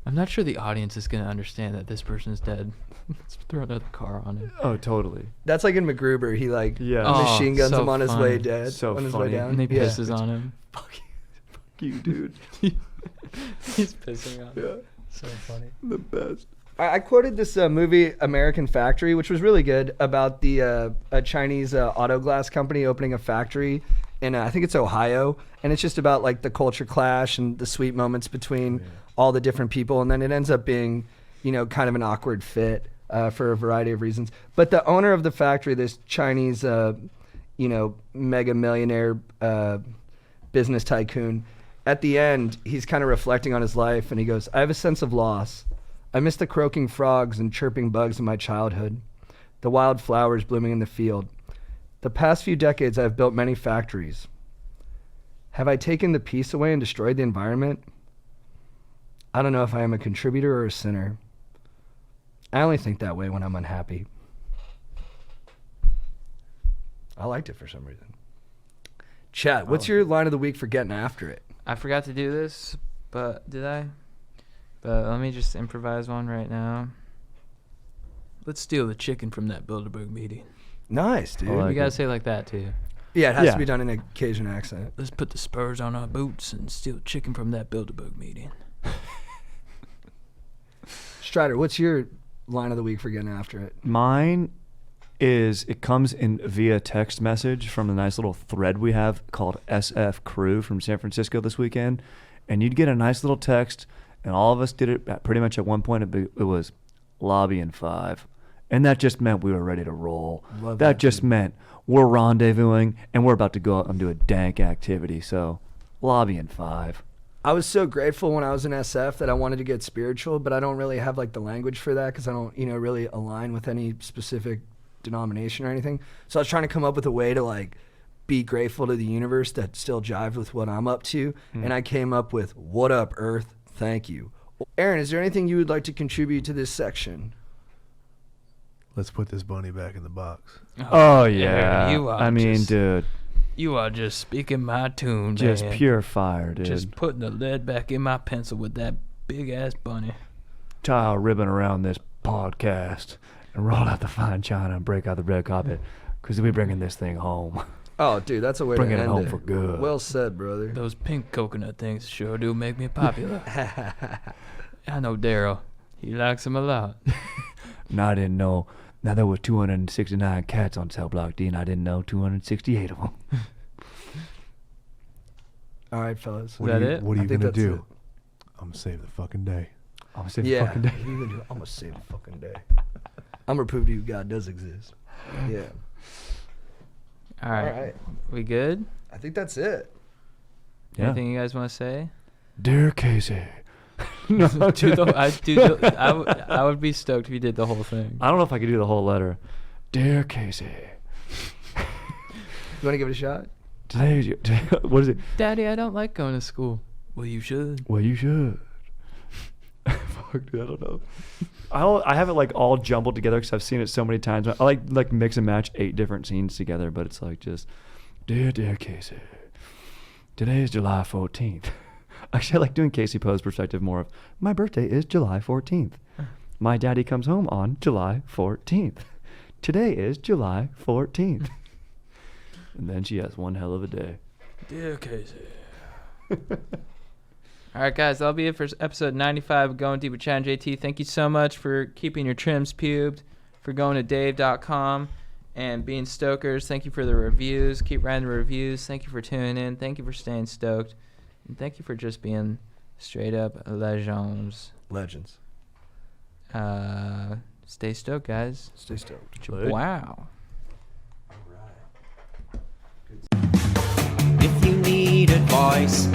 I'm not sure the audience is gonna understand that this person's dead. Let's throw another car on it. Oh, totally. That's like in MacGruber. He like Yeah. Oh, machine guns so him on his funny. way dead. So on his funny. way down. And he Yeah. pisses on him. Fuck you, dude. He's pissing on him. Yeah. So funny. The best. I quoted this movie American Factory, which was really good, about the a Chinese auto glass company opening a factory in I think it's Ohio, and it's just about like the culture clash and the sweet moments between all the different people, and then it ends up being kind of an awkward fit for a variety of reasons. But the owner of the factory, this Chinese mega millionaire business tycoon, at the end he's kind of reflecting on his life, and he goes, "I have a sense of loss. I miss the croaking frogs and chirping bugs of my childhood, the wild flowers blooming in the field. The past few decades, I've built many factories. Have I taken the peace away and destroyed the environment? I don't know if I am a contributor or a sinner. I only think that way when I'm unhappy." I liked it for some reason. Chad, what's your line of the week for getting after it? I forgot to do this, but did I? But let me just improvise one right now. Let's steal the chicken from that Bilderberg meeting. Nice, dude. I like You gotta it. say it like that too. Yeah, it has Yeah. to be done in a Cajun accent. Let's put the spurs on our boots and steal chicken from that Bilderberg meeting. Strider, what's your line of the week for getting after it? Mine is it comes in via text message from a nice little thread we have called SF Crew from San Francisco this weekend, and you'd get a nice little text, and all of us did it pretty much at one point. It was lobbying 5, and that just meant we were ready to roll. Love that that, just dude. meant we're rendezvousing and we're about to go out and do a dank activity. So lobbying 5. I was so grateful when I was in SF that I wanted to get spiritual, but I don't really have like the language for that because I don't, really align with any specific denomination or anything. So I was trying to come up with a way to like be grateful to the universe that still jived with what I'm up to. And I came up with, "What up, Earth? Thank you." Aaron, is there anything you would like to contribute to this section? Let's put this bunny back in the box. Oh Aaron, yeah. you are I mean, just- dude, You are just speaking my tune, just man. pure fire, dude. Just putting the lead back in my pencil with that big ass bunny. tie a ribbon around this podcast and roll out the fine china and break out the red carpet because we're bringing this thing home. Oh, dude, that's a way Bringing to it end home it. for good. Well said, brother. Those pink coconut things sure do make me popular. I know Daryl. He likes them a lot. Now I didn't know. Now there were 269 cats on Cell Block D, and I didn't know 268 of them. All right, fellas. Is that it? What are I you think gonna that's do? it. I'm gonna save the fucking day. I'm gonna say the Yeah, fucking day. you gonna do it? I'm gonna save the fucking day. I'm gonna prove to you God does exist. Yeah. All right. All right. We good? I think that's it. Yeah. Anything you guys want to say? Dear Casey. No, I would be stoked if you did the whole thing. I don't know if I could do the whole letter. Dear Casey. You want to give it a shot? Today's your, what is it? Daddy, I don't like going to school. Well, you should. Well, you should. Fuck, dude, I don't know. I have it like all jumbled together because I've seen it so many times. I like mix and match 8 different scenes together, but it's like just, dear Casey, today is July 14th. Actually, I like doing Casey Poe's perspective more of, my birthday is July 14th. My daddy comes home on July 14th. Today is July 14th. And then she has one hell of a day. Dear Casey. All right, guys, that'll be it for episode 95 of Going Deep with Chad and JT. Thank you so much for keeping your trims pubed, for going to dave.com and being stokers. Thank you for the reviews. Keep writing the reviews. Thank you for tuning in. Thank you for staying stoked. And thank you for just being straight up legends. Legends. Stay stoked, guys. Stay stoked. Wow. If you need advice,